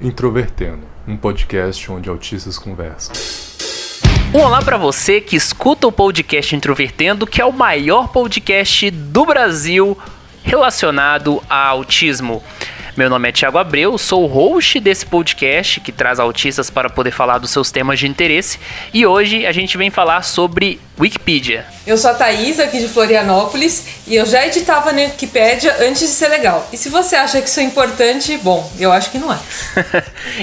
Introvertendo, um podcast onde autistas conversam. Um olá para você que escuta o podcast Introvertendo, que é o maior podcast do Brasil relacionado a autismo. Meu nome é Thiago Abreu, sou o host desse podcast que traz autistas para poder falar dos seus temas de interesse. E hoje a gente vem falar sobre Wikipedia. Eu sou a Thaís, aqui de Florianópolis, e eu já editava na Wikipédia antes de ser legal. E se você acha que isso é importante, bom, eu acho que não é.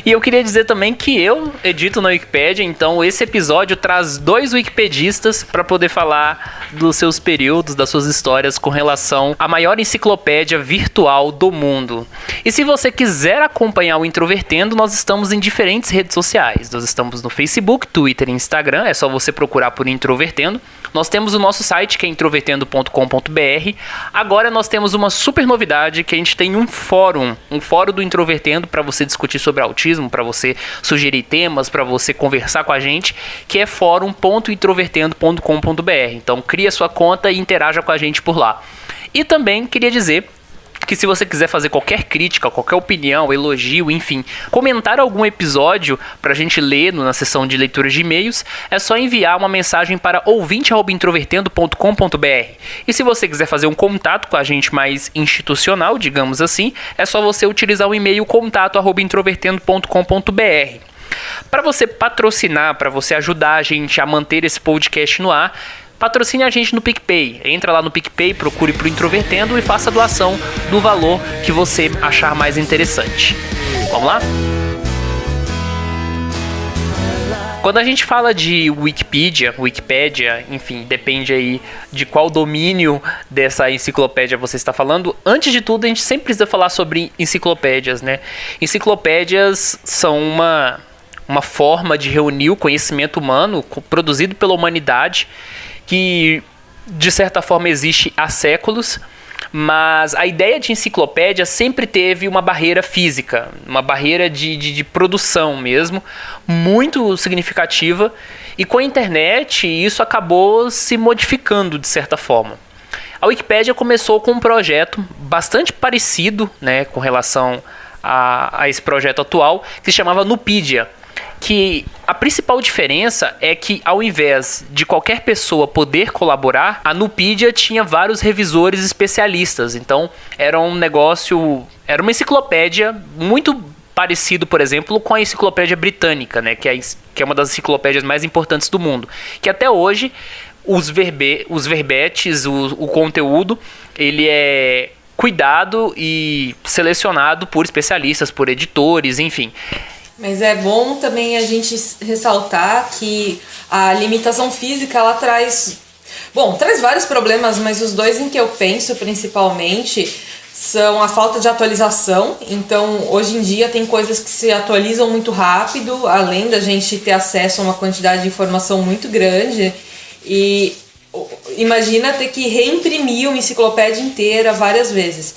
E eu queria dizer também que eu edito na Wikipédia, então esse episódio traz 2 wikipedistas para poder falar dos seus períodos, das suas histórias com relação à maior enciclopédia virtual do mundo. E se você quiser acompanhar o Introvertendo, nós estamos em diferentes redes sociais. Nós estamos no Facebook, Twitter e Instagram, é só você procurar por Introvertendo. Nós temos o nosso site, que é introvertendo.com.br. Agora nós temos uma super novidade, que a gente tem um fórum do Introvertendo para você discutir sobre autismo, para você sugerir temas, para você conversar com a gente, que é fórum.introvertendo.com.br. Então cria sua conta e interaja com a gente por lá. E também queria dizer que se você quiser fazer qualquer crítica, qualquer opinião, elogio, enfim, comentar algum episódio pra gente ler na seção de leitura de e-mails, é só enviar uma mensagem para ouvinte@introvertendo.com.br. E se você quiser fazer um contato com a gente mais institucional, digamos assim, é só você utilizar o e-mail contato@introvertendo.com.br. Para você patrocinar, para você ajudar a gente a manter esse podcast no ar, patrocine a gente no PicPay. Entra lá no PicPay, procure pro Introvertendo e faça a doação do valor que você achar mais interessante. Vamos lá? Quando a gente fala de Wikipédia, enfim, depende aí de qual domínio dessa enciclopédia você está falando. Antes de tudo, a gente sempre precisa falar sobre enciclopédias, né? Enciclopédias são uma forma de reunir o conhecimento humano produzido pela humanidade, que de certa forma existe há séculos, mas a ideia de enciclopédia sempre teve uma barreira física, uma barreira de produção mesmo, muito significativa, e com a internet isso acabou se modificando de certa forma. A Wikipédia começou com um projeto bastante parecido, né, com relação a esse projeto atual, que se chamava Nupedia, que a principal diferença é que, ao invés de qualquer pessoa poder colaborar, a Nupedia tinha vários revisores especialistas. Então era uma enciclopédia muito parecido, por exemplo, com a enciclopédia britânica, né, que é uma das enciclopédias mais importantes do mundo, que até hoje os verbetes, o conteúdo, ele é cuidado e selecionado por especialistas, por editores, enfim. Mas é bom também a gente ressaltar que a limitação física, ela traz vários problemas, mas os dois em que eu penso principalmente são a falta de atualização. Então, hoje em dia tem coisas que se atualizam muito rápido, além da gente ter acesso a uma quantidade de informação muito grande. E imagina ter que reimprimir uma enciclopédia inteira várias vezes.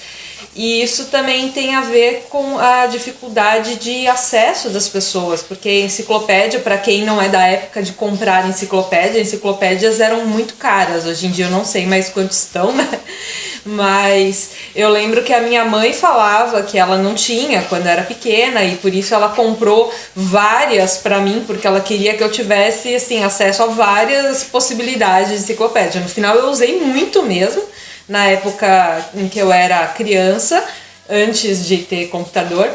E isso também tem a ver com a dificuldade de acesso das pessoas, porque a enciclopédia, para quem não é da época de comprar enciclopédias eram muito caras. Hoje em dia eu não sei mais quanto estão, né? Mas eu lembro que a minha mãe falava que ela não tinha quando era pequena e por isso ela comprou várias para mim, porque ela queria que eu tivesse assim, acesso a várias possibilidades de enciclopédia. No final eu usei muito mesmo, na época em que eu era criança, antes de ter computador.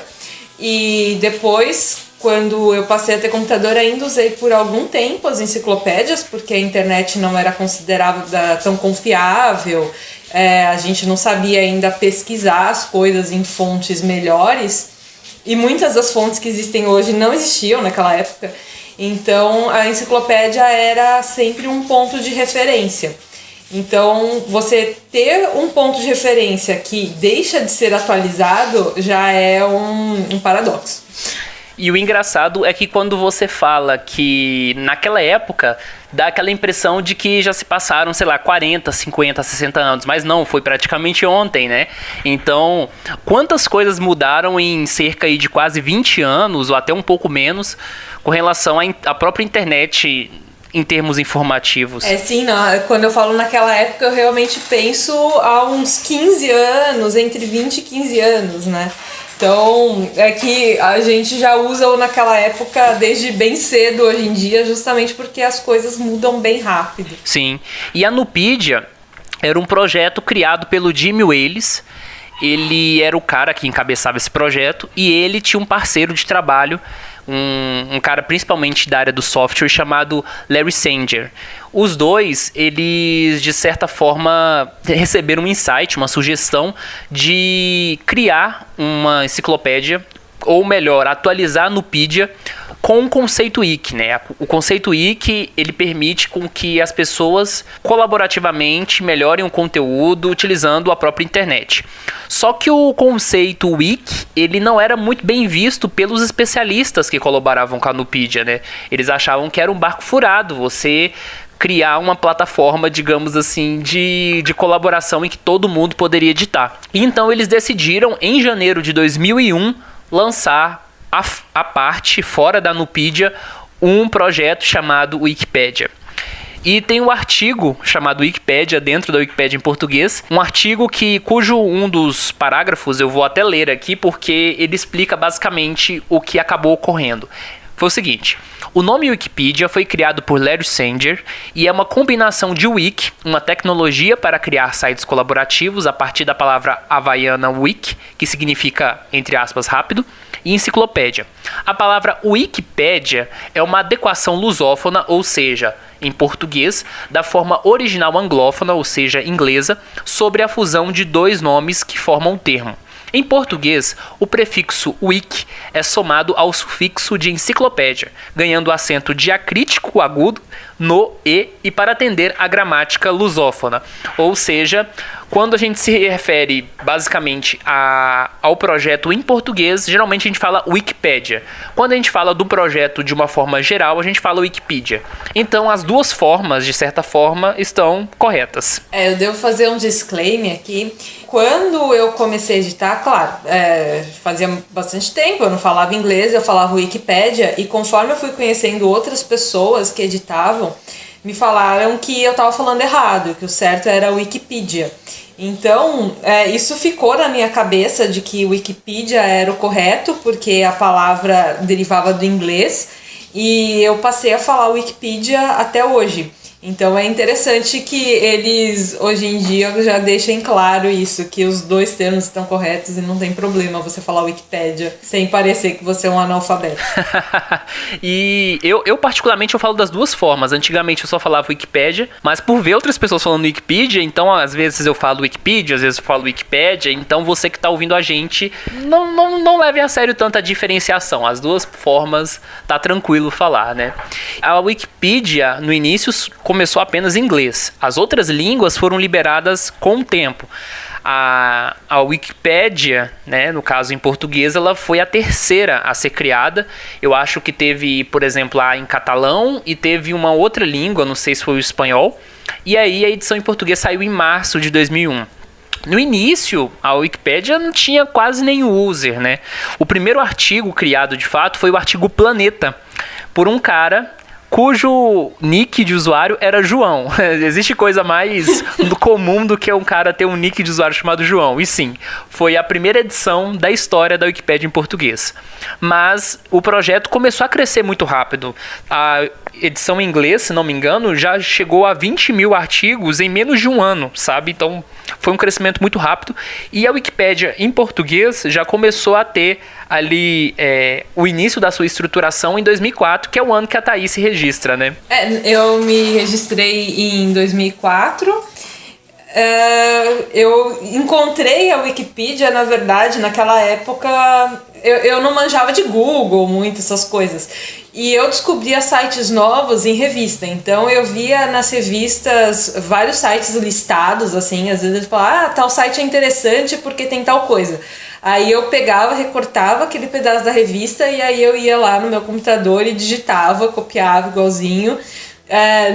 E depois, quando eu passei a ter computador, ainda usei por algum tempo as enciclopédias, porque a internet não era considerada tão confiável, a gente não sabia ainda pesquisar as coisas em fontes melhores, e muitas das fontes que existem hoje não existiam naquela época. Então a enciclopédia era sempre um ponto de referência. Então, você ter um ponto de referência que deixa de ser atualizado já é um paradoxo. E o engraçado é que quando você fala que naquela época dá aquela impressão de que já se passaram, 40, 50, 60 anos. Mas não, foi praticamente ontem, né? Então, quantas coisas mudaram em cerca de quase 20 anos, ou até um pouco menos, com relação à própria internet em termos informativos. Sim, não, quando eu falo naquela época, eu realmente penso há uns 15 anos, entre 20 e 15 anos, né? Então, é que a gente já usa naquela época desde bem cedo hoje em dia, justamente porque as coisas mudam bem rápido. Sim. E a Nupedia era um projeto criado pelo Jimmy Wales. Ele era o cara que encabeçava esse projeto e ele tinha um parceiro de trabalho, um cara principalmente da área do software chamado Larry Sanger. Os dois, eles de certa forma receberam um insight, uma sugestão de criar uma enciclopédia, ou melhor, atualizar a Nupedia com o conceito wiki, né? O conceito wiki, ele permite com que as pessoas colaborativamente melhorem o conteúdo utilizando a própria internet. Só que o conceito wiki, ele não era muito bem visto pelos especialistas que colaboravam com a Nupedia, né? Eles achavam que era um barco furado, você criar uma plataforma, digamos assim, de colaboração em que todo mundo poderia editar. Então eles decidiram, em janeiro de 2001, lançar a parte, fora da Nupedia, um projeto chamado Wikipedia. E tem um artigo chamado Wikipedia dentro da Wikipedia em português, um artigo cujo um dos parágrafos eu vou até ler aqui, porque ele explica basicamente o que acabou ocorrendo. Foi o seguinte: o nome Wikipedia foi criado por Larry Sanger e é uma combinação de wiki, uma tecnologia para criar sites colaborativos a partir da palavra havaiana wiki, que significa, entre aspas, rápido, e enciclopédia. A palavra Wikipédia é uma adequação lusófona, ou seja, em português, da forma original anglófona, ou seja, inglesa, sobre a fusão de dois nomes que formam o termo. Em português, o prefixo wiki é somado ao sufixo de enciclopédia, ganhando acento diacrítico agudo no e para atender à gramática lusófona. Ou seja, quando a gente se refere basicamente ao projeto em português, geralmente a gente fala Wikipédia. Quando a gente fala do projeto de uma forma geral, a gente fala Wikipedia. Então as duas formas, de certa forma, estão corretas. Eu devo fazer um disclaimer aqui. Quando eu comecei a editar, claro, fazia bastante tempo, eu não falava inglês, eu falava Wikipédia, e conforme eu fui conhecendo outras pessoas que editavam, me falaram que eu estava falando errado, que o certo era Wikipedia. Então, isso ficou na minha cabeça de que Wikipedia era o correto, porque a palavra derivava do inglês, e eu passei a falar Wikipedia até hoje. Então é interessante que eles, hoje em dia, já deixem claro isso, que os dois termos estão corretos e não tem problema você falar Wikipédia sem parecer que você é um analfabeto. E eu particularmente, eu falo das duas formas. Antigamente eu só falava Wikipédia, mas por ver outras pessoas falando Wikipedia, então às vezes eu falo Wikipedia, às vezes eu falo Wikipédia, então você que está ouvindo a gente, não leve a sério tanta diferenciação. As duas formas tá tranquilo falar, né? A Wikipedia, no início, começou apenas em inglês. As outras línguas foram liberadas com o tempo. A Wikipédia, né, no caso em português, ela foi a terceira a ser criada. Eu acho que teve, por exemplo, a em catalão e teve uma outra língua, não sei se foi o espanhol. E aí a edição em português saiu em março de 2001. No início, a Wikipédia não tinha quase nenhum user, né? O primeiro artigo criado, de fato, foi o artigo Planeta, por um cara cujo nick de usuário era João. Existe coisa mais comum do que um cara ter um nick de usuário chamado João. E sim, foi a primeira edição da história da Wikipédia em português. Mas o projeto começou a crescer muito rápido. A edição em inglês, se não me engano, já chegou a 20 mil artigos em menos de um ano, sabe? Então foi um crescimento muito rápido. E a Wikipédia em português já começou a ter ali o início da sua estruturação em 2004, que é o ano que a Thaís se registra, né? Eu me registrei em 2004. Eu encontrei a Wikipedia, na verdade, naquela época eu não manjava de Google muito, essas coisas. E eu descobria sites novos em revista. Então eu via nas revistas vários sites listados, assim, às vezes eles falavam, tal site é interessante porque tem tal coisa. Aí eu pegava, recortava aquele pedaço da revista e aí eu ia lá no meu computador e digitava, copiava igualzinho.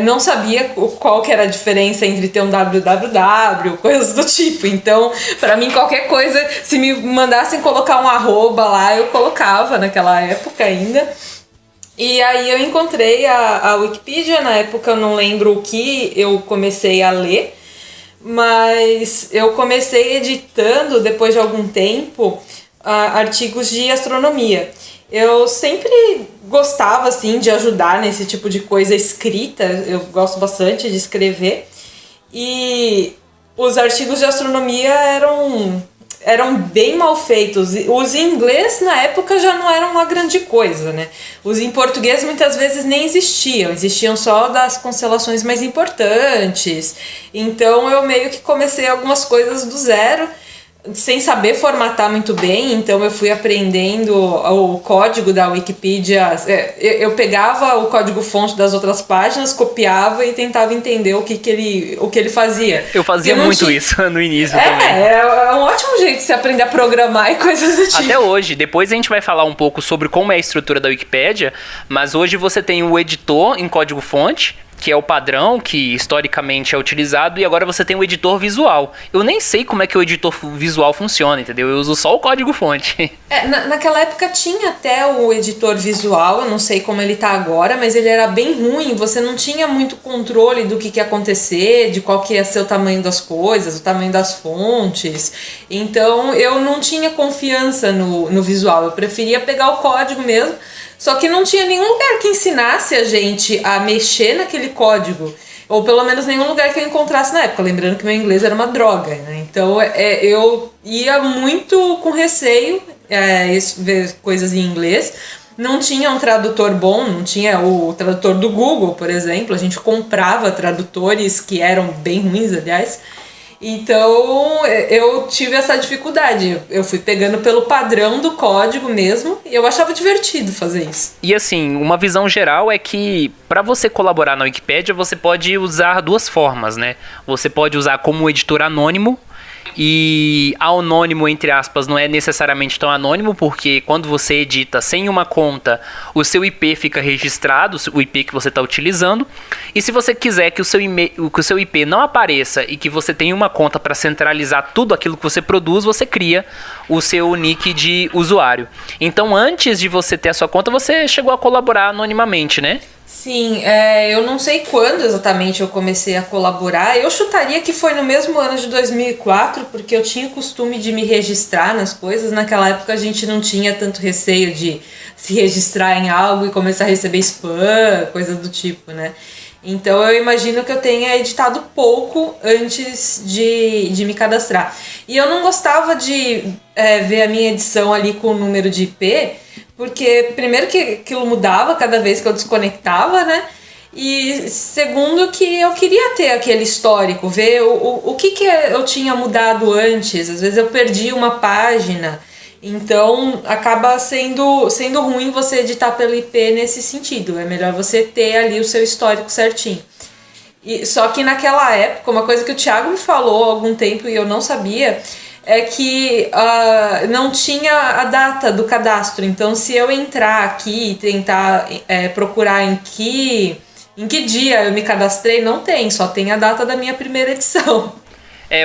Não sabia qual que era a diferença entre ter um www, coisas do tipo. Então, pra mim, qualquer coisa, se me mandassem colocar um arroba lá, eu colocava naquela época ainda. E aí eu encontrei a Wikipedia, na época eu não lembro o que eu comecei a ler, mas eu comecei editando depois de algum tempo artigos de astronomia. Eu sempre gostava, assim, de ajudar nesse tipo de coisa escrita. Eu gosto bastante de escrever. E os artigos de astronomia eram bem mal feitos. Os em inglês, na época, já não eram uma grande coisa, né? Os em português, muitas vezes, nem existiam. Existiam só das constelações mais importantes. Então, eu meio que comecei algumas coisas do zero, sem saber formatar muito bem. Então eu fui aprendendo o código da Wikipedia. Eu pegava o código-fonte das outras páginas, copiava e tentava entender o que ele fazia. Eu fazia muito isso no início também. É um ótimo jeito de se aprender a programar e coisas do tipo. Até hoje. Depois a gente vai falar um pouco sobre como é a estrutura da Wikipédia, mas hoje você tem o editor em código-fonte, que é o padrão que historicamente é utilizado, e agora você tem o editor visual. Eu nem sei como é que o editor visual funciona, entendeu? Eu uso só o código-fonte. Naquela época tinha até o editor visual, eu não sei como ele tá agora, mas ele era bem ruim, você não tinha muito controle do que ia acontecer, de qual que ia ser o tamanho das coisas, o tamanho das fontes. Então eu não tinha confiança no visual, eu preferia pegar o código mesmo. Só que não tinha nenhum lugar que ensinasse a gente a mexer naquele código. Ou pelo menos nenhum lugar que eu encontrasse na época. Lembrando que meu inglês era uma droga, né? Então eu ia muito com receio ver coisas em inglês. Não tinha um tradutor bom, não tinha o tradutor do Google, por exemplo. A gente comprava tradutores que eram bem ruins, aliás. Então eu tive essa dificuldade. Eu fui pegando pelo padrão do código mesmo e eu achava divertido fazer isso. E assim, uma visão geral é que para você colaborar na Wikipédia, você pode usar duas formas, né? Você pode usar como editor anônimo. E anônimo, entre aspas, não é necessariamente tão anônimo, porque quando você edita sem uma conta, o seu IP fica registrado, o IP que você está utilizando. E se você quiser que o seu IP não apareça e que você tenha uma conta para centralizar tudo aquilo que você produz, você cria o seu nick de usuário. Então, antes de você ter a sua conta, você chegou a colaborar anonimamente, né? Sim, eu não sei quando exatamente eu comecei a colaborar. Eu chutaria que foi no mesmo ano de 2004, porque eu tinha o costume de me registrar nas coisas. Naquela época a gente não tinha tanto receio de se registrar em algo e começar a receber spam, coisa do tipo, né? Então eu imagino que eu tenha editado pouco antes de me cadastrar. E eu não gostava de ver a minha edição ali com o número de IP, porque primeiro que aquilo mudava cada vez que eu desconectava, né? E segundo que eu queria ter aquele histórico, ver o que eu tinha mudado antes. Às vezes eu perdi uma página, então acaba sendo ruim você editar pelo IP nesse sentido. É melhor você ter ali o seu histórico certinho. Só que naquela época, uma coisa que o Thiago me falou há algum tempo e eu não sabia, é que não tinha a data do cadastro. Então, se eu entrar aqui e tentar procurar em que dia eu me cadastrei, não tem, só tem a data da minha primeira edição.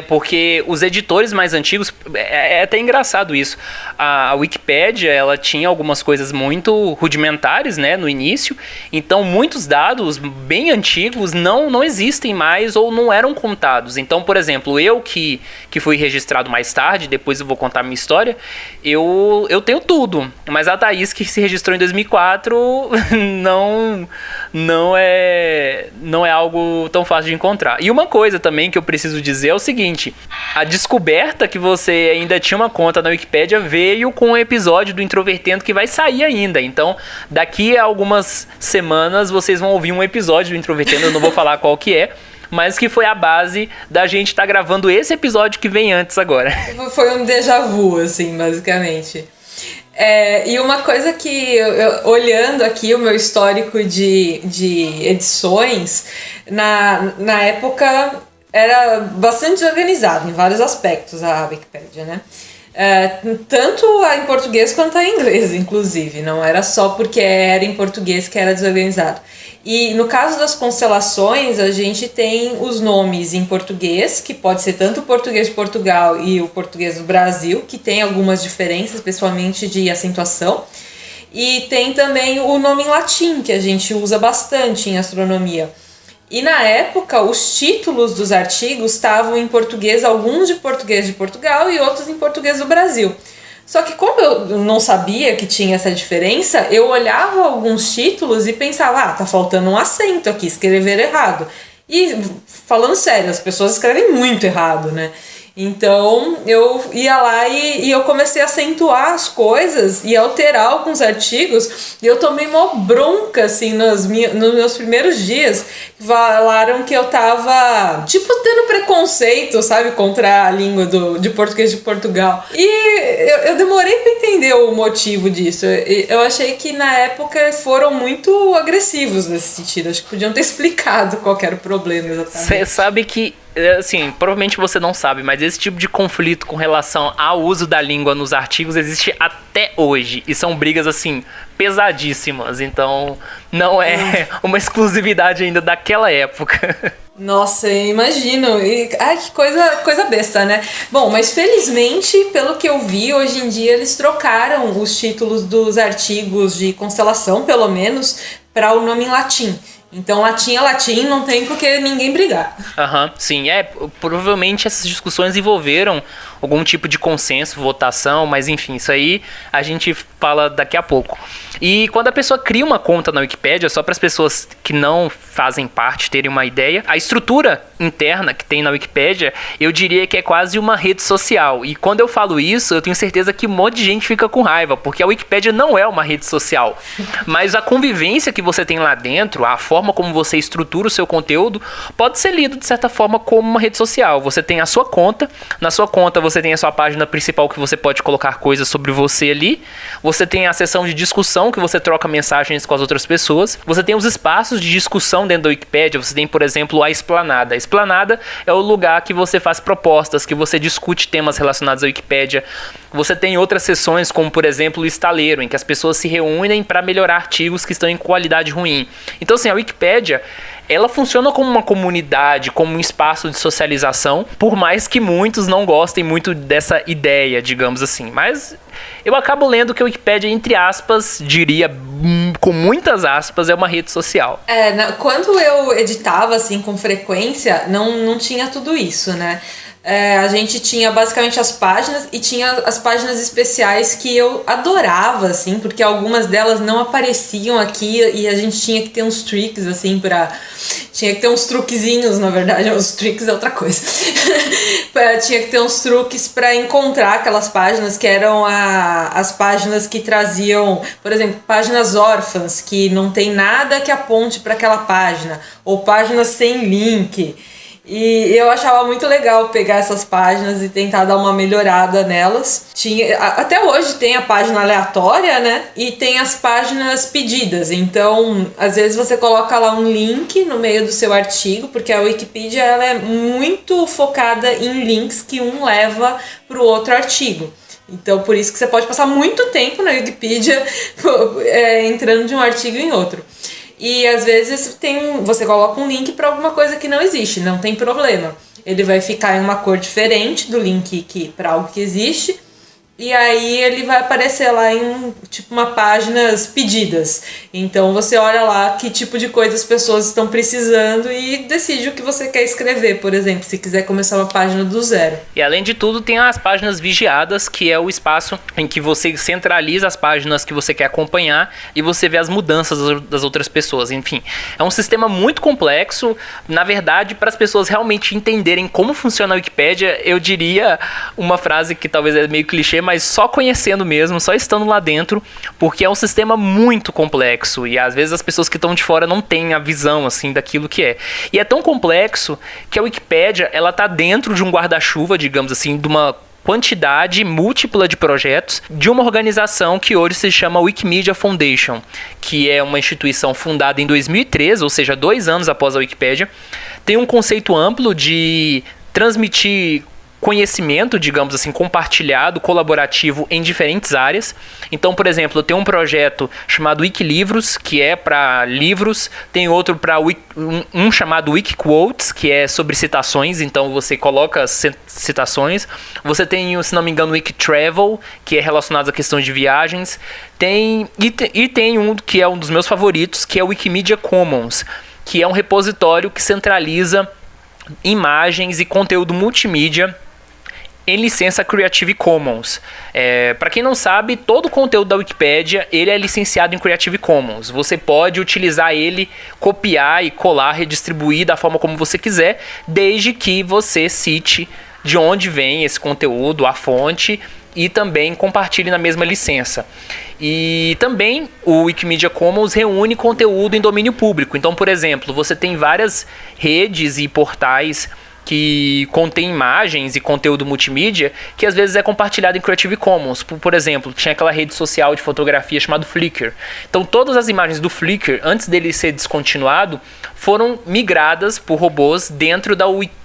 Porque os editores mais antigos, é até engraçado isso, a Wikipédia, ela tinha algumas coisas muito rudimentares, né, no início, então muitos dados bem antigos não existem mais ou não eram contados. Então, por exemplo, eu que fui registrado mais tarde, depois eu vou contar a minha história, eu tenho tudo, mas a Thaís, que se registrou em 2004, não é algo tão fácil de encontrar. E uma coisa também que eu preciso dizer é o seguinte: a descoberta que você ainda tinha uma conta na Wikipédia veio com um episódio do Introvertendo que vai sair ainda. Então, daqui a algumas semanas vocês vão ouvir um episódio do Introvertendo, eu não vou falar qual que é, mas que foi a base da gente estar gravando esse episódio que vem antes agora. Foi um déjà vu, assim, basicamente. E uma coisa que, olhando aqui o meu histórico de edições, na época era bastante desorganizado em vários aspectos a Wikipédia, né? Tanto em português quanto em inglês, inclusive. Não era só porque era em português que era desorganizado. E no caso das constelações, a gente tem os nomes em português, que pode ser tanto o português de Portugal e o português do Brasil, que tem algumas diferenças, principalmente de acentuação. E tem também o nome em latim, que a gente usa bastante em astronomia. E na época, os títulos dos artigos estavam em português, alguns de português de Portugal e outros em português do Brasil. Só que como eu não sabia que tinha essa diferença, eu olhava alguns títulos e pensava, tá faltando um acento aqui, escreveram errado. E falando sério, as pessoas escrevem muito errado, né? Então eu ia lá e eu comecei a acentuar as coisas e alterar alguns artigos, e eu tomei uma bronca assim nos meus primeiros dias. Falaram que eu tava tipo tendo preconceito, sabe, contra a língua de português de Portugal. E eu demorei pra entender o motivo disso. Eu achei que na época foram muito agressivos nesse sentido. Acho que podiam ter explicado qual que era o problema exatamente. Você sabe que, assim, provavelmente você não sabe, mas esse tipo de conflito com relação ao uso da língua nos artigos existe até hoje. E são brigas, assim, pesadíssimas. Então, não é uma exclusividade ainda daquela época. Nossa, eu imagino. Ai, que coisa besta, né? Bom, mas felizmente, pelo que eu vi, hoje em dia eles trocaram os títulos dos artigos de constelação, pelo menos, para o nome em latim. Então, latim é latim, não tem por que ninguém brigar. Sim, provavelmente essas discussões envolveram algum tipo de consenso, votação, mas enfim, isso aí a gente fala daqui a pouco. E quando a pessoa cria uma conta na Wikipédia, só para as pessoas que não fazem parte terem uma ideia, a estrutura interna que tem na Wikipédia, eu diria que é quase uma rede social. E quando eu falo isso, eu tenho certeza que um monte de gente fica com raiva, porque a Wikipédia não é uma rede social. Mas a convivência que você tem lá dentro, a forma como você estrutura o seu conteúdo, pode ser lido de certa forma como uma rede social. Você tem a sua conta, na sua conta você tem a sua página principal que você pode colocar coisas sobre você ali, você tem a seção de discussão que você troca mensagens com as outras pessoas, você tem os espaços de discussão dentro da Wikipédia, você tem, por exemplo, a Esplanada. A Esplanada é o lugar que você faz propostas, que você discute temas relacionados à Wikipédia. Você tem outras seções, como por exemplo o Estaleiro, em que as pessoas se reúnem para melhorar artigos que estão em qualidade ruim. Então, assim, a Wikipédia, ela funciona como uma comunidade, como um espaço de socialização, por mais que muitos não gostem muito dessa ideia, digamos assim. Mas eu acabo lendo que a Wikipédia, entre aspas, diria com muitas aspas, é uma rede social. Quando eu editava assim com frequência, não tinha tudo isso, né? A gente tinha basicamente as páginas e tinha as páginas especiais que eu adorava, assim, porque algumas delas não apareciam aqui e a gente tinha que ter uns tricks, assim, tinha que ter uns truquezinhos, na verdade, os tricks é outra coisa. Tinha que ter uns truques para encontrar aquelas páginas que eram as páginas que traziam, por exemplo, páginas órfãs, que não tem nada que aponte para aquela página, ou páginas sem link. E eu achava muito legal pegar essas páginas e tentar dar uma melhorada nelas. Até hoje tem a página aleatória, né? E tem as páginas pedidas. Então, às vezes você coloca lá um link no meio do seu artigo, porque a Wikipedia ela é muito focada em links que um leva para o outro artigo. Então, por isso que você pode passar muito tempo na Wikipedia entrando de um artigo em outro. E às vezes você coloca um link para alguma coisa que não existe, não tem problema. Ele vai ficar em uma cor diferente do link para algo que existe. E aí ele vai aparecer lá em tipo uma páginas pedidas. Então você olha lá que tipo de coisa as pessoas estão precisando e decide o que você quer escrever, por exemplo, se quiser começar uma página do zero. E além de tudo tem as páginas vigiadas, que é o espaço em que você centraliza as páginas que você quer acompanhar e você vê as mudanças das outras pessoas. Enfim, é um sistema muito complexo. Na verdade, para as pessoas realmente entenderem como funciona a Wikipédia, eu diria uma frase que talvez é meio clichê, mas só conhecendo mesmo, só estando lá dentro, porque é um sistema muito complexo e às vezes as pessoas que estão de fora não têm a visão assim daquilo que é. E é tão complexo que a Wikipédia, ela tá dentro de um guarda-chuva, digamos assim, de uma quantidade múltipla de projetos de uma organização que hoje se chama Wikimedia Foundation, que é uma instituição fundada em 2013, ou seja, 2 anos após a Wikipédia. Tem um conceito amplo de transmitir conhecimento, digamos assim, compartilhado, colaborativo em diferentes áreas. Então, por exemplo, eu tenho um projeto chamado Wikilivros, que é para livros, tem outro para um chamado Wikiquotes, que é sobre citações, então você coloca citações. Você tem, se não me engano, Wikitravel, que é relacionado à questão de viagens. Tem um que é um dos meus favoritos, que é o Wikimedia Commons, que é um repositório que centraliza imagens e conteúdo multimídia em licença Creative Commons. Para quem não sabe, todo o conteúdo da Wikipédia ele é licenciado em Creative Commons. Você pode utilizar ele, copiar e colar, redistribuir da forma como você quiser, desde que você cite de onde vem esse conteúdo, a fonte, e também compartilhe na mesma licença. E também o Wikimedia Commons reúne conteúdo em domínio público. Então, por exemplo, você tem várias redes e portais que contém imagens e conteúdo multimídia que às vezes é compartilhado em Creative Commons. Por exemplo, tinha aquela rede social de fotografia chamada Flickr. Então todas as imagens do Flickr, antes dele ser descontinuado, foram migradas por robôs dentro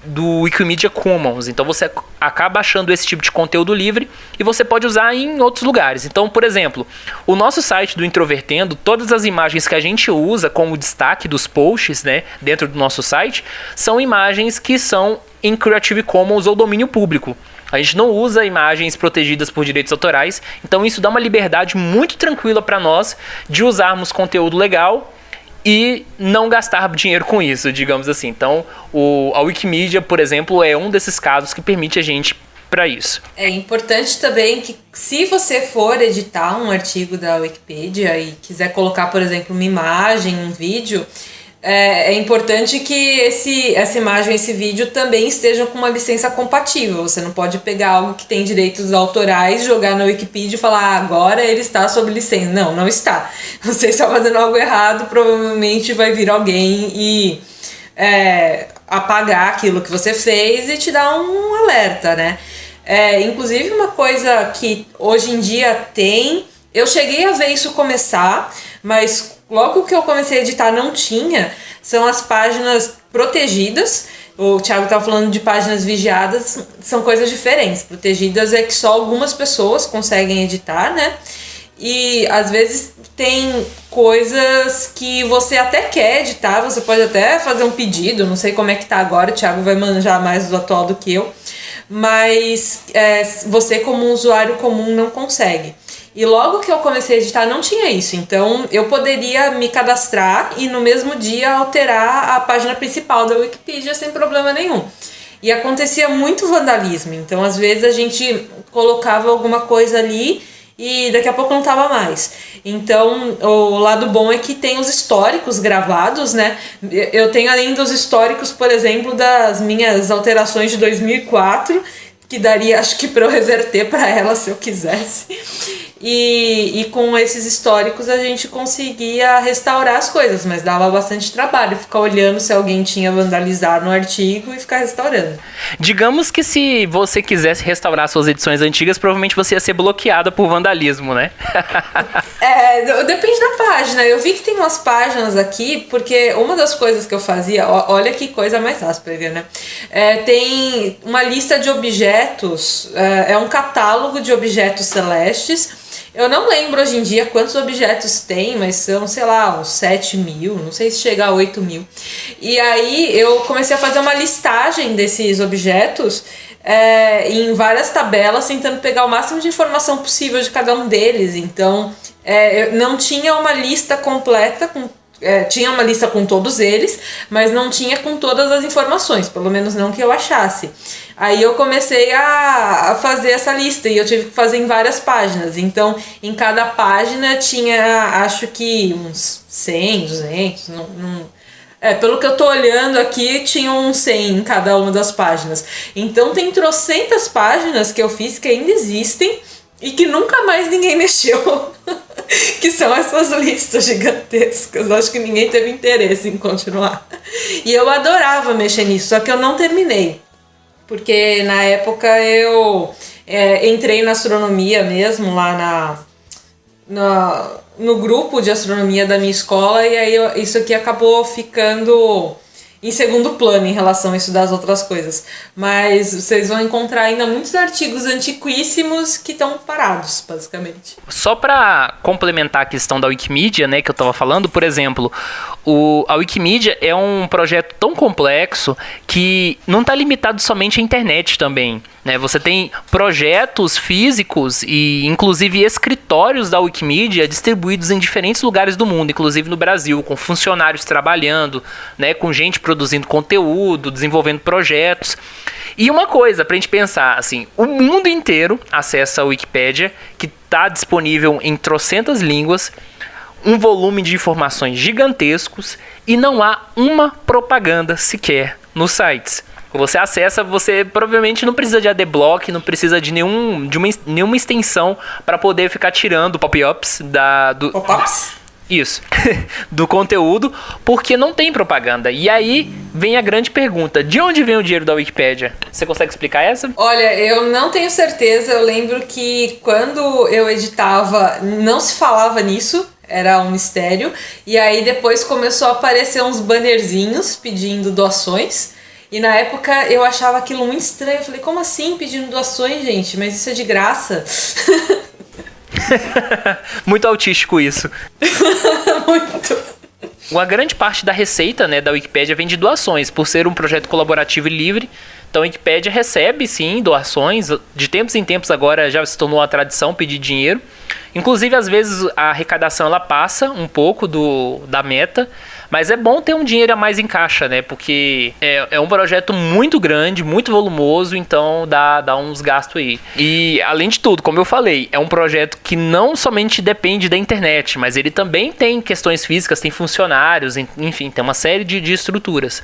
do Wikimedia Commons. Então você acaba achando esse tipo de conteúdo livre e você pode usar em outros lugares. Então, por exemplo, o nosso site do Introvertendo, todas as imagens que a gente usa como destaque dos posts, né, dentro do nosso site, são imagens que são em Creative Commons ou domínio público. A gente não usa imagens protegidas por direitos autorais, então isso dá uma liberdade muito tranquila para nós de usarmos conteúdo legal e não gastar dinheiro com isso, digamos assim. Então, a Wikimedia, por exemplo, é um desses casos que permite a gente para isso. É importante também que, se você for editar um artigo da Wikipedia e quiser colocar, por exemplo, uma imagem, um vídeo, é importante que essa imagem, esse vídeo também estejam com uma licença compatível. Você não pode pegar algo que tem direitos autorais, jogar na Wikipedia e falar, agora ele está sob licença. Não, não está. Você está fazendo algo errado, provavelmente vai vir alguém e apagar aquilo que você fez e te dar um alerta, né? Inclusive, uma coisa que hoje em dia tem... Eu cheguei a ver isso começar, mas logo que eu comecei a editar não tinha, são as páginas protegidas. O Thiago estava falando de páginas vigiadas, são coisas diferentes. Protegidas é que só algumas pessoas conseguem editar, né? E às vezes tem coisas que você até quer editar, você pode até fazer um pedido, não sei como é que tá agora, o Thiago vai manjar mais do atual do que eu, mas você como um usuário comum não consegue. E logo que eu comecei a editar não tinha isso, então eu poderia me cadastrar e no mesmo dia alterar a página principal da Wikipedia sem problema nenhum. E acontecia muito vandalismo, então às vezes a gente colocava alguma coisa ali e daqui a pouco não tava mais. Então o lado bom é que tem os históricos gravados, né? Eu tenho ainda os históricos, por exemplo, das minhas alterações de 2004, que daria, acho que, para eu reverter para ela se eu quisesse. E com esses históricos a gente conseguia restaurar as coisas, mas dava bastante trabalho ficar olhando se alguém tinha vandalizado no artigo e ficar restaurando. Digamos que se você quisesse restaurar suas edições antigas, provavelmente você ia ser bloqueada por vandalismo, né? Depende da página. Eu vi que tem umas páginas aqui, porque uma das coisas que eu fazia, olha que coisa mais áspera, né? Tem uma lista de objetos, é um catálogo de objetos celestes. Eu não lembro hoje em dia quantos objetos tem, mas são, sei lá, uns 7.000, não sei se chega a 8.000. E aí eu comecei a fazer uma listagem desses objetos em várias tabelas, tentando pegar o máximo de informação possível de cada um deles. Então, eu não tinha uma lista completa tinha uma lista com todos eles, mas não tinha com todas as informações, pelo menos não que eu achasse. Aí eu comecei a fazer essa lista e eu tive que fazer em várias páginas. Então, em cada página tinha, acho que uns 100, 200, pelo que eu tô olhando aqui, tinha uns 100 em cada uma das páginas. Então, tem trocentas páginas que eu fiz que ainda existem e que nunca mais ninguém mexeu. Que são essas listas gigantescas. Acho que ninguém teve interesse em continuar. E eu adorava mexer nisso, só que eu não terminei. Porque na época eu entrei na astronomia mesmo, lá no grupo de astronomia da minha escola, e aí isso aqui acabou ficando em segundo plano em relação a estudar as outras coisas. Mas vocês vão encontrar ainda muitos artigos antiquíssimos que estão parados, basicamente. Só para complementar a questão da Wikimedia, né, que eu estava falando, por exemplo, a Wikimedia é um projeto tão complexo que não está limitado somente à internet também, né? Você tem projetos físicos e inclusive escritórios da Wikimedia distribuídos em diferentes lugares do mundo, inclusive no Brasil, com funcionários trabalhando, né, com gente produzindo conteúdo, desenvolvendo projetos. E uma coisa pra gente pensar, assim, o mundo inteiro acessa a Wikipédia, que tá disponível em trocentas línguas, um volume de informações gigantescos e não há uma propaganda sequer nos sites. Você acessa, você provavelmente não precisa de adblock, não precisa de nenhuma extensão para poder ficar tirando pop-ups Pop-ups? Isso, do conteúdo, porque não tem propaganda. E aí vem a grande pergunta, de onde vem o dinheiro da Wikipédia? Você consegue explicar essa? Olha, eu não tenho certeza, eu lembro que quando eu editava não se falava nisso, era um mistério, e aí depois começou a aparecer uns bannerzinhos pedindo doações, e na época eu achava aquilo muito estranho, eu falei, como assim pedindo doações, gente? Mas isso é de graça. Muito autístico isso. Muito. Uma grande parte da receita, né, da Wikipédia vem de doações, por ser um projeto colaborativo e livre. Então a Wikipédia recebe, sim, doações. De tempos em tempos agora já se tornou uma tradição pedir dinheiro. Inclusive, às vezes, a arrecadação ela passa um pouco da meta. Mas é bom ter um dinheiro a mais em caixa, né? Porque é um projeto muito grande, muito volumoso, então dá uns gastos aí. E, além de tudo, como eu falei, é um projeto que não somente depende da internet, mas ele também tem questões físicas, tem funcionários, enfim, tem uma série de estruturas.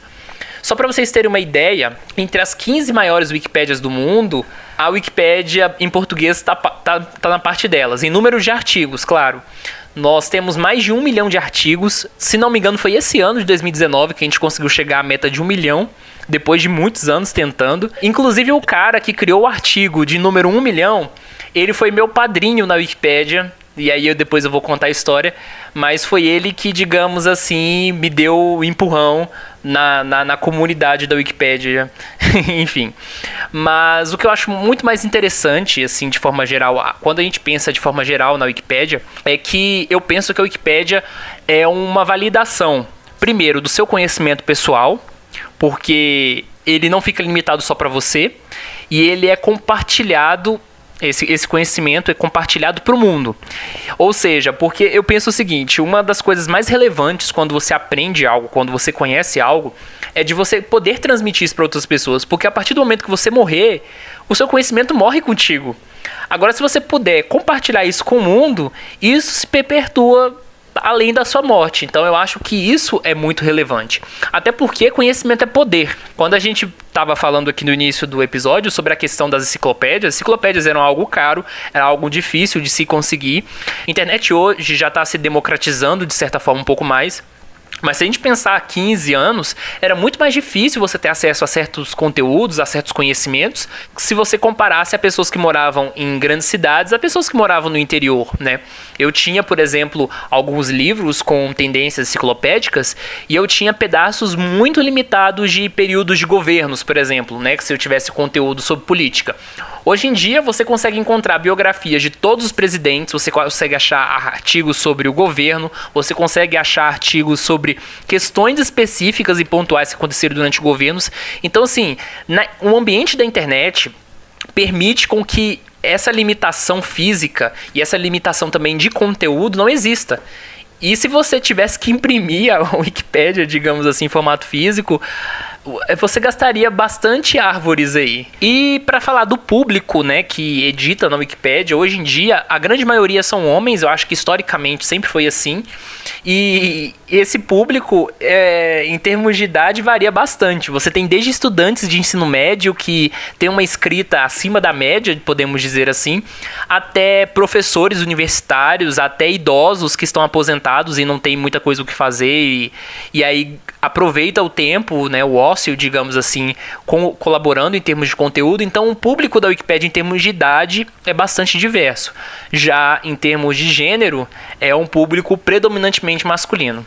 Só para vocês terem uma ideia, entre as 15 maiores Wikipédias do mundo, a Wikipédia em português tá na parte delas, em números de artigos, claro. Nós temos mais de 1 milhão de artigos. Se não me engano, foi esse ano de 2019 que a gente conseguiu chegar à meta de 1 milhão, depois de muitos anos tentando. Inclusive, o cara que criou o artigo de número 1 milhão, ele foi meu padrinho na Wikipédia. E aí depois eu vou contar a história. Mas foi ele que, digamos assim, me deu o empurrão na comunidade da Wikipédia. Enfim. Mas o que eu acho muito mais interessante, assim, de forma geral, quando a gente pensa de forma geral na Wikipédia, é que eu penso que a Wikipédia é uma validação, primeiro, do seu conhecimento pessoal, porque ele não fica limitado só para você, e ele é compartilhado. Esse conhecimento é compartilhado para o mundo. Ou seja, porque eu penso o seguinte, uma das coisas mais relevantes quando você aprende algo, quando você conhece algo, é de você poder transmitir isso para outras pessoas. Porque a partir do momento que você morrer, o seu conhecimento morre contigo. Agora, se você puder compartilhar isso com o mundo, isso se perpetua além da sua morte. Então eu acho que isso é muito relevante. Até porque conhecimento é poder. Quando a gente estava falando aqui no início do episódio sobre a questão das enciclopédias eram algo caro, era algo difícil de se conseguir. A internet hoje já está se democratizando de certa forma um pouco mais. Mas se a gente pensar há 15 anos, era muito mais difícil você ter acesso a certos conteúdos, a certos conhecimentos, se você comparasse a pessoas que moravam em grandes cidades a pessoas que moravam no interior, né? Eu tinha, por exemplo, alguns livros com tendências enciclopédicas e eu tinha pedaços muito limitados de períodos de governos, por exemplo, né? Que se eu tivesse conteúdo sobre política. Hoje em dia você consegue encontrar biografias de todos os presidentes, você consegue achar artigos sobre o governo, você consegue achar artigos sobre questões específicas e pontuais que aconteceram durante governos. Então, assim, o ambiente da internet permite com que essa limitação física e essa limitação também de conteúdo não exista. E se você tivesse que imprimir a Wikipédia, digamos assim, em formato físico, você gastaria bastante árvores aí. E para falar do público, né, que edita na Wikipédia, hoje em dia a grande maioria são homens, eu acho que historicamente sempre foi assim. E esse público, em termos de idade, varia bastante. Você tem desde estudantes de ensino médio que tem uma escrita acima da média, podemos dizer assim, até professores universitários, até idosos que estão aposentados e não tem muita coisa o que fazer e aí aproveita o tempo, né, o ócio, digamos assim, colaborando em termos de conteúdo. Então o público da Wikipédia em termos de idade é bastante diverso. Já em termos de gênero, é um público predominantemente masculino.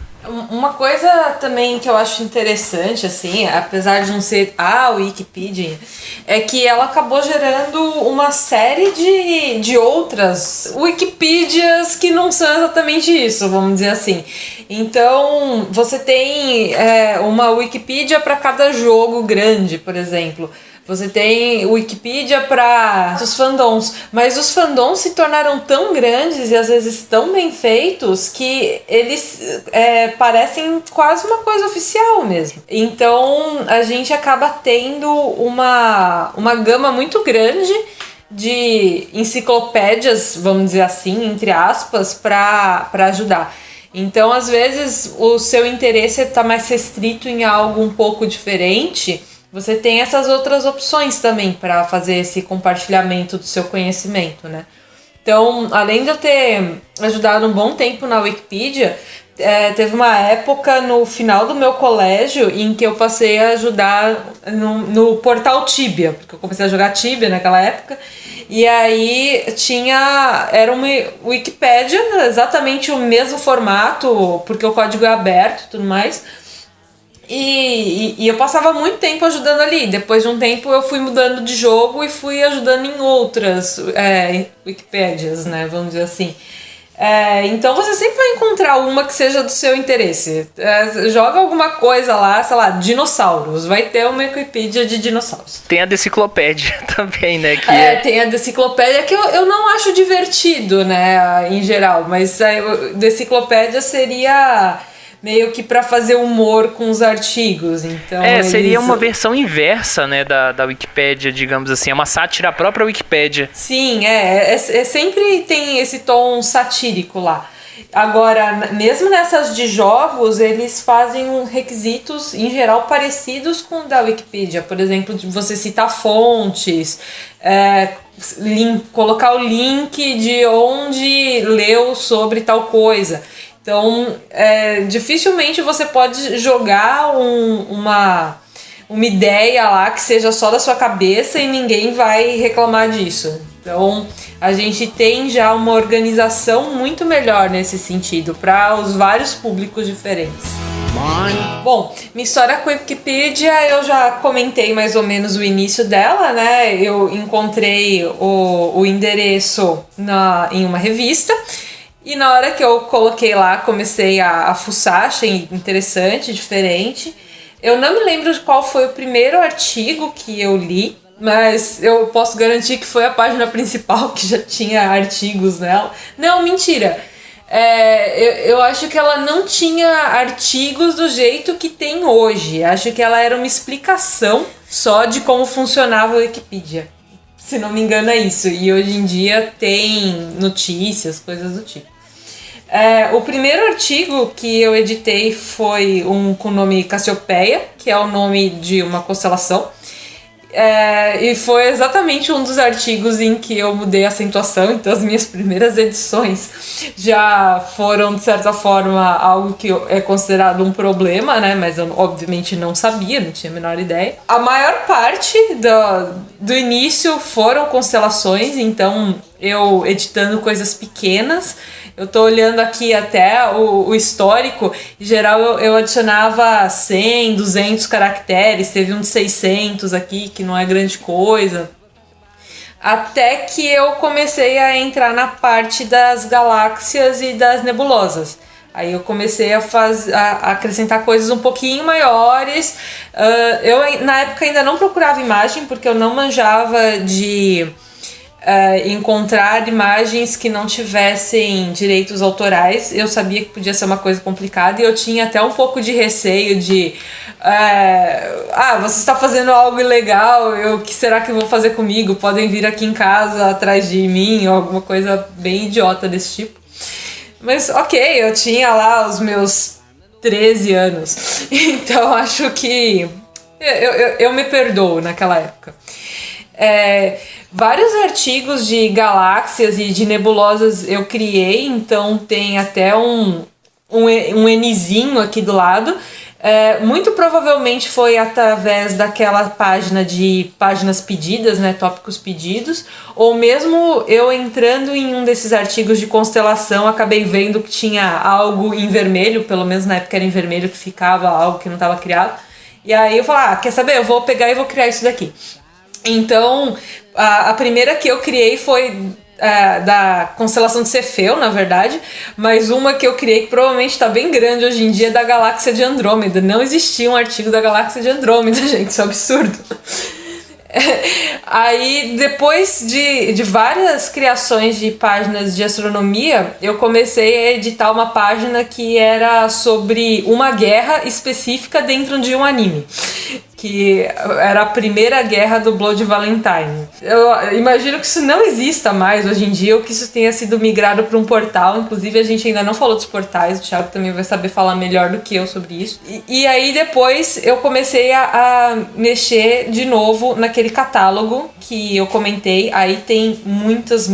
Uma coisa também que eu acho interessante, assim, apesar de não ser a Wikipedia, é que ela acabou gerando uma série de outras Wikipedias que não são exatamente isso, vamos dizer assim. Então, você tem uma Wikipedia para cada jogo grande, por exemplo. Você tem Wikipedia para os fandoms, mas os fandoms se tornaram tão grandes e às vezes tão bem feitos que eles parecem quase uma coisa oficial mesmo. Então a gente acaba tendo uma gama muito grande de enciclopédias, vamos dizer assim, entre aspas, para ajudar. Então, às vezes, o seu interesse está mais restrito em algo um pouco diferente. Você tem essas outras opções também para fazer esse compartilhamento do seu conhecimento, né? Então, além de eu ter ajudado um bom tempo na Wikipedia, teve uma época no final do meu colégio em que eu passei a ajudar no portal Tibia, porque eu comecei a jogar Tibia naquela época, e aí era uma Wikipédia, exatamente o mesmo formato, porque o código é aberto e tudo mais, e eu passava muito tempo ajudando ali. Depois de um tempo eu fui mudando de jogo e fui ajudando em outras Wikipédias, né, vamos dizer assim. Então você sempre vai encontrar uma que seja do seu interesse. Joga alguma coisa lá, sei lá, dinossauros. Vai ter uma Wikipedia de dinossauros. Tem a Deciclopédia também, né? Tem a Deciclopédia que eu não acho divertido, né, em geral. Mas a Deciclopédia seria meio que para fazer humor com os artigos, então... seria uma versão inversa, né, da Wikipédia, digamos assim, é uma sátira à própria Wikipédia. Sim, sempre tem esse tom satírico lá. Agora, mesmo nessas de jogos, eles fazem requisitos, em geral, parecidos com o da Wikipedia. Por exemplo, de você citar fontes, colocar o link de onde leu sobre tal coisa. Então, dificilmente você pode jogar uma ideia lá que seja só da sua cabeça e ninguém vai reclamar disso. Então, a gente tem já uma organização muito melhor nesse sentido, para os vários públicos diferentes. Bom, minha história com a Wikipedia, eu já comentei mais ou menos o início dela, né? Eu encontrei o endereço em uma revista. E na hora que eu coloquei lá, comecei a fuçar, achei interessante, diferente. Eu não me lembro de qual foi o primeiro artigo que eu li, mas eu posso garantir que foi a página principal, que já tinha artigos nela. Não, mentira. Eu acho que ela não tinha artigos do jeito que tem hoje. Acho que ela era uma explicação só de como funcionava a Wikipedia. Se não me engano é isso. E hoje em dia tem notícias, coisas do tipo. O primeiro artigo que eu editei foi com o nome Cassiopeia, que é o nome de uma constelação. E foi exatamente um dos artigos em que eu mudei a acentuação. Então as minhas primeiras edições já foram, de certa forma, algo que é considerado um problema, né? Mas eu obviamente não sabia, não tinha a menor ideia. A maior parte do início foram constelações, então eu editando coisas pequenas. Eu tô olhando aqui até o histórico. Em geral eu adicionava 100, 200 caracteres. Teve um de 600 aqui, que não é grande coisa. Até que eu comecei a entrar na parte das galáxias e das nebulosas. Aí eu comecei a acrescentar coisas um pouquinho maiores. Eu na época ainda não procurava imagem, porque eu não manjava de... encontrar imagens que não tivessem direitos autorais. Eu sabia que podia ser uma coisa complicada e eu tinha até um pouco de receio de você está fazendo algo ilegal, o que será que vou fazer comigo? Podem vir aqui em casa atrás de mim, ou alguma coisa bem idiota desse tipo. Mas ok, eu tinha lá os meus 13 anos, então acho que eu me perdoo naquela época. Vários artigos de galáxias e de nebulosas eu criei, então tem até um Nzinho aqui do lado. Muito provavelmente foi através daquela página de páginas pedidas, né, tópicos pedidos, ou mesmo eu entrando em um desses artigos de constelação, acabei vendo que tinha algo em vermelho, pelo menos na época era em vermelho que ficava algo que não estava criado. E aí eu falei, quer saber? Eu vou pegar e vou criar isso daqui. Então, a primeira que eu criei foi da constelação de Cefeu, na verdade, mas uma que eu criei que provavelmente está bem grande hoje em dia é da galáxia de Andrômeda. Não existia um artigo da galáxia de Andrômeda, gente, isso é um absurdo. Aí, depois de várias criações de páginas de astronomia, eu comecei a editar uma página que era sobre uma guerra específica dentro de um anime, que era a primeira guerra do Blood Valentine. Eu imagino que isso não exista mais hoje em dia, ou que isso tenha sido migrado para um portal. Inclusive, a gente ainda não falou dos portais, o Thiago também vai saber falar melhor do que eu sobre isso. E aí, depois, eu comecei a mexer de novo naquele catálogo que eu comentei. Aí tem muitas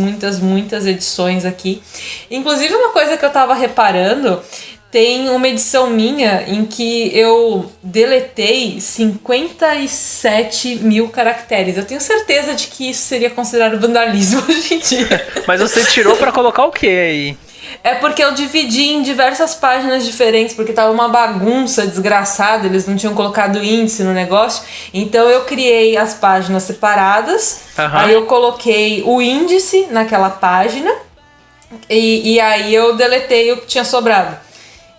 edições aqui. Inclusive, uma coisa que eu tava reparando... Tem uma edição minha em que eu deletei 57 mil caracteres. Eu tenho certeza de que isso seria considerado vandalismo hoje em dia. Mas você tirou pra colocar o que aí? É porque eu dividi em diversas páginas diferentes, porque tava uma bagunça desgraçada, eles não tinham colocado índice no negócio. Então eu criei as páginas separadas, aí eu coloquei o índice naquela página, e aí eu deletei o que tinha sobrado.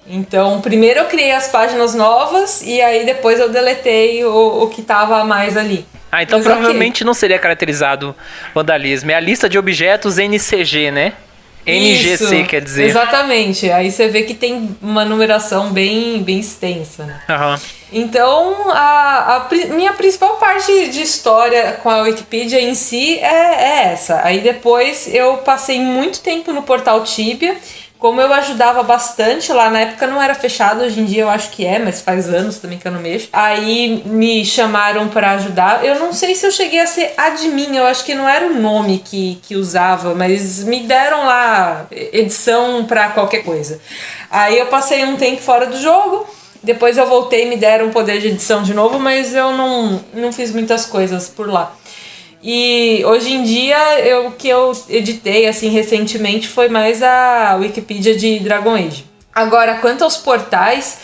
Então, primeiro eu criei as páginas novas e aí depois eu deletei o que tava a mais ali. Ah, então mas provavelmente não seria caracterizado vandalismo. É a lista de objetos NCG, né? NGC, isso, quer dizer. Exatamente. Aí você vê que tem uma numeração bem extensa, né? Então, a minha principal parte de história com a Wikipedia em si é essa. Aí depois eu passei muito tempo no portal Tibia. Como eu ajudava bastante lá, na época não era fechado, hoje em dia eu acho que é, mas faz anos também que eu não mexo. Aí me chamaram para ajudar. Eu não sei se eu cheguei a ser admin, eu acho que não era o nome que usava, mas me deram lá edição para qualquer coisa. Aí eu passei um tempo fora do jogo, depois eu voltei, me deram poder de edição de novo, mas eu não fiz muitas coisas por lá. E hoje em dia, o que eu editei assim recentemente foi mais a Wikipedia de Dragon Age. Agora, quanto aos portais,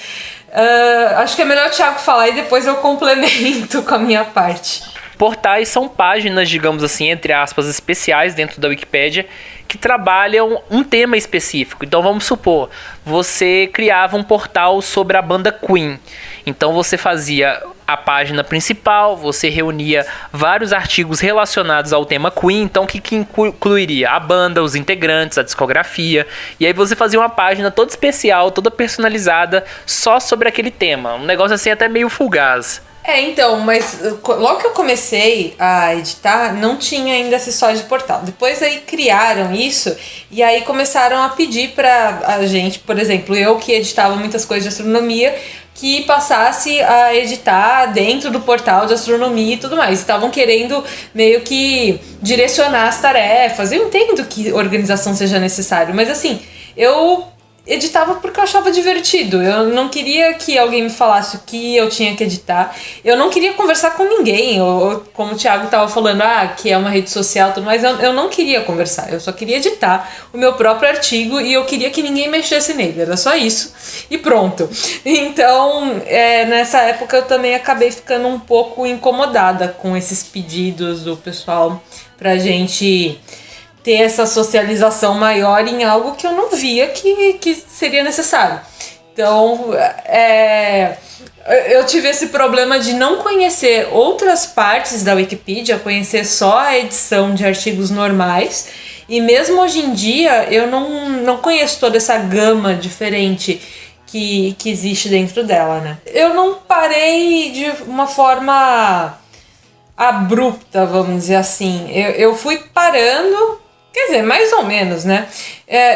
acho que é melhor o Thiago falar e depois eu complemento com a minha parte. Portais são páginas, digamos assim, entre aspas, especiais dentro da Wikipédia que trabalham um tema específico. Então vamos supor, você criava um portal sobre a banda Queen. Então você fazia a página principal, você reunia vários artigos relacionados ao tema Queen, então o que incluiria? A banda, os integrantes, a discografia, e aí você fazia uma página toda especial, toda personalizada, só sobre aquele tema. Um negócio assim até meio fugaz. Então, mas logo que eu comecei a editar, não tinha ainda acessório de portal. Depois aí criaram isso e aí começaram a pedir pra a gente, por exemplo, eu que editava muitas coisas de astronomia, que passasse a editar dentro do portal de astronomia e tudo mais. Estavam querendo meio que direcionar as tarefas. Eu entendo que organização seja necessário, mas assim, eu editava porque eu achava divertido. Eu não queria que alguém me falasse o que eu tinha que editar. Eu não queria conversar com ninguém. Ou como o Thiago estava falando, que é uma rede social e tudo mais, eu não queria conversar. Eu só queria editar o meu próprio artigo e eu queria que ninguém mexesse nele. Era só isso. E pronto. Então, nessa época eu também acabei ficando um pouco incomodada com esses pedidos do pessoal pra gente ter essa socialização maior em algo que eu não via que seria necessário. Então, eu tive esse problema de não conhecer outras partes da Wikipedia, conhecer só a edição de artigos normais, e mesmo hoje em dia eu não conheço toda essa gama diferente que existe dentro dela, né? Eu não parei de uma forma abrupta, vamos dizer assim. Eu fui parando. Quer dizer, mais ou menos, né?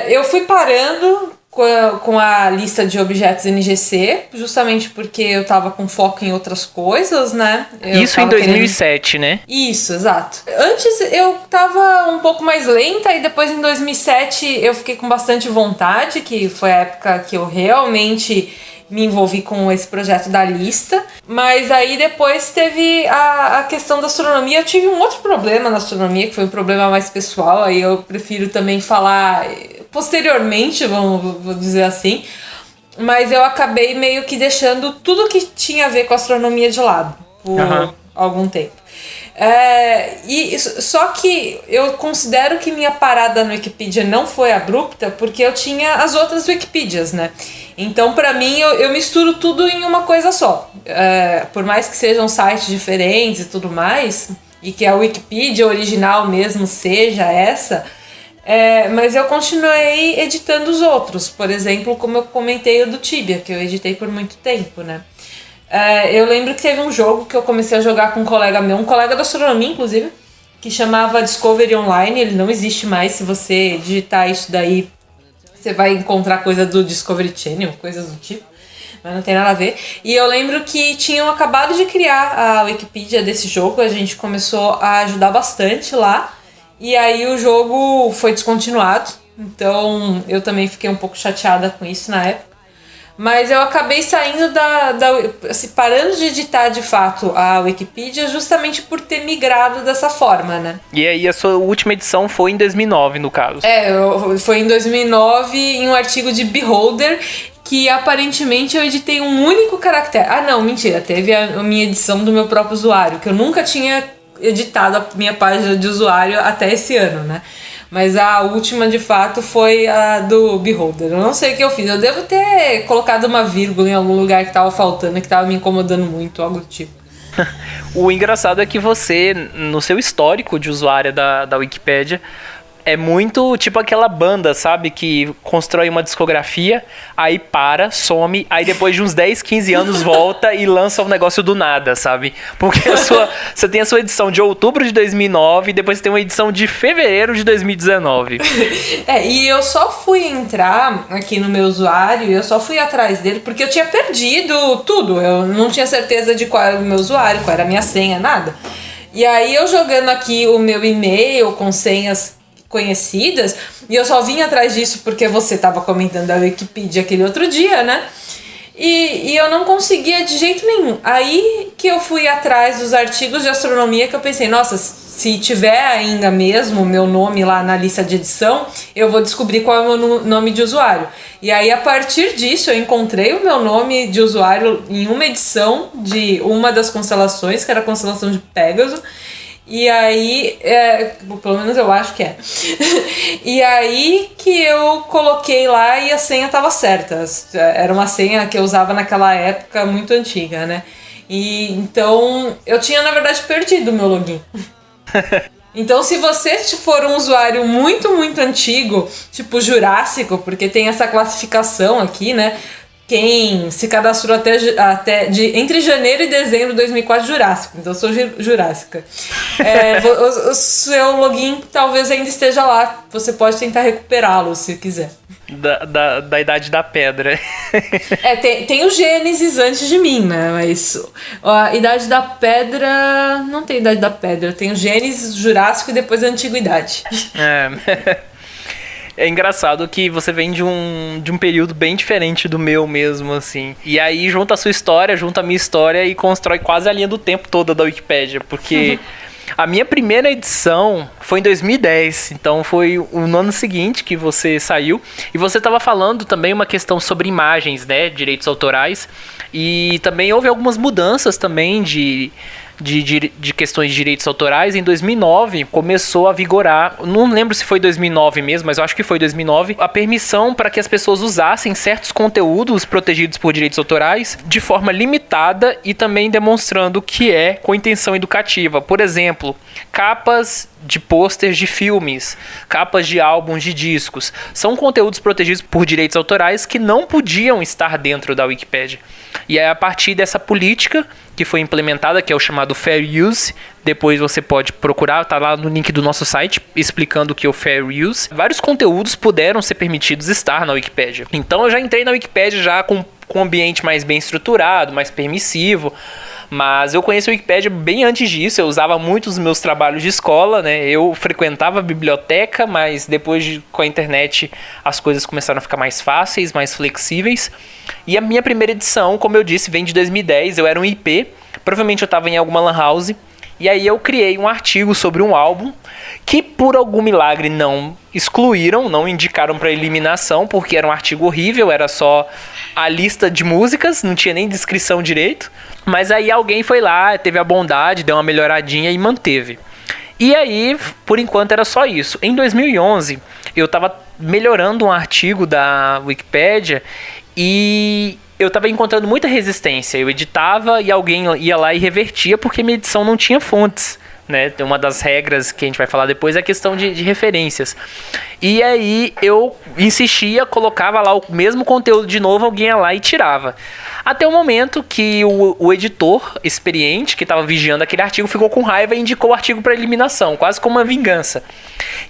Eu fui parando com a lista de objetos NGC, justamente porque eu tava com foco em outras coisas, né? Isso em 2007, né? Isso, exato. Antes eu tava um pouco mais lenta e depois em 2007 eu fiquei com bastante vontade, que foi a época que eu realmente me envolvi com esse projeto da lista, mas aí depois teve a questão da astronomia. Eu tive um outro problema na astronomia, que foi um problema mais pessoal, aí eu prefiro também falar posteriormente, vou dizer assim, mas eu acabei meio que deixando tudo que tinha a ver com astronomia de lado por algum tempo. Só que eu considero que minha parada no Wikipedia não foi abrupta porque eu tinha as outras Wikipedias, né? Então, pra mim, eu misturo tudo em uma coisa só. Por mais que sejam sites diferentes e tudo mais, e que a Wikipedia original mesmo seja essa, mas eu continuei editando os outros. Por exemplo, como eu comentei o do Tibia, que eu editei por muito tempo, né? Eu lembro que teve um jogo que eu comecei a jogar com um colega meu, um colega da astronomia, inclusive, que chamava Discovery Online. Ele não existe mais. Se você digitar isso daí, você vai encontrar coisa do Discovery Channel, coisas do tipo, mas não tem nada a ver. E eu lembro que tinham acabado de criar a Wikipedia desse jogo, a gente começou a ajudar bastante lá, e aí o jogo foi descontinuado, então eu também fiquei um pouco chateada com isso na época. Mas eu acabei saindo assim, parando de editar de fato a Wikipedia justamente por ter migrado dessa forma, né? E aí a sua última edição foi em 2009, no caso. Foi em 2009 em um artigo de Beholder, que aparentemente eu editei um único caractere. Ah, não, mentira, teve a minha edição do meu próprio usuário, que eu nunca tinha editado a minha página de usuário até esse ano, né? Mas a última, de fato, foi a do Beholder. Eu não sei o que eu fiz. Eu devo ter colocado uma vírgula em algum lugar que tava faltando, que tava me incomodando muito, algo do tipo. O engraçado é que você, no seu histórico de usuária da Wikipédia, é muito tipo aquela banda, sabe? Que constrói uma discografia, aí para, some, aí depois de uns 10, 15 anos volta e lança um negócio do nada, sabe? Porque você tem a sua edição de outubro de 2009 e depois você tem uma edição de fevereiro de 2019. E eu só fui entrar aqui no meu usuário, eu só fui atrás dele porque eu tinha perdido tudo. Eu não tinha certeza de qual era o meu usuário, qual era a minha senha, nada. E aí eu jogando aqui o meu e-mail com senhas conhecidas, e eu só vim atrás disso porque você estava comentando a Wikipedia aquele outro dia, né? E eu não conseguia de jeito nenhum. Aí que eu fui atrás dos artigos de astronomia, que eu pensei, nossa, se tiver ainda mesmo o meu nome lá na lista de edição, eu vou descobrir qual é o meu nome de usuário. E aí, a partir disso, eu encontrei o meu nome de usuário em uma edição de uma das constelações, que era a constelação de Pégaso. E aí, pelo menos eu acho que é. E aí que eu coloquei lá e a senha tava certa. Era uma senha que eu usava naquela época muito antiga, né? E então eu tinha, na verdade, perdido o meu login. Então, se você for um usuário muito, muito antigo, tipo Jurássico, porque tem essa classificação aqui, né? Quem se cadastrou entre janeiro e dezembro de 2004, Jurássico. Então eu sou Jurássica. O seu login talvez ainda esteja lá. Você pode tentar recuperá-lo se quiser. Da Idade da Pedra. Tem o Gênesis antes de mim, né? Mas a Idade da Pedra... Não tem Idade da Pedra. Tem o Gênesis, Jurássico e depois a Antiguidade. É engraçado que você vem de um período bem diferente do meu mesmo, assim. E aí junta a sua história, junta a minha história e constrói quase a linha do tempo toda da Wikipédia. Porque a minha primeira edição foi em 2010. Então foi no ano seguinte que você saiu. E você estava falando também uma questão sobre imagens, né? Direitos autorais. E também houve algumas mudanças também de questões de direitos autorais. Em 2009 começou a vigorar, não lembro se foi 2009 mesmo, mas eu acho que foi 2009, a permissão para que as pessoas usassem certos conteúdos protegidos por direitos autorais de forma limitada e também demonstrando que é com intenção educativa. Por exemplo, capas de pôsteres de filmes, capas de álbuns de discos, são conteúdos protegidos por direitos autorais que não podiam estar dentro da Wikipédia. E é a partir dessa política que foi implementada, que é o chamado Fair Use, depois você pode procurar, tá lá no link do nosso site, explicando o que é o Fair Use. Vários conteúdos puderam ser permitidos estar na Wikipédia. Então eu já entrei na Wikipédia já com um ambiente mais bem estruturado, mais permissivo. Mas eu conheço a Wikipédia bem antes disso, eu usava muito os meus trabalhos de escola, né? Eu frequentava a biblioteca, mas depois com a internet as coisas começaram a ficar mais fáceis, mais flexíveis. E a minha primeira edição, como eu disse, vem de 2010, eu era um IP, provavelmente eu estava em alguma lan house, e aí eu criei um artigo sobre um álbum que por algum milagre não excluíram, não indicaram para eliminação, porque era um artigo horrível, era só a lista de músicas, não tinha nem descrição direito. Mas aí alguém foi lá, teve a bondade, deu uma melhoradinha e manteve. E aí, por enquanto, era só isso. Em 2011, eu estava melhorando um artigo da Wikipédia e eu estava encontrando muita resistência. Eu editava e alguém ia lá e revertia porque minha edição não tinha fontes. né? Uma das regras que a gente vai falar depois é a questão de referências. E aí eu insistia, colocava lá o mesmo conteúdo de novo, alguém ia lá e tirava. Até o momento que o editor experiente, que estava vigiando aquele artigo, ficou com raiva e indicou o artigo para eliminação, quase como uma vingança.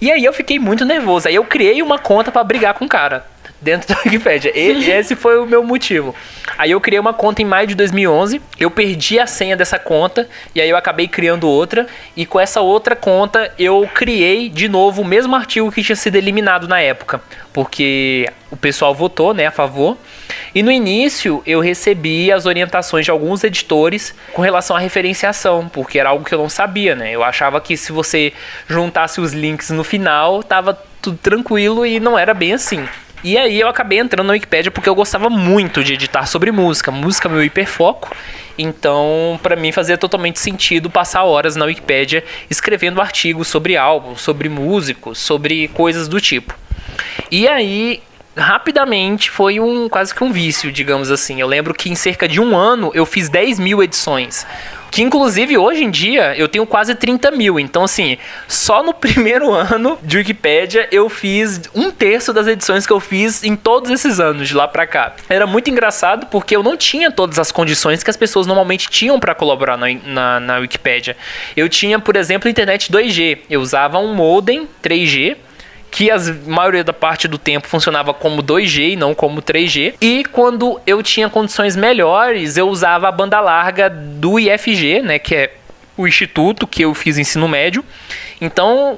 E aí eu fiquei muito nervoso. Aí eu criei uma conta para brigar com o cara dentro da Wikipédia. Esse foi o meu motivo. Aí eu criei uma conta em maio de 2011, eu perdi a senha dessa conta, e aí eu acabei criando outra, e com essa outra conta eu criei de novo o mesmo artigo que tinha sido eliminado na época, porque o pessoal votou, né, a favor. E no início eu recebi as orientações de alguns editores com relação à referenciação, porque era algo que eu não sabia, né? Eu achava que se você juntasse os links no final, tava tudo tranquilo, e não era bem assim. E aí eu acabei entrando na Wikipédia porque eu gostava muito de editar sobre música. Música é meu hiperfoco. Então, pra mim fazia totalmente sentido passar horas na Wikipédia escrevendo artigos sobre álbuns, sobre músicos, sobre coisas do tipo. E aí, rapidamente, foi quase que um vício, digamos assim. Eu lembro que em cerca de um ano eu fiz 10 mil edições. Que inclusive hoje em dia eu tenho quase 30 mil. Então assim, só no primeiro ano de Wikipédia eu fiz 1/3 das edições que eu fiz em todos esses anos de lá pra cá. Era muito engraçado porque eu não tinha todas as condições que as pessoas normalmente tinham para colaborar na Wikipédia. Eu tinha, por exemplo, internet 2G. Eu usava um modem 3G, que a maioria da parte do tempo funcionava como 2G e não como 3G. E quando eu tinha condições melhores, eu usava a banda larga do IFG, né, que é o instituto que eu fiz ensino médio. Então,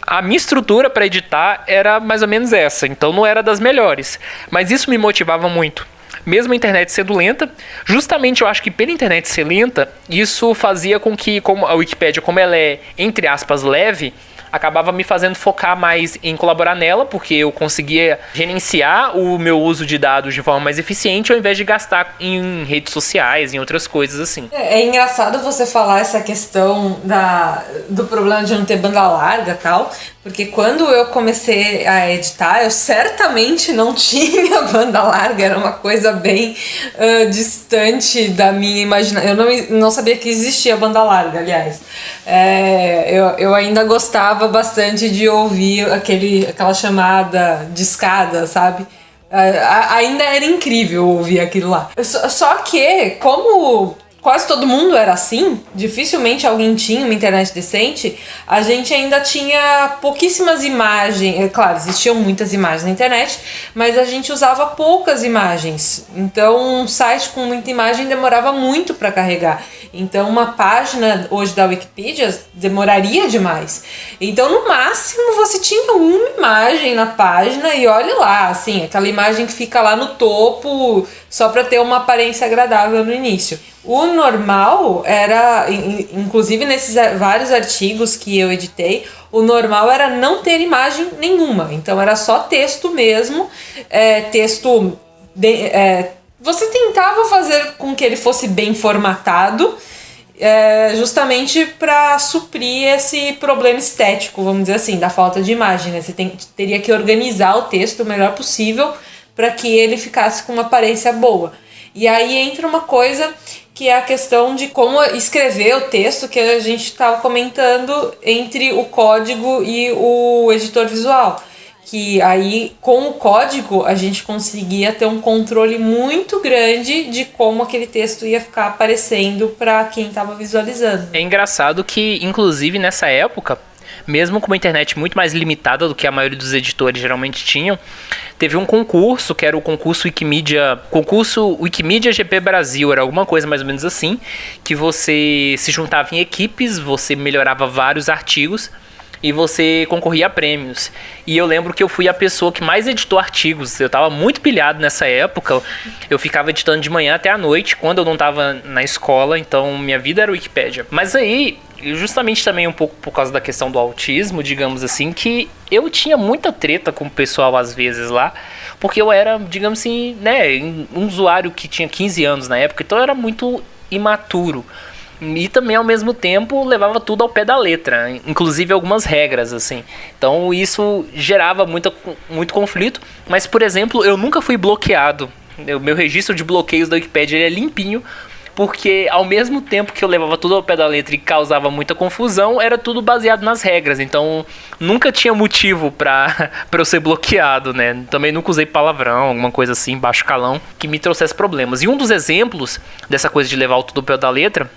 a minha estrutura para editar era mais ou menos essa. Então, não era das melhores. Mas isso me motivava muito. Mesmo a internet sendo lenta, justamente eu acho que pela internet ser lenta, isso fazia com que, como a Wikipédia, como ela é, entre aspas, leve, acabava me fazendo focar mais em colaborar nela, porque eu conseguia gerenciar o meu uso de dados de forma mais eficiente, ao invés de gastar em redes sociais, em outras coisas assim. É engraçado você falar essa questão do problema de não ter banda larga e tal, porque quando eu comecei a editar, eu certamente não tinha banda larga, era uma coisa bem distante da minha imaginação. Eu não sabia que existia banda larga, aliás. Eu ainda gostava bastante de ouvir aquela chamada de escada, sabe? Ainda era incrível ouvir aquilo lá. Só que, como quase todo mundo era assim, dificilmente alguém tinha uma internet decente, a gente ainda tinha pouquíssimas imagens. É claro, existiam muitas imagens na internet, mas a gente usava poucas imagens. Então, um site com muita imagem demorava muito para carregar. Então, uma página hoje da Wikipedia demoraria demais. Então, no máximo, você tinha uma imagem na página e olha lá, assim, aquela imagem que fica lá no topo só para ter uma aparência agradável no início. O normal era, inclusive nesses vários artigos que eu editei, o normal era não ter imagem nenhuma. Então, era só texto mesmo, você tentava fazer com que ele fosse bem formatado, justamente para suprir esse problema estético, vamos dizer assim, da falta de imagem, né? Você teria que organizar o texto o melhor possível para que ele ficasse com uma aparência boa. E aí entra uma coisa que é a questão de como escrever o texto que a gente estava comentando entre o código e o editor visual. Que aí, com o código, a gente conseguia ter um controle muito grande de como aquele texto ia ficar aparecendo para quem estava visualizando. É engraçado que, inclusive, nessa época, mesmo com uma internet muito mais limitada do que a maioria dos editores geralmente tinham, teve um concurso, que era o concurso Wikimedia GP Brasil, era alguma coisa mais ou menos assim, que você se juntava em equipes, você melhorava vários artigos, e você concorria a prêmios. E eu lembro que eu fui a pessoa que mais editou artigos. Eu tava muito pilhado nessa época. Eu ficava editando de manhã até a noite, quando eu não tava na escola. Então, minha vida era Wikipédia. Mas aí, justamente também um pouco por causa da questão do autismo, digamos assim, que eu tinha muita treta com o pessoal às vezes lá. Porque eu era, digamos assim, né, um usuário que tinha 15 anos na época. Então, eu era muito imaturo. E também, ao mesmo tempo, levava tudo ao pé da letra, inclusive algumas regras, assim. Então, isso gerava muito conflito. Mas, por exemplo, eu nunca fui bloqueado. O meu registro de bloqueios da Wikipédia ele é limpinho, porque ao mesmo tempo que eu levava tudo ao pé da letra e causava muita confusão, era tudo baseado nas regras, então nunca tinha motivo pra eu ser bloqueado, né? Também nunca usei palavrão, alguma coisa assim, baixo calão, que me trouxesse problemas. E um dos exemplos dessa coisa de levar tudo ao pé da letra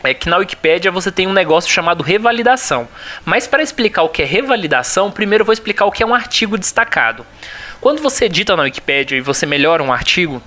é que na Wikipédia você tem um negócio chamado revalidação. Mas para explicar o que é revalidação, primeiro eu vou explicar o que é um artigo destacado. Quando você edita na Wikipédia e você melhora um artigo,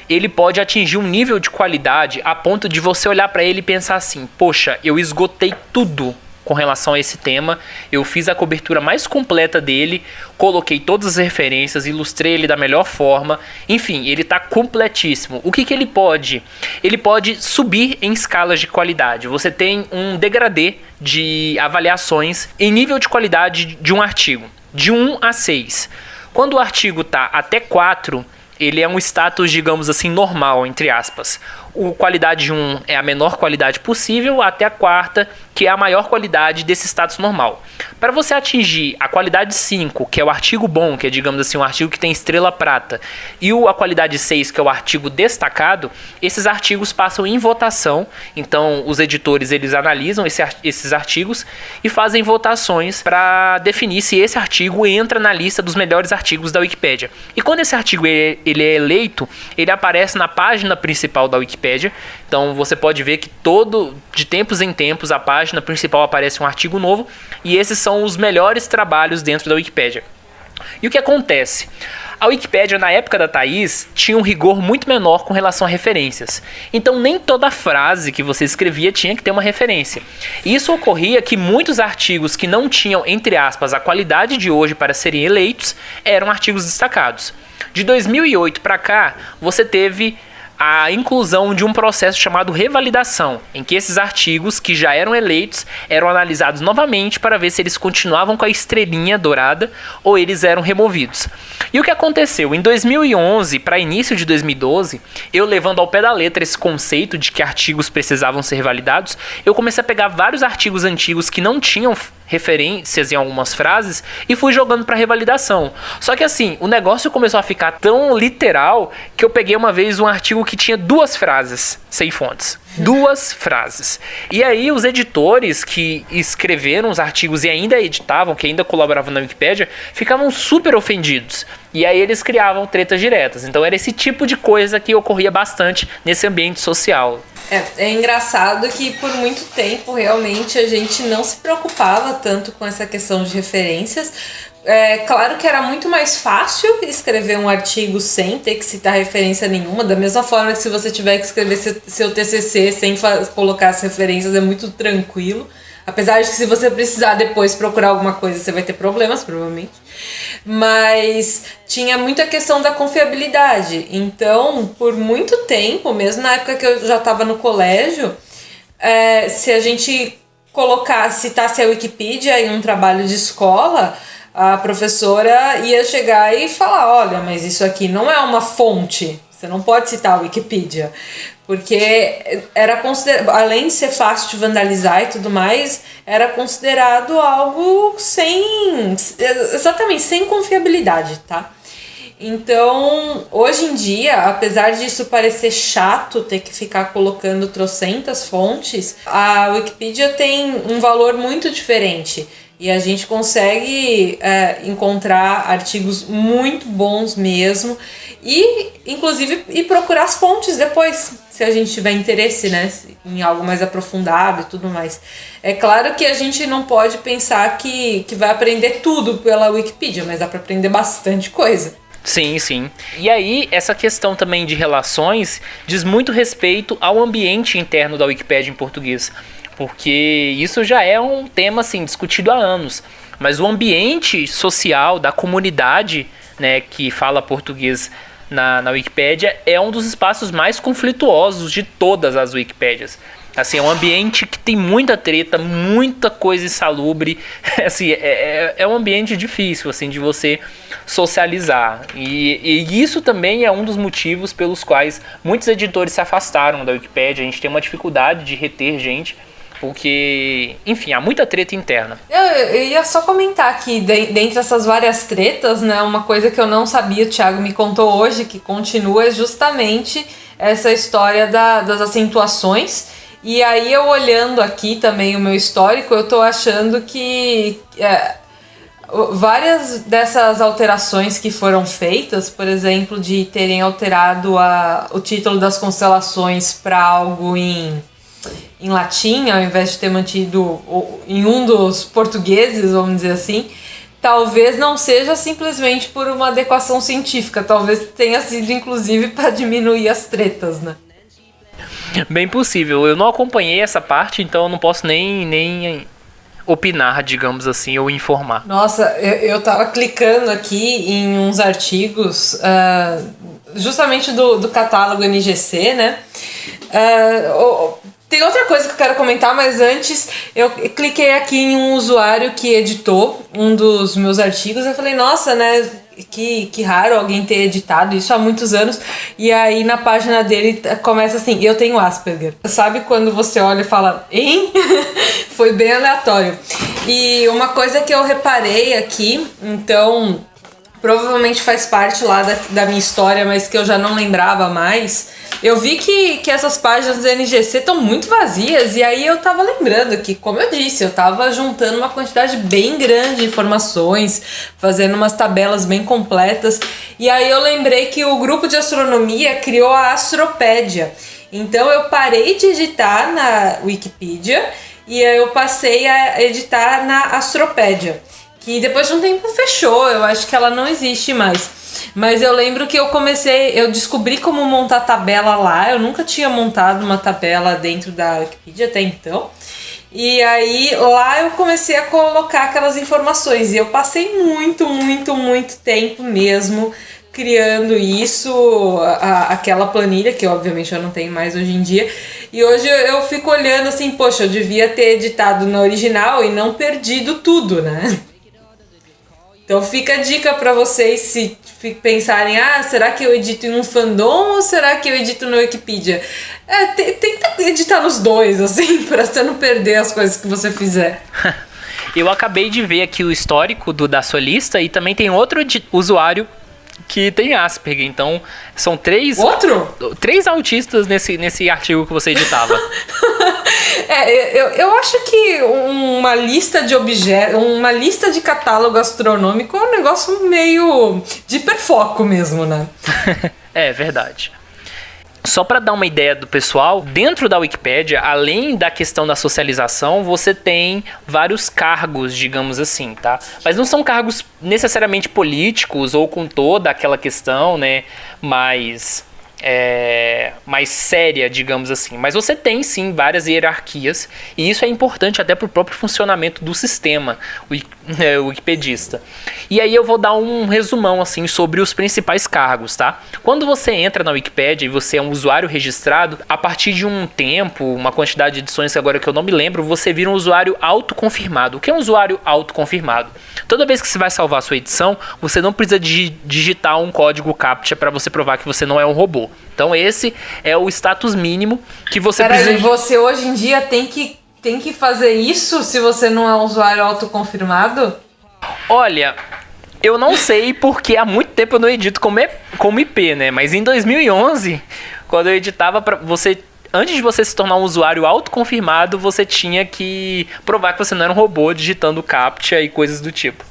ele pode atingir um nível de qualidade a ponto de você olhar para ele e pensar assim: poxa, eu esgotei tudo com relação a esse tema, eu fiz a cobertura mais completa dele, coloquei todas as referências, ilustrei ele da melhor forma, enfim, ele está completíssimo. O que ele pode? Ele pode subir em escalas de qualidade. Você tem um degradê de avaliações em nível de qualidade de um artigo, de 1 a 6. Quando o artigo está até 4, ele é um status, digamos assim, normal, entre aspas. O qualidade 1 é a menor qualidade possível, até a 4, que é a maior qualidade desse status normal. Para você atingir a qualidade 5, que é o artigo bom, que é, digamos assim, um artigo que tem estrela prata, e a qualidade 6, que é o artigo destacado, esses artigos passam em votação. Então, os editores, eles analisam esses artigos e fazem votações para definir se esse artigo entra na lista dos melhores artigos da Wikipédia. E quando esse artigo ele é eleito, ele aparece na página principal da Wikipédia. Então você pode ver que de tempos em tempos a página principal aparece um artigo novo, e esses são os melhores trabalhos dentro da Wikipédia. E o que acontece? A Wikipédia, na época da Thaís, tinha um rigor muito menor com relação a referências. Então nem toda frase que você escrevia tinha que ter uma referência. E isso ocorria que muitos artigos que não tinham, entre aspas, a qualidade de hoje para serem eleitos, eram artigos destacados. De 2008 para cá, você teve a inclusão de um processo chamado revalidação, em que esses artigos que já eram eleitos eram analisados novamente para ver se eles continuavam com a estrelinha dourada ou eles eram removidos. E o que aconteceu? Em 2011 para início de 2012, eu levando ao pé da letra esse conceito de que artigos precisavam ser validados, eu comecei a pegar vários artigos antigos que não tinham referências em algumas frases e fui jogando para revalidação. Só que assim, o negócio começou a ficar tão literal que eu peguei uma vez um artigo que tinha 2 frases sem fontes. 2 frases. E aí os editores que escreveram os artigos e ainda editavam, que ainda colaboravam na Wikipédia, ficavam super ofendidos. E aí eles criavam tretas diretas. Então era esse tipo de coisa que ocorria bastante nesse ambiente social. É engraçado que por muito tempo realmente a gente não se preocupava tanto com essa questão de referências. É claro que era muito mais fácil escrever um artigo sem ter que citar referência nenhuma, da mesma forma que se você tiver que escrever seu TCC sem colocar as referências é muito tranquilo. Apesar de que se você precisar depois procurar alguma coisa, você vai ter problemas, provavelmente. Mas tinha muita questão da confiabilidade. Então, por muito tempo, mesmo na época que eu já estava no colégio, se a gente citasse a Wikipedia em um trabalho de escola, a professora ia chegar e falar: olha, mas isso aqui não é uma fonte, você não pode citar a Wikipedia. Porque era considerado, além de ser fácil de vandalizar e tudo mais, era considerado algo exatamente sem confiabilidade, tá? Então, hoje em dia, apesar disso parecer chato ter que ficar colocando trocentas fontes, a Wikipedia tem um valor muito diferente. E a gente consegue encontrar artigos muito bons mesmo. E, inclusive, procurar as fontes depois, se a gente tiver interesse, né, em algo mais aprofundado e tudo mais. É claro que a gente não pode pensar que vai aprender tudo pela Wikipedia, mas dá para aprender bastante coisa. Sim, sim. E aí, essa questão também de relações diz muito respeito ao ambiente interno da Wikipédia em português. Porque isso já é um tema assim, discutido há anos. Mas o ambiente social da comunidade, né, que fala português na Wikipédia é um dos espaços mais conflituosos de todas as Wikipédias. Assim, é um ambiente que tem muita treta, muita coisa insalubre. Assim, é um ambiente difícil assim, de você socializar. E isso também é um dos motivos pelos quais muitos editores se afastaram da Wikipédia. A gente tem uma dificuldade de reter gente, porque, enfim, há muita treta interna. Eu ia só comentar que dentre essas várias tretas, né, uma coisa que eu não sabia, o Thiago me contou hoje, que continua, é justamente essa história das acentuações. E aí eu olhando aqui também o meu histórico, eu tô achando que várias dessas alterações que foram feitas, por exemplo, de terem alterado o título das constelações para algo em latim, ao invés de ter mantido em um dos portugueses, vamos dizer assim, talvez não seja simplesmente por uma adequação científica, talvez tenha sido inclusive para diminuir as tretas, né? Bem possível. Eu não acompanhei essa parte, então eu não posso nem opinar, digamos assim, ou informar. Nossa, eu tava clicando aqui em uns artigos, justamente do catálogo NGC, né? Tem outra coisa que eu quero comentar, mas antes eu cliquei aqui em um usuário que editou um dos meus artigos. Eu falei, nossa, né? Que raro alguém ter editado isso há muitos anos. E aí na página dele começa assim, eu tenho Asperger. Sabe quando você olha e fala, hein? Foi bem aleatório. E uma coisa que eu reparei aqui, então provavelmente faz parte lá da minha história, mas que eu já não lembrava mais. Eu vi que essas páginas do NGC estão muito vazias, e aí eu tava lembrando que, como eu disse, eu tava juntando uma quantidade bem grande de informações, fazendo umas tabelas bem completas, e aí eu lembrei que o grupo de astronomia criou a Astropédia. Então eu parei de editar na Wikipedia e eu passei a editar na Astropédia, que depois de um tempo fechou, eu acho que ela não existe mais. Mas eu lembro que eu descobri como montar tabela lá. Eu nunca tinha montado uma tabela dentro da Wikipedia até então. E aí lá eu comecei a colocar aquelas informações. E eu passei muito tempo mesmo criando isso, aquela planilha, que obviamente eu não tenho mais hoje em dia. E hoje eu fico olhando assim, poxa, eu devia ter editado na original e não perdido tudo, né? Então fica a dica para vocês se pensarem, será que eu edito em um fandom ou será que eu edito no Wikipedia? Tenta editar nos dois, assim, para você não perder as coisas que você fizer. Eu acabei de ver aqui o histórico da sua lista e também tem outro usuário que tem Asperger, então são três autistas nesse artigo que você editava. Eu acho que uma lista de objetos, uma lista de catálogo astronômico é um negócio meio de hiperfoco mesmo, né? É verdade. Só para dar uma ideia do pessoal, dentro da Wikipédia, além da questão da socialização, você tem vários cargos, digamos assim, tá? Mas não são cargos necessariamente políticos ou com toda aquela questão, né, mais séria, digamos assim. Mas você tem, sim, várias hierarquias, e isso é importante até para o próprio funcionamento do sistema wikipedista. E aí eu vou dar um resumão, assim, sobre os principais cargos, tá? Quando você entra na Wikipédia e você é um usuário registrado, a partir de um tempo, uma quantidade de edições agora que eu não me lembro, você vira um usuário autoconfirmado. O que é um usuário autoconfirmado? Toda vez que você vai salvar a sua edição, você não precisa digitar um código CAPTCHA para você provar que você não é um robô. Então esse é o status mínimo que você precisa... Peraí, você hoje em dia tem que fazer isso se você não é um usuário autoconfirmado? Olha, eu não sei porque há muito tempo eu não edito como IP, né? Mas em 2011, quando eu editava, antes de você se tornar um usuário autoconfirmado, você tinha que provar que você não era um robô digitando CAPTCHA e coisas do tipo.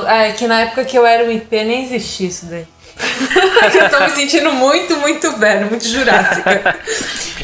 É que na época que eu era um IP nem existia isso daí. Eu tô me sentindo muito velho, muito jurássica.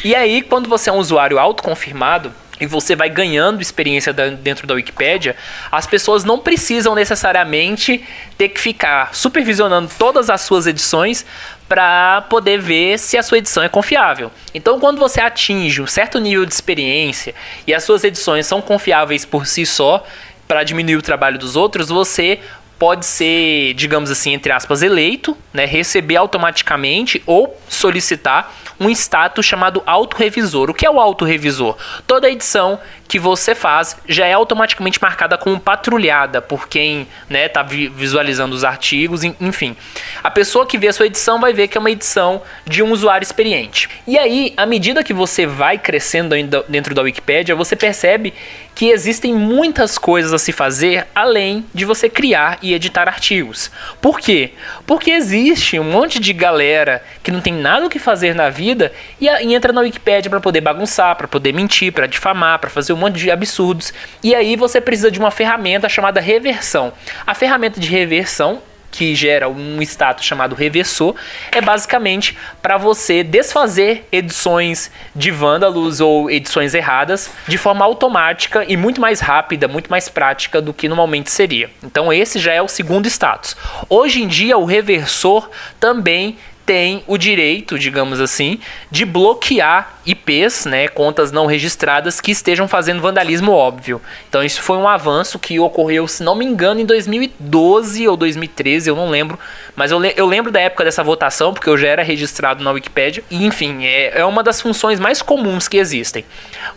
E aí, quando você é um usuário autoconfirmado e você vai ganhando experiência dentro da Wikipédia, as pessoas não precisam necessariamente ter que ficar supervisionando todas as suas edições para poder ver se a sua edição é confiável. Então, quando você atinge um certo nível de experiência e as suas edições são confiáveis por si só, para diminuir o trabalho dos outros, você pode ser, digamos assim, entre aspas, eleito, né, receber automaticamente ou solicitar um status chamado autorrevisor. O que é o autorrevisor? Toda edição que você faz já é automaticamente marcada como patrulhada por quem está visualizando os artigos, enfim. A pessoa que vê a sua edição vai ver que é uma edição de um usuário experiente. E aí, à medida que você vai crescendo dentro da Wikipédia, você percebe que existem muitas coisas a se fazer além de você criar e editar artigos. Por quê? Porque existe existe um monte de galera que não tem nada o que fazer na vida e entra na Wikipédia para poder bagunçar, para poder mentir, para difamar, para fazer um monte de absurdos. E aí você precisa de uma ferramenta chamada reversão. A ferramenta de reversão, que gera um status chamado reversor, é basicamente para você desfazer edições de vândalos ou edições erradas de forma automática e muito mais rápida, muito mais prática do que normalmente seria. Então esse já é o segundo status. Hoje em dia o reversor também tem o direito, digamos assim, de bloquear IPs, né, contas não registradas que estejam fazendo vandalismo óbvio. Então isso foi um avanço que ocorreu, se não me engano, em 2012 ou 2013, eu não lembro. Mas eu lembro da época dessa votação, porque eu já era registrado na Wikipédia. E, enfim, é uma das funções mais comuns que existem.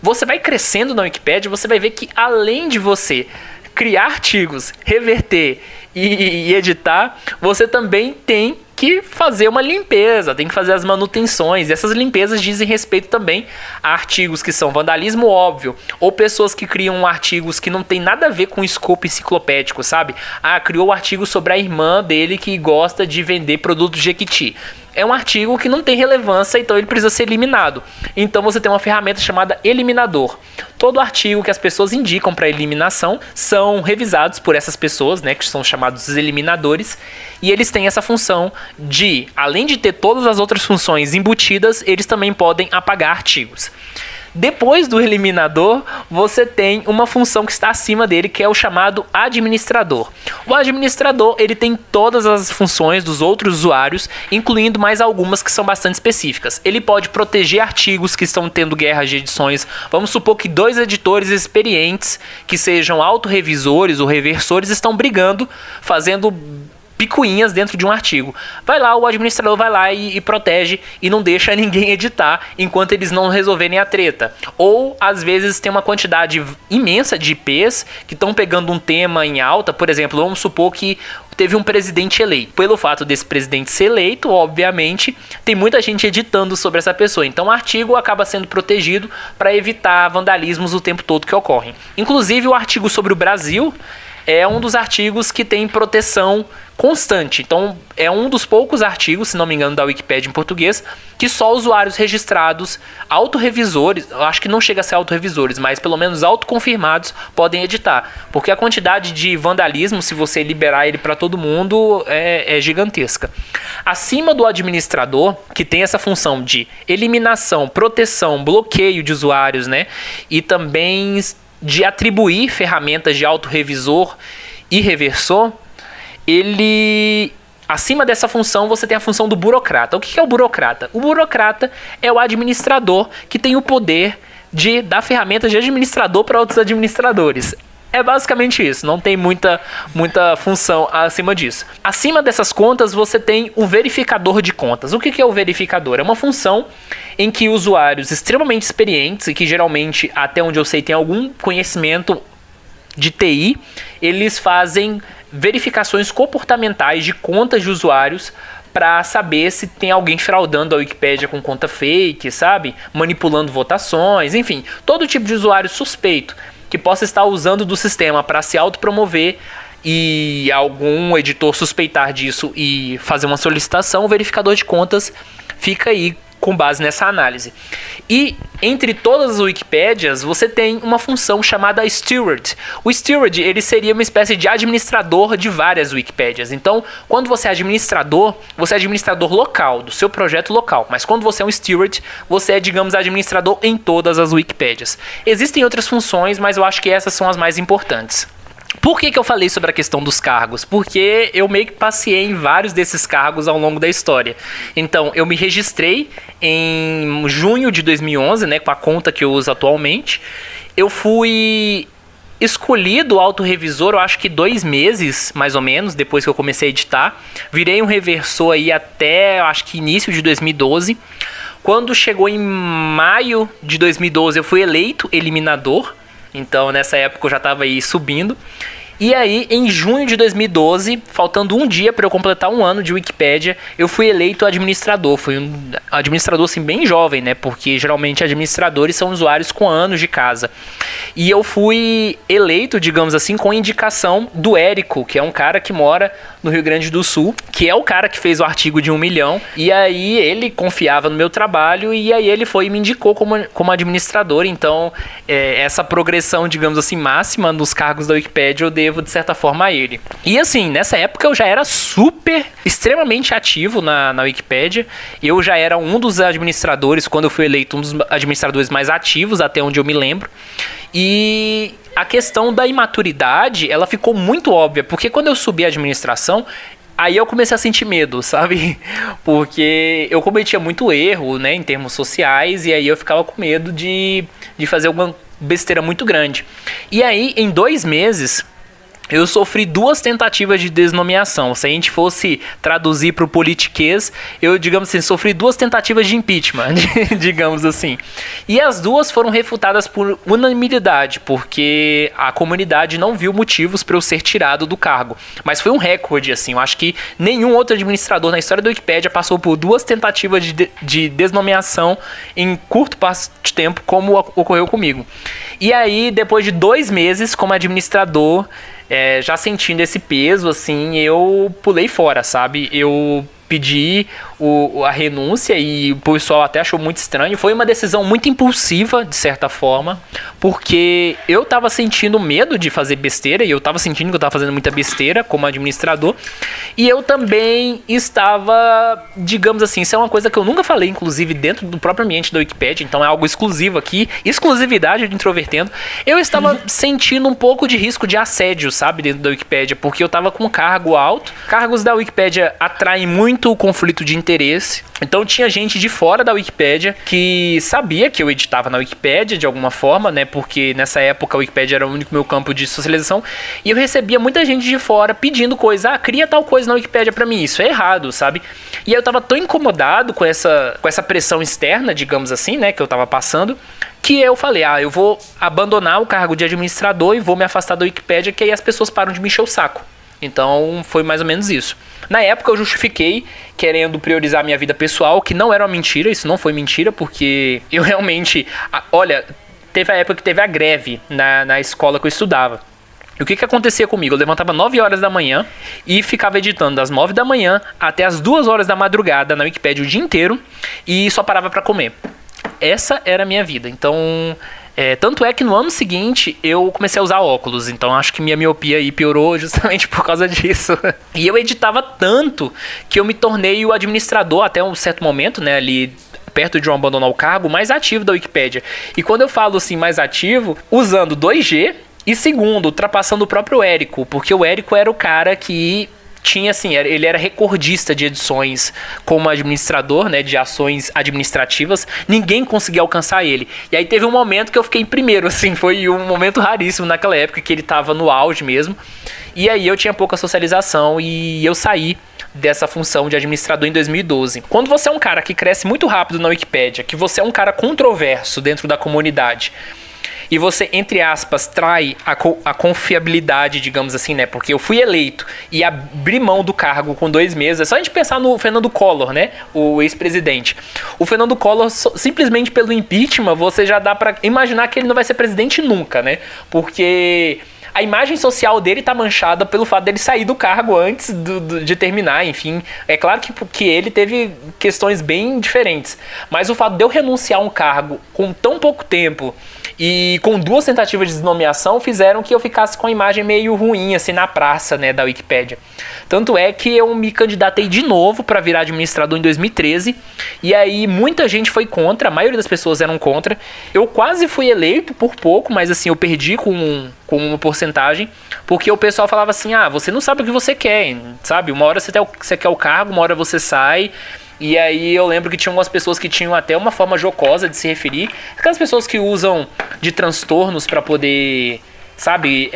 Você vai crescendo na Wikipédia, você vai ver que além de você criar artigos, reverter e editar, você também tem que fazer uma limpeza, tem que fazer as manutenções. E essas limpezas dizem respeito também a artigos que são vandalismo óbvio, ou pessoas que criam artigos que não tem nada a ver com o escopo enciclopédico, sabe? Criou um artigo sobre a irmã dele que gosta de vender produtos Jequiti. É um artigo que não tem relevância, então ele precisa ser eliminado. Então você tem uma ferramenta chamada eliminador. Todo artigo que as pessoas indicam para eliminação são revisados por essas pessoas, né, que são chamados eliminadores, e eles têm essa função de, além de ter todas as outras funções embutidas, eles também podem apagar artigos. Depois do eliminador, você tem uma função que está acima dele, que é o chamado administrador. O administrador, ele tem todas as funções dos outros usuários, incluindo mais algumas que são bastante específicas. Ele pode proteger artigos que estão tendo guerras de edições. Vamos supor que 2 editores experientes, que sejam autorrevisores ou reversores, estão brigando, fazendo picuinhas dentro de um artigo. Vai lá, o administrador vai lá e protege e não deixa ninguém editar enquanto eles não resolverem a treta. Ou, às vezes, tem uma quantidade imensa de IPs que estão pegando um tema em alta. Por exemplo, vamos supor que teve um presidente eleito. Pelo fato desse presidente ser eleito, obviamente, tem muita gente editando sobre essa pessoa. Então o artigo acaba sendo protegido para evitar vandalismos o tempo todo que ocorrem. Inclusive, o artigo sobre o Brasil é um dos artigos que tem proteção constante. Então, é um dos poucos artigos, se não me engano, da Wikipédia em português, que só usuários registrados, autorrevisores, eu acho que não chega a ser autorrevisores, mas pelo menos autoconfirmados, podem editar. Porque a quantidade de vandalismo, se você liberar ele para todo mundo, é gigantesca. Acima do administrador, que tem essa função de eliminação, proteção, bloqueio de usuários, né? E também de atribuir ferramentas de autorrevisor e reversor, acima dessa função, você tem a função do burocrata. O que é o burocrata? O burocrata é o administrador que tem o poder de dar ferramentas de administrador para outros administradores. É basicamente isso, não tem muita função acima disso. Acima dessas contas, você tem o verificador de contas. O que é o verificador? É uma função em que usuários extremamente experientes, e que geralmente, até onde eu sei, tem algum conhecimento de TI, eles fazem verificações comportamentais de contas de usuários para saber se tem alguém fraudando a Wikipédia com conta fake, sabe? Manipulando votações, enfim, todo tipo de usuário suspeito que possa estar usando do sistema para se autopromover e algum editor suspeitar disso e fazer uma solicitação, o verificador de contas fica aí com base nessa análise. E entre todas as Wikipédias, você tem uma função chamada steward. O steward, ele seria uma espécie de administrador de várias Wikipédias. Então, quando você é administrador local, do seu projeto local. Mas quando você é um steward, você é, digamos, administrador em todas as Wikipédias. Existem outras funções, mas eu acho que essas são as mais importantes. Por que eu falei sobre a questão dos cargos? Porque eu meio que passei em vários desses cargos ao longo da história. Então, eu me registrei em junho de 2011, né, com a conta que eu uso atualmente. Eu fui escolhido autorrevisor, eu acho que 2 meses, mais ou menos, depois que eu comecei a editar. Virei um reversor aí até, eu acho que início de 2012. Quando chegou em maio de 2012, eu fui eleito eliminador. Então, nessa época eu já estava aí subindo. E aí, em junho de 2012, faltando um dia para eu completar 1 ano de Wikipédia, eu fui eleito administrador. Fui um administrador, assim, bem jovem, né? Porque geralmente administradores são usuários com anos de casa. E eu fui eleito, digamos assim, com indicação do Érico, que é um cara que mora no Rio Grande do Sul, que é o cara que fez o artigo de 1 milhão. E aí ele confiava no meu trabalho e aí ele foi e me indicou como administrador. Então, essa progressão, digamos assim, máxima nos cargos da Wikipédia eu devo, de certa forma, a ele. E assim, nessa época eu já era extremamente ativo na Wikipédia. Eu já era um dos administradores, quando eu fui eleito, um dos administradores mais ativos, até onde eu me lembro. E a questão da imaturidade, ela ficou muito óbvia, porque quando eu subi a administração, aí eu comecei a sentir medo, sabe? Porque eu cometia muito erro, né, em termos sociais, e aí eu ficava com medo de fazer alguma besteira muito grande. E aí, em 2 meses, eu sofri 2 tentativas de desnomeação. Se a gente fosse traduzir para o politiquês, eu, digamos assim, sofri 2 tentativas de impeachment, digamos assim. E as 2 foram refutadas por unanimidade, porque a comunidade não viu motivos para eu ser tirado do cargo. Mas foi um recorde, assim. Eu acho que nenhum outro administrador na história da Wikipédia passou por 2 tentativas de desnomeação em curto espaço de tempo, como ocorreu comigo. E aí, depois de 2 meses como administrador, já sentindo esse peso, assim, eu pulei fora, sabe? Eu pedi a renúncia e o pessoal até achou muito estranho. Foi uma decisão muito impulsiva, de certa forma, porque eu tava sentindo medo de fazer besteira e eu tava sentindo que eu tava fazendo muita besteira como administrador. E eu também estava, digamos assim, isso é uma coisa que eu nunca falei, inclusive, dentro do próprio ambiente da Wikipédia, então é algo exclusivo aqui, exclusividade de Introvertendo. Eu estava sentindo um pouco de risco de assédio, sabe, dentro da Wikipédia, porque eu tava com um cargo alto. Cargos da Wikipédia atraem muito o conflito de interesse. Então tinha gente de fora da Wikipédia que sabia que eu editava na Wikipédia de alguma forma, né? Porque nessa época a Wikipédia era o único meu campo de socialização. E eu recebia muita gente de fora pedindo coisa. Cria tal coisa na Wikipédia pra mim. Isso é errado, sabe? E aí eu tava tão incomodado com essa pressão externa, digamos assim, né? Que eu tava passando, que eu falei, eu vou abandonar o cargo de administrador e vou me afastar da Wikipédia, que aí as pessoas param de me encher o saco. Então foi mais ou menos isso. Na época eu justifiquei querendo priorizar minha vida pessoal, que não era uma mentira, isso não foi mentira, porque eu realmente... Olha, teve a época que teve a greve na escola que eu estudava. E o que acontecia comigo? Eu levantava 9 horas da manhã e ficava editando das 9 da manhã até as 2 horas da madrugada na Wikipédia o dia inteiro e só parava pra comer. Essa era a minha vida. Então... tanto é que no ano seguinte eu comecei a usar óculos, então acho que minha miopia aí piorou justamente por causa disso. E eu editava tanto que eu me tornei o administrador até um certo momento, né, ali perto de eu abandonar o cargo, mais ativo da Wikipédia. E quando eu falo assim mais ativo, usando 2G e segundo, ultrapassando o próprio Érico, porque o Érico era o cara que... tinha assim, ele era recordista de edições como administrador, né, de ações administrativas, ninguém conseguia alcançar ele. E aí teve um momento que eu fiquei em primeiro, assim, foi um momento raríssimo naquela época, que ele tava no auge mesmo. E aí eu tinha pouca socialização e eu saí dessa função de administrador em 2012. Quando você é um cara que cresce muito rápido na Wikipédia, que você é um cara controverso dentro da comunidade, e você, entre aspas, trai a confiabilidade, digamos assim, né? Porque eu fui eleito e abri mão do cargo com 2 meses. É só a gente pensar no Fernando Collor, né? O ex-presidente. O Fernando Collor, simplesmente pelo impeachment, você já dá pra imaginar que ele não vai ser presidente nunca, né? Porque... a imagem social dele tá manchada pelo fato dele sair do cargo antes de terminar, enfim. É claro que ele teve questões bem diferentes. Mas o fato de eu renunciar a um cargo com tão pouco tempo e com 2 tentativas de desnomeação fizeram que eu ficasse com a imagem meio ruim, assim, na praça, né, da Wikipédia. Tanto é que eu me candidatei de novo para virar administrador em 2013. E aí muita gente foi contra, a maioria das pessoas eram contra. Eu quase fui eleito por pouco, mas assim, eu perdi com uma porcentagem, porque o pessoal falava assim, você não sabe o que você quer, sabe? Uma hora você quer o cargo, uma hora você sai. E aí eu lembro que tinha algumas pessoas que tinham até uma forma jocosa de se referir, aquelas pessoas que usam de transtornos para poder, sabe,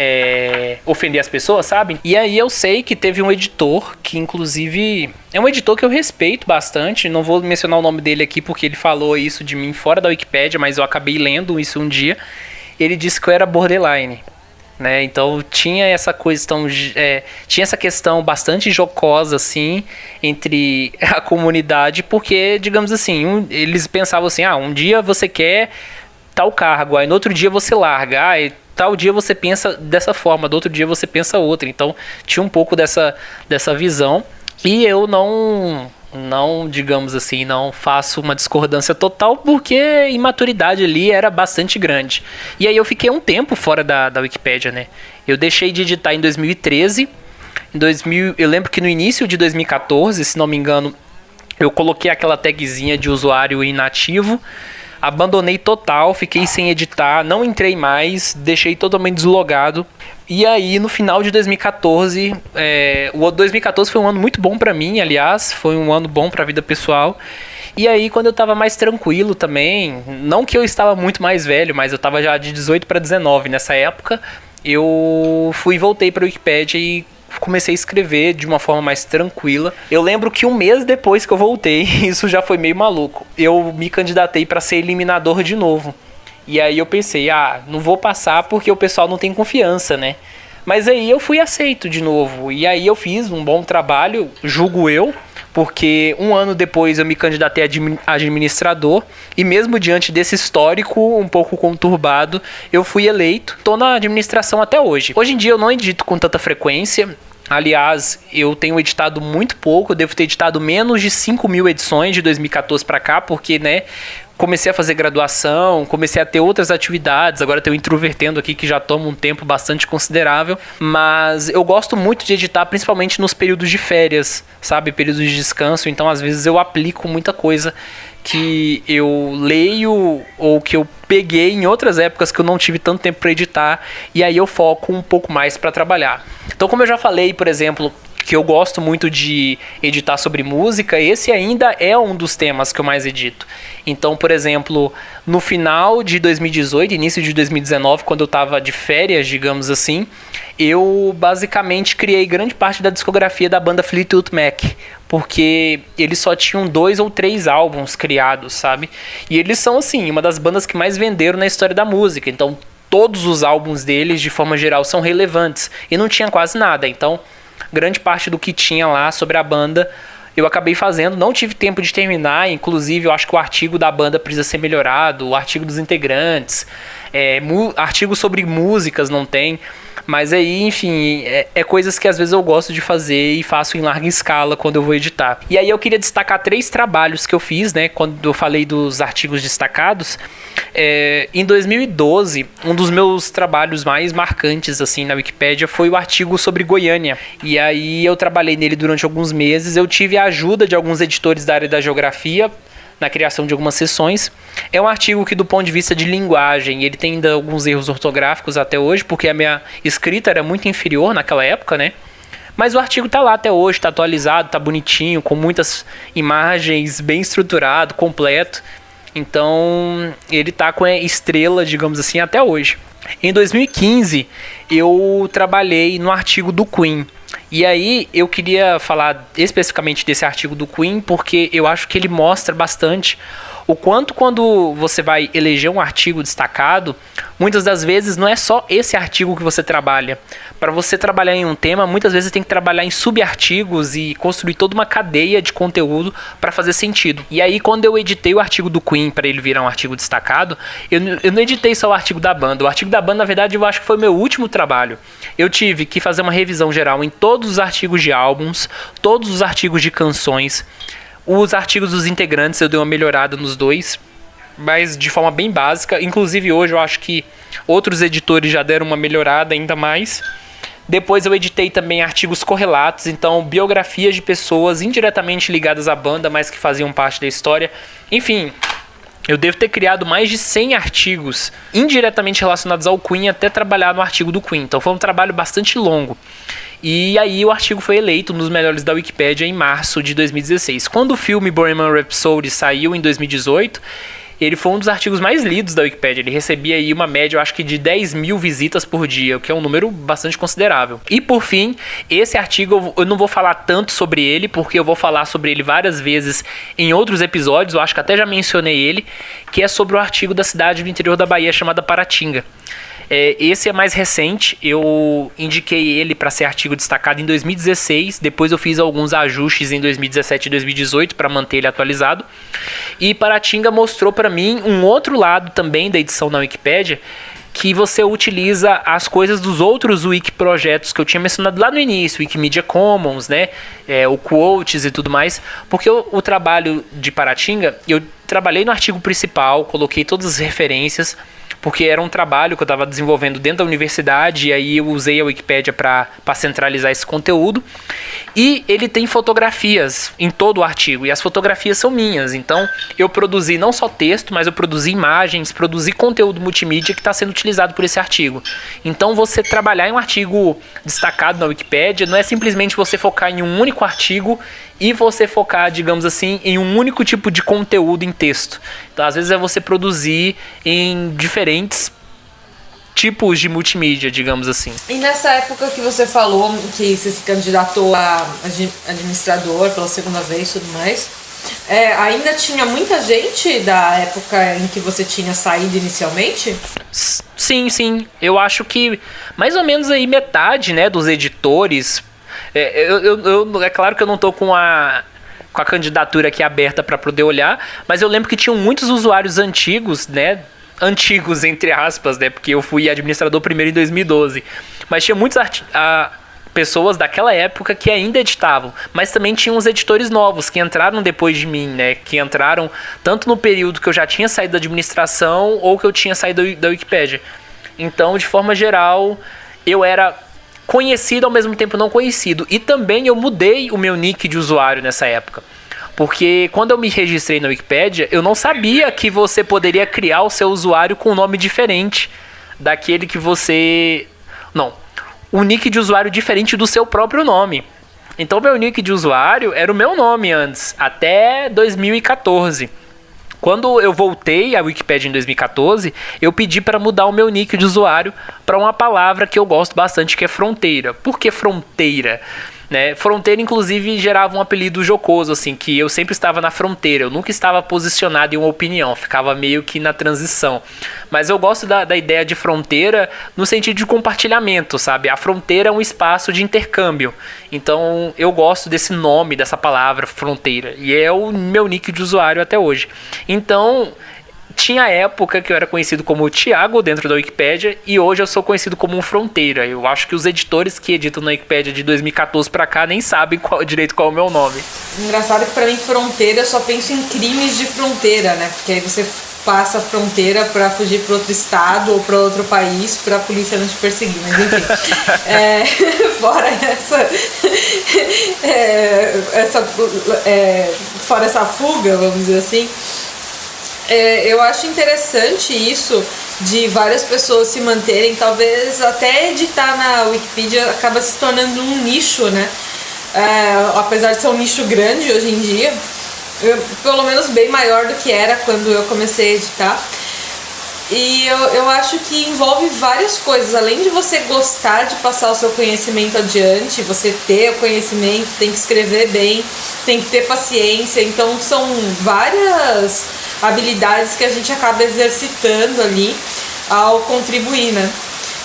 ofender as pessoas, sabe? E aí eu sei que teve um editor, que inclusive é um editor que eu respeito bastante, não vou mencionar o nome dele aqui porque ele falou isso de mim fora da Wikipédia, mas eu acabei lendo isso um dia. Ele disse que eu era borderline, né? Então tinha essa questão, tinha essa questão bastante jocosa assim entre a comunidade, porque, digamos assim, eles pensavam assim, um dia você quer tal cargo, aí no outro dia você larga, tal dia você pensa dessa forma, do outro dia você pensa outra. Então tinha um pouco dessa visão. E eu não, digamos assim, não faço uma discordância total, porque a imaturidade ali era bastante grande. E aí eu fiquei um tempo fora da Wikipédia, né? Eu deixei de editar em 2013. Eu lembro que no início de 2014, se não me engano, eu coloquei aquela tagzinha de usuário inativo. Abandonei total, fiquei sem editar, não entrei mais, deixei totalmente deslogado. E aí, no final de 2014, o 2014 foi um ano muito bom pra mim, aliás, foi um ano bom pra vida pessoal. E aí, quando eu tava mais tranquilo também, não que eu estava muito mais velho, mas eu tava já de 18 para 19 nessa época, eu voltei pra Wikipédia e comecei a escrever de uma forma mais tranquila. Eu lembro que um mês depois que eu voltei, isso já foi meio maluco, eu me candidatei para ser eliminador de novo. E aí eu pensei, não vou passar porque o pessoal não tem confiança, né? Mas aí eu fui aceito de novo. E aí eu fiz um bom trabalho, julgo eu, porque um ano depois eu me candidatei a administrador. E mesmo diante desse histórico um pouco conturbado, eu fui eleito. Tô na administração até hoje. Hoje em dia eu não edito com tanta frequência. Aliás, eu tenho editado muito pouco. Eu devo ter editado menos de 5.000 edições de 2014 para cá, porque, né, comecei a fazer graduação, comecei a ter outras atividades, agora tenho Introvertendo aqui que já toma um tempo bastante considerável, mas eu gosto muito de editar principalmente nos períodos de férias, sabe, períodos de descanso, então às vezes eu aplico muita coisa que eu leio ou que eu peguei em outras épocas que eu não tive tanto tempo para editar, e aí eu foco um pouco mais para trabalhar. Então, como eu já falei, por exemplo, que eu gosto muito de editar sobre música, esse ainda é um dos temas que eu mais edito. Então, por exemplo, no final de 2018, início de 2019, quando eu estava de férias, digamos assim, eu basicamente criei grande parte da discografia da banda Fleetwood Mac, porque eles só tinham 2 ou 3 álbuns criados, sabe? E eles são, assim, uma das bandas que mais venderam na história da música, então todos os álbuns deles, de forma geral, são relevantes, e não tinha quase nada, então grande parte do que tinha lá sobre a banda eu acabei fazendo, não tive tempo de terminar, inclusive eu acho que o artigo da banda precisa ser melhorado, o artigo dos integrantes, artigo sobre músicas não tem, mas aí, enfim, é coisas que às vezes eu gosto de fazer e faço em larga escala quando eu vou editar. E aí eu queria destacar 3 trabalhos que eu fiz, né, quando eu falei dos artigos destacados. Em 2012, um dos meus trabalhos mais marcantes assim na Wikipédia foi o artigo sobre Goiânia. E aí eu trabalhei nele durante alguns meses, eu tive a ajuda de alguns editores da área da geografia na criação de algumas seções. É um artigo que, do ponto de vista de linguagem, ele tem ainda alguns erros ortográficos até hoje, porque a minha escrita era muito inferior naquela época, né? Mas o artigo tá lá até hoje, tá atualizado, tá bonitinho, com muitas imagens, bem estruturado, completo. Então, ele tá com a estrela, digamos assim, até hoje. Em 2015, eu trabalhei no artigo do Queen. E aí, eu queria falar especificamente desse artigo do Queen, porque eu acho que ele mostra bastante o quanto, quando você vai eleger um artigo destacado, muitas das vezes não é só esse artigo que você trabalha. Para você trabalhar em um tema, muitas vezes tem que trabalhar em subartigos e construir toda uma cadeia de conteúdo para fazer sentido. E aí, quando eu editei o artigo do Queen para ele virar um artigo destacado, eu não editei só o artigo da banda. O artigo da banda, na verdade, eu acho que foi meu último trabalho. Eu tive que fazer uma revisão geral em todos os artigos de álbuns, todos os artigos de canções. Os artigos dos integrantes eu dei uma melhorada nos 2, mas de forma bem básica. Inclusive hoje eu acho que outros editores já deram uma melhorada ainda mais. Depois eu editei também artigos correlatos, então biografias de pessoas indiretamente ligadas à banda, mas que faziam parte da história. Enfim, eu devo ter criado mais de 100 artigos indiretamente relacionados ao Queen até trabalhar no artigo do Queen. Então foi um trabalho bastante longo. E aí o artigo foi eleito um dos melhores da Wikipédia em março de 2016. Quando o filme Bohemian Rhapsody saiu em 2018, ele foi um dos artigos mais lidos da Wikipédia. Ele recebia aí uma média, eu acho que de 10.000 visitas por dia, o que é um número bastante considerável. E por fim, esse artigo eu não vou falar tanto sobre ele, porque eu vou falar sobre ele várias vezes em outros episódios, eu acho que até já mencionei ele, que é sobre o artigo da cidade do interior da Bahia chamada Paratinga. Esse é mais recente, eu indiquei ele para ser artigo destacado em 2016, depois eu fiz alguns ajustes em 2017 e 2018 para manter ele atualizado. E Paratinga mostrou para mim um outro lado também da edição na Wikipédia, que você utiliza as coisas dos outros wiki projetos que eu tinha mencionado lá no início, Wikimedia Commons, né, o Quotes e tudo mais, porque o trabalho de Paratinga, eu trabalhei no artigo principal, coloquei todas as referências, porque era um trabalho que eu estava desenvolvendo dentro da universidade, e aí eu usei a Wikipédia para centralizar esse conteúdo. E ele tem fotografias em todo o artigo, e as fotografias são minhas. Então, eu produzi não só texto, mas eu produzi imagens, produzi conteúdo multimídia que está sendo utilizado por esse artigo. Então, você trabalhar em um artigo destacado na Wikipédia não é simplesmente você focar em um único artigo e você focar, digamos assim, em um único tipo de conteúdo em texto. Então, às vezes, é você produzir em diferentes tipos de multimídia, digamos assim. E nessa época que você falou que você se candidatou a administrador pela segunda vez e tudo mais, ainda tinha muita gente da época em que você tinha saído inicialmente? Sim. Eu acho que mais ou menos aí metade, né, dos editores. É claro que eu não tô com a candidatura aqui aberta para poder olhar, mas eu lembro que tinham muitos usuários antigos, né? Antigos, entre aspas, né? Porque eu fui administrador primeiro em 2012. Mas tinha muitas pessoas daquela época que ainda editavam. Mas também tinha uns editores novos que entraram depois de mim, né? Que entraram tanto no período que eu já tinha saído da administração ou que eu tinha saído da Wikipédia. Então, de forma geral, eu era conhecido ao mesmo tempo não conhecido. E também eu mudei o meu nick de usuário nessa época. Porque quando eu me registrei na Wikipédia, eu não sabia que você poderia criar o seu usuário com um nome diferente daquele que você... Não, um nick de usuário diferente do seu próprio nome. Então, meu nick de usuário era o meu nome antes, até 2014. Quando eu voltei à Wikipédia em 2014, eu pedi para mudar o meu nick de usuário para uma palavra que eu gosto bastante, que é fronteira. Por que fronteira? Né? Fronteira, inclusive, gerava um apelido jocoso, assim, que eu sempre estava na fronteira, eu nunca estava posicionado em uma opinião, ficava meio que na transição. Mas eu gosto da ideia de fronteira no sentido de compartilhamento, sabe? A fronteira é um espaço de intercâmbio, então eu gosto desse nome, dessa palavra, fronteira, e é o meu nick de usuário até hoje. Então, tinha época que eu era conhecido como Thiago dentro da Wikipédia e hoje eu sou conhecido como um Fronteira. Eu acho que os editores que editam na Wikipédia de 2014 pra cá nem sabem direito qual é o meu nome. Engraçado que pra mim fronteira eu só penso em crimes de fronteira, né? Porque aí você passa a fronteira pra fugir pra outro estado ou pra outro país pra polícia não te perseguir. Mas enfim, fora fora essa fuga, vamos dizer assim, eu acho interessante isso de várias pessoas se manterem, talvez até editar na Wikipedia acaba se tornando um nicho, né? Apesar de ser um nicho grande hoje em dia, pelo menos bem maior do que era quando eu comecei a editar. E eu acho que envolve várias coisas. Além de você gostar de passar o seu conhecimento adiante, você ter o conhecimento, tem que escrever bem, tem que ter paciência. Então são várias habilidades que a gente acaba exercitando ali ao contribuir, né?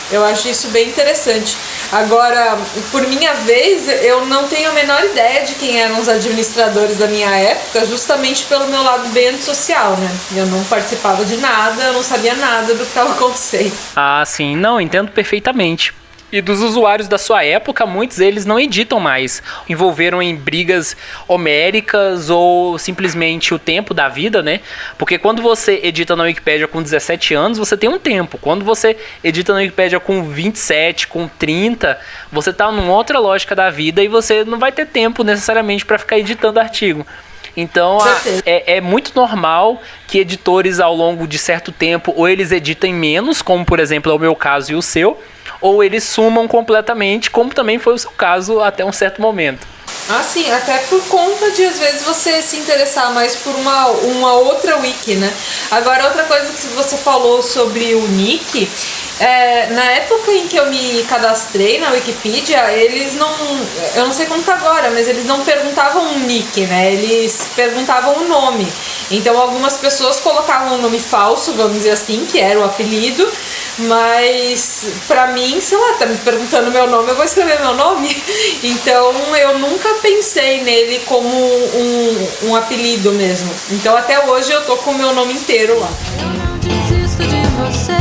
Eu acho isso bem interessante. Agora, por minha vez, eu não tenho a menor ideia de quem eram os administradores da minha época, justamente pelo meu lado bem antissocial, né? Eu não participava de nada, eu não sabia nada do que estava acontecendo. Ah, sim, não, entendo perfeitamente. E dos usuários da sua época, muitos deles não editam mais. Envolveram em brigas homéricas ou simplesmente o tempo da vida, né? Porque quando você edita na Wikipédia com 17 anos, você tem um tempo. Quando você edita na Wikipédia com 27, com 30, você tá numa outra lógica da vida e você não vai ter tempo necessariamente para ficar editando artigo. Então, é muito normal que editores ao longo de certo tempo, ou eles editem menos, como por exemplo é o meu caso e o seu, ou eles sumam completamente, como também foi o seu caso até um certo momento. Ah, sim, até por conta de, às vezes, você se interessar mais por uma outra wiki, né? Agora, outra coisa que você falou sobre o nick, na época em que eu me cadastrei na Wikipedia, eles não... Eu não sei como tá agora, mas eles não perguntavam um nick, né? Eles perguntavam o nome. Então, algumas pessoas colocavam um nome falso, vamos dizer assim, que era o apelido, mas pra mim, sei lá, tá me perguntando meu nome, eu vou escrever meu nome. Então eu nunca pensei nele como um apelido mesmo. Então até hoje eu tô com o meu nome inteiro lá. Eu não desisto de você,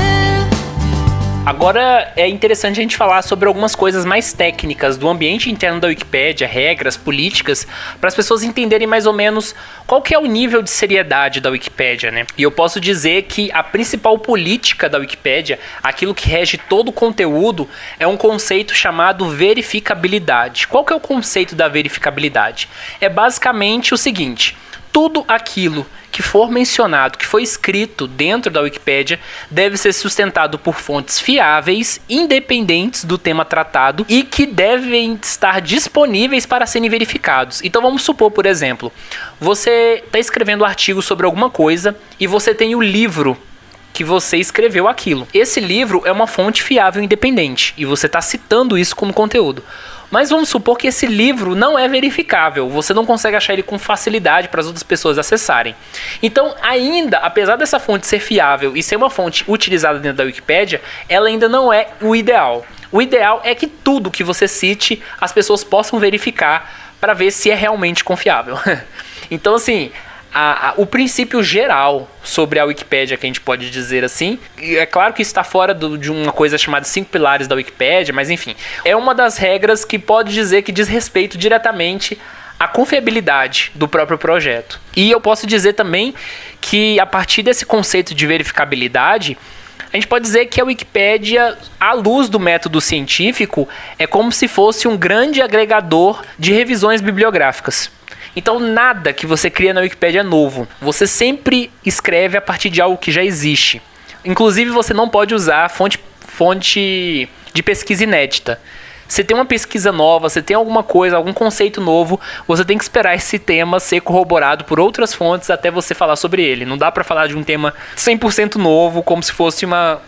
Agora é interessante a gente falar sobre algumas coisas mais técnicas do ambiente interno da Wikipédia, regras, políticas, para as pessoas entenderem mais ou menos qual que é o nível de seriedade da Wikipédia, né? E eu posso dizer que a principal política da Wikipédia, aquilo que rege todo o conteúdo, é um conceito chamado verificabilidade. Qual que é o conceito da verificabilidade? É basicamente o seguinte: tudo aquilo que for mencionado, que foi escrito dentro da Wikipédia, deve ser sustentado por fontes fiáveis, independentes do tema tratado e que devem estar disponíveis para serem verificados. Então vamos supor, por exemplo, você está escrevendo um artigo sobre alguma coisa e você tem o livro que você escreveu aquilo. Esse livro é uma fonte fiável independente e você está citando isso como conteúdo. Mas vamos supor que esse livro não é verificável, você não consegue achar ele com facilidade para as outras pessoas acessarem. Então, ainda, apesar dessa fonte ser fiável e ser uma fonte utilizada dentro da Wikipédia, ela ainda não é o ideal. O ideal é que tudo que você cite, as pessoas possam verificar para ver se é realmente confiável. Então, assim, o princípio geral sobre a Wikipédia, que a gente pode dizer assim, é claro que está fora de uma coisa chamada 5 pilares da Wikipédia, mas enfim, é uma das regras que pode dizer que diz respeito diretamente à confiabilidade do próprio projeto. E eu posso dizer também que a partir desse conceito de verificabilidade, a gente pode dizer que a Wikipédia, à luz do método científico, é como se fosse um grande agregador de revisões bibliográficas. Então nada que você cria na Wikipédia é novo. Você sempre escreve a partir de algo que já existe. Inclusive você não pode usar fonte de pesquisa inédita. Você tem uma pesquisa nova, você tem alguma coisa, algum conceito novo, você tem que esperar esse tema ser corroborado por outras fontes até você falar sobre ele. Não dá pra falar de um tema 100% novo como se fosse uma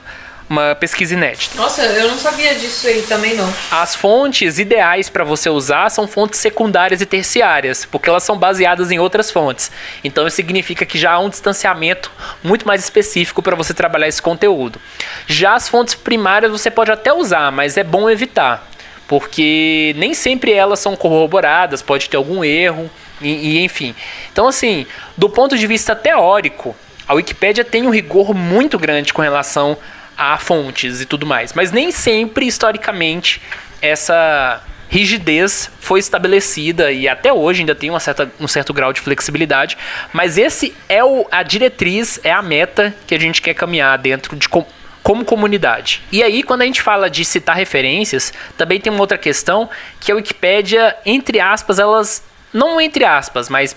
pesquisa inédita. Nossa, eu não sabia disso aí também não. As fontes ideais para você usar são fontes secundárias e terciárias, porque elas são baseadas em outras fontes. Então isso significa que já há um distanciamento muito mais específico para você trabalhar esse conteúdo. Já as fontes primárias você pode até usar, mas é bom evitar, porque nem sempre elas são corroboradas, pode ter algum erro, e enfim. Então assim, do ponto de vista teórico, a Wikipédia tem um rigor muito grande com relação a fontes e tudo mais, mas nem sempre, historicamente, essa rigidez foi estabelecida e até hoje ainda tem um certo grau de flexibilidade, mas esse é a diretriz, é a meta que a gente quer caminhar dentro de como comunidade. E aí, quando a gente fala de citar referências, também tem uma outra questão, que a Wikipédia, entre aspas, elas, não entre aspas, mas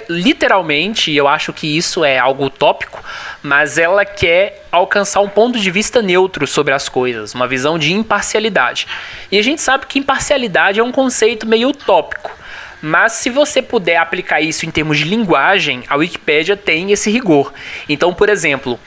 literalmente, eu acho que isso é algo utópico, mas ela quer alcançar um ponto de vista neutro sobre as coisas, uma visão de imparcialidade. E a gente sabe que imparcialidade é um conceito meio utópico, mas se você puder aplicar isso em termos de linguagem, a Wikipédia tem esse rigor. Então, por exemplo,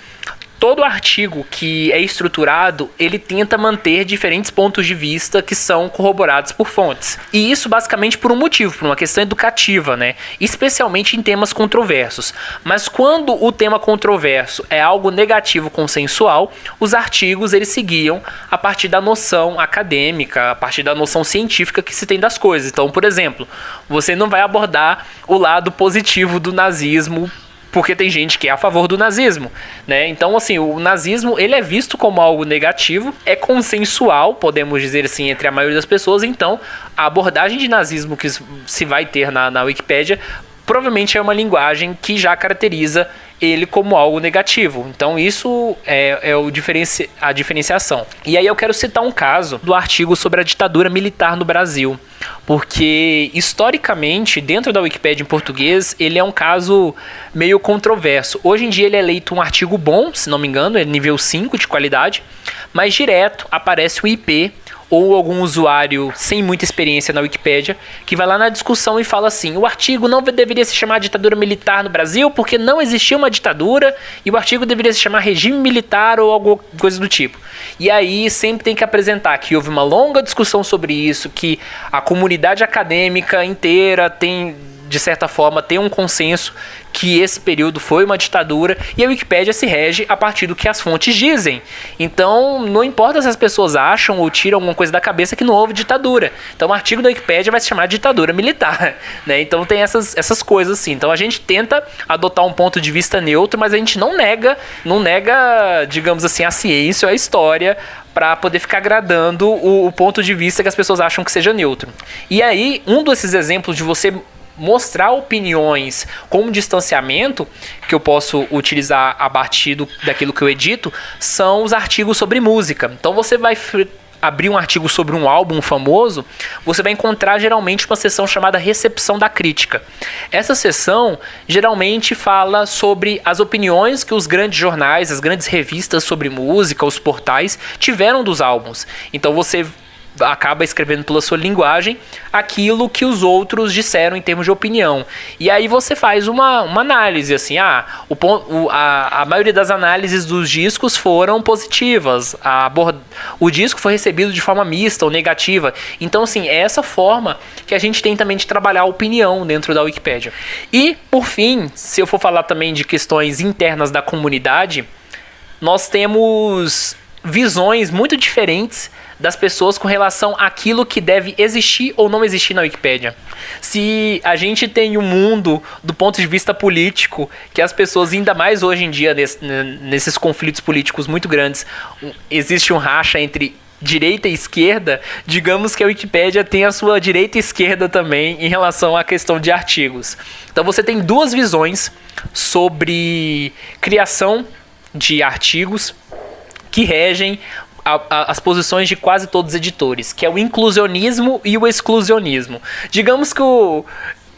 todo artigo que é estruturado, ele tenta manter diferentes pontos de vista que são corroborados por fontes. E isso basicamente por um motivo, por uma questão educativa, né? Especialmente em temas controversos. Mas quando o tema controverso é algo negativo consensual, os artigos eles seguiam a partir da noção acadêmica, a partir da noção científica que se tem das coisas. Então, por exemplo, você não vai abordar o lado positivo do nazismo, porque tem gente que é a favor do nazismo, né? Então, assim, o nazismo, ele é visto como algo negativo, é consensual, podemos dizer assim, entre a maioria das pessoas. Então, a abordagem de nazismo que se vai ter na Wikipédia, provavelmente é uma linguagem que já caracteriza ele como algo negativo. Então isso é a diferenciação. E aí eu quero citar um caso do artigo sobre a ditadura militar no Brasil, porque historicamente, dentro da Wikipédia em português, ele é um caso meio controverso. Hoje em dia ele é eleito um artigo bom, se não me engano, é nível 5 de qualidade, mas direto aparece o IP ou algum usuário sem muita experiência na Wikipédia, que vai lá na discussão e fala assim: o artigo não deveria se chamar ditadura militar no Brasil porque não existia uma ditadura, e o artigo deveria se chamar regime militar ou alguma coisa do tipo. E aí sempre tem que apresentar que houve uma longa discussão sobre isso, que a comunidade acadêmica inteira tem de certa forma, tem um consenso que esse período foi uma ditadura, e a Wikipédia se rege a partir do que as fontes dizem. Então, não importa se as pessoas acham ou tiram alguma coisa da cabeça que não houve ditadura. Então, o artigo da Wikipédia vai se chamar de ditadura militar, né? Então, tem essas coisas assim. Então, a gente tenta adotar um ponto de vista neutro, mas a gente não nega, digamos assim, a ciência ou a história para poder ficar agradando o ponto de vista que as pessoas acham que seja neutro. E aí, um desses exemplos de você mostrar opiniões com um distanciamento que eu posso utilizar a partir daquilo que eu edito são os artigos sobre música. Então você vai abrir um artigo sobre um álbum famoso, você vai encontrar geralmente uma seção chamada recepção da crítica. Essa seção geralmente fala sobre as opiniões que os grandes jornais, as grandes revistas sobre música, os portais tiveram dos álbuns. Então você acaba escrevendo pela sua linguagem aquilo que os outros disseram em termos de opinião. E aí você faz uma análise, assim, a maioria das análises dos discos foram positivas, o disco foi recebido de forma mista ou negativa. Então, assim, é essa forma que a gente tem também de trabalhar a opinião dentro da Wikipédia. E, por fim, se eu for falar também de questões internas da comunidade, nós temos visões muito diferentes das pessoas com relação àquilo que deve existir ou não existir na Wikipédia. Se a gente tem um mundo do ponto de vista político, que as pessoas, ainda mais hoje em dia, nesses conflitos políticos muito grandes, existe um racha entre direita e esquerda, digamos que a Wikipédia tem a sua direita e esquerda também em relação à questão de artigos. Então você tem duas visões sobre criação de artigos que regem as posições de quase todos os editores, que é o inclusionismo e o exclusionismo. Digamos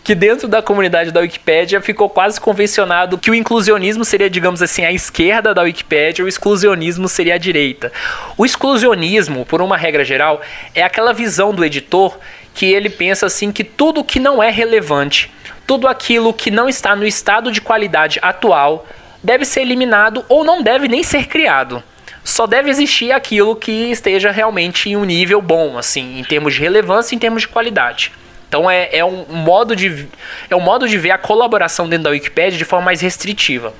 que dentro da comunidade da Wikipédia ficou quase convencionado que o inclusionismo seria, digamos assim, a esquerda da Wikipédia, o exclusionismo seria a direita. O exclusionismo, por uma regra geral, é aquela visão do editor que ele pensa assim que tudo que não é relevante, tudo aquilo que não está no estado de qualidade atual, deve ser eliminado ou não deve nem ser criado. Só deve existir aquilo que esteja realmente em um nível bom, assim, em termos de relevância e em termos de qualidade. Então é um modo de ver a colaboração dentro da Wikipédia de forma mais restritiva.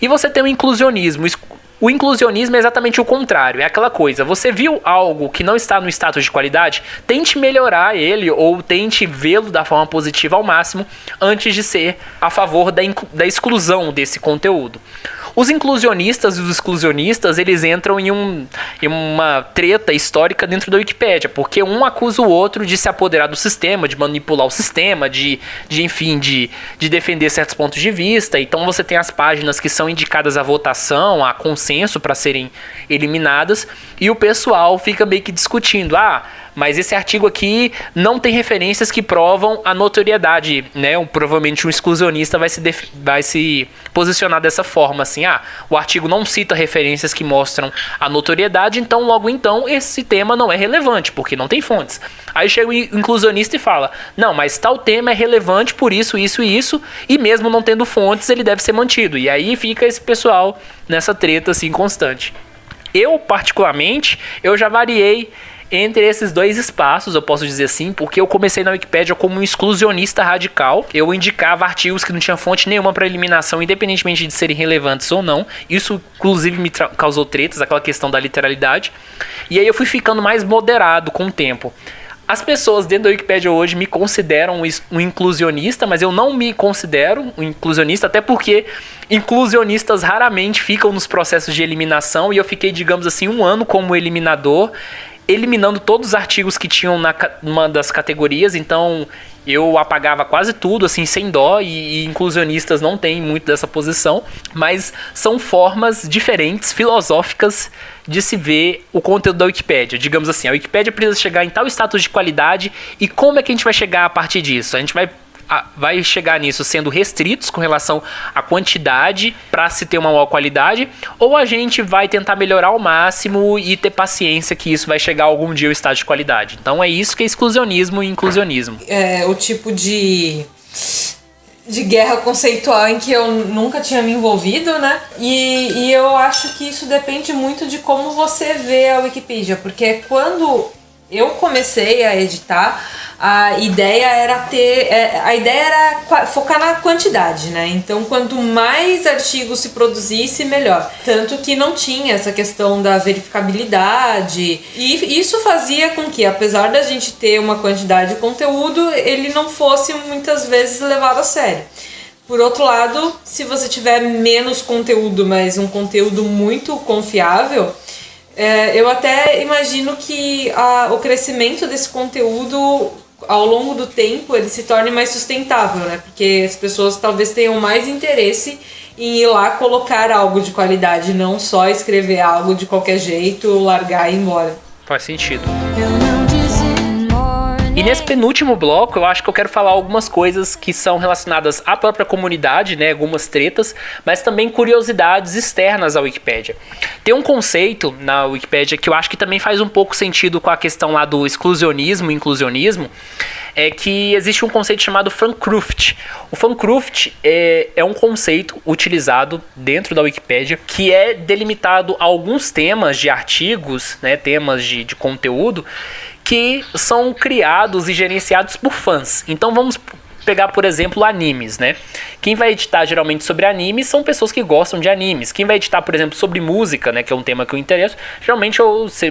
E você tem o inclusionismo. O inclusionismo é exatamente o contrário, é aquela coisa, você viu algo que não está no status de qualidade, tente melhorar ele ou tente vê-lo da forma positiva ao máximo antes de ser a favor da exclusão desse conteúdo. Os inclusionistas e os exclusionistas, eles entram em uma treta histórica dentro da Wikipédia, porque um acusa o outro de se apoderar do sistema, de manipular o sistema, de defender certos pontos de vista. Então você tem as páginas que são indicadas à votação, a consenso para serem eliminadas, e o pessoal fica meio que discutindo, mas esse artigo aqui não tem referências que provam a notoriedade, né? Provavelmente um exclusionista vai se posicionar dessa forma, assim, o artigo não cita referências que mostram a notoriedade, então logo esse tema não é relevante, porque não tem fontes. Aí chega o inclusionista e fala, não, mas tal tema é relevante por isso, isso e isso, e mesmo não tendo fontes, ele deve ser mantido. E aí fica esse pessoal nessa treta, assim, constante. Eu, particularmente, já variei entre esses dois espaços, eu posso dizer assim, porque eu comecei na Wikipédia como um exclusionista radical. Eu indicava artigos que não tinham fonte nenhuma para eliminação, independentemente de serem relevantes ou não. Isso, inclusive, me causou tretas, aquela questão da literalidade. E aí eu fui ficando mais moderado com o tempo. As pessoas dentro da Wikipédia hoje me consideram um inclusionista, mas eu não me considero um inclusionista, até porque inclusionistas raramente ficam nos processos de eliminação, e eu fiquei, digamos assim, 1 ano como eliminador, eliminando todos os artigos que tinham numa das categorias. Então eu apagava quase tudo, assim, sem dó, e inclusionistas não têm muito dessa posição, mas são formas diferentes, filosóficas, de se ver o conteúdo da Wikipédia. Digamos assim, a Wikipédia precisa chegar em tal status de qualidade, e como é que a gente vai chegar a partir disso? A gente vai chegar nisso sendo restritos com relação à quantidade para se ter uma maior qualidade, ou a gente vai tentar melhorar ao máximo e ter paciência que isso vai chegar algum dia ao estado de qualidade. Então é isso que é exclusionismo e inclusionismo. É o tipo de guerra conceitual em que eu nunca tinha me envolvido, né? E eu acho que isso depende muito de como você vê a Wikipedia, porque quando eu comecei a editar, a ideia era focar na quantidade, né? Então, quanto mais artigos se produzisse, melhor. Tanto que não tinha essa questão da verificabilidade. E isso fazia com que, apesar da gente ter uma quantidade de conteúdo, ele não fosse muitas vezes levado a sério. Por outro lado, se você tiver menos conteúdo, mas um conteúdo muito confiável, eu até imagino que o crescimento desse conteúdo ao longo do tempo ele se torne mais sustentável, né? Porque as pessoas talvez tenham mais interesse em ir lá colocar algo de qualidade, não só escrever algo de qualquer jeito, largar e ir embora. Faz sentido. E nesse penúltimo bloco, eu acho que eu quero falar algumas coisas que são relacionadas à própria comunidade, né, algumas tretas, mas também curiosidades externas à Wikipédia. Tem um conceito na Wikipédia que eu acho que também faz um pouco sentido com a questão lá do exclusionismo e inclusionismo, é que existe um conceito chamado Fancruft. O Fancruft é um conceito utilizado dentro da Wikipédia que é delimitado a alguns temas de artigos, né, temas de conteúdo, que são criados e gerenciados por fãs. Então vamos pegar, por exemplo, animes, né? Quem vai editar geralmente sobre animes são pessoas que gostam de animes. Quem vai editar, por exemplo, sobre música, né, que é um tema que eu interesso, geralmente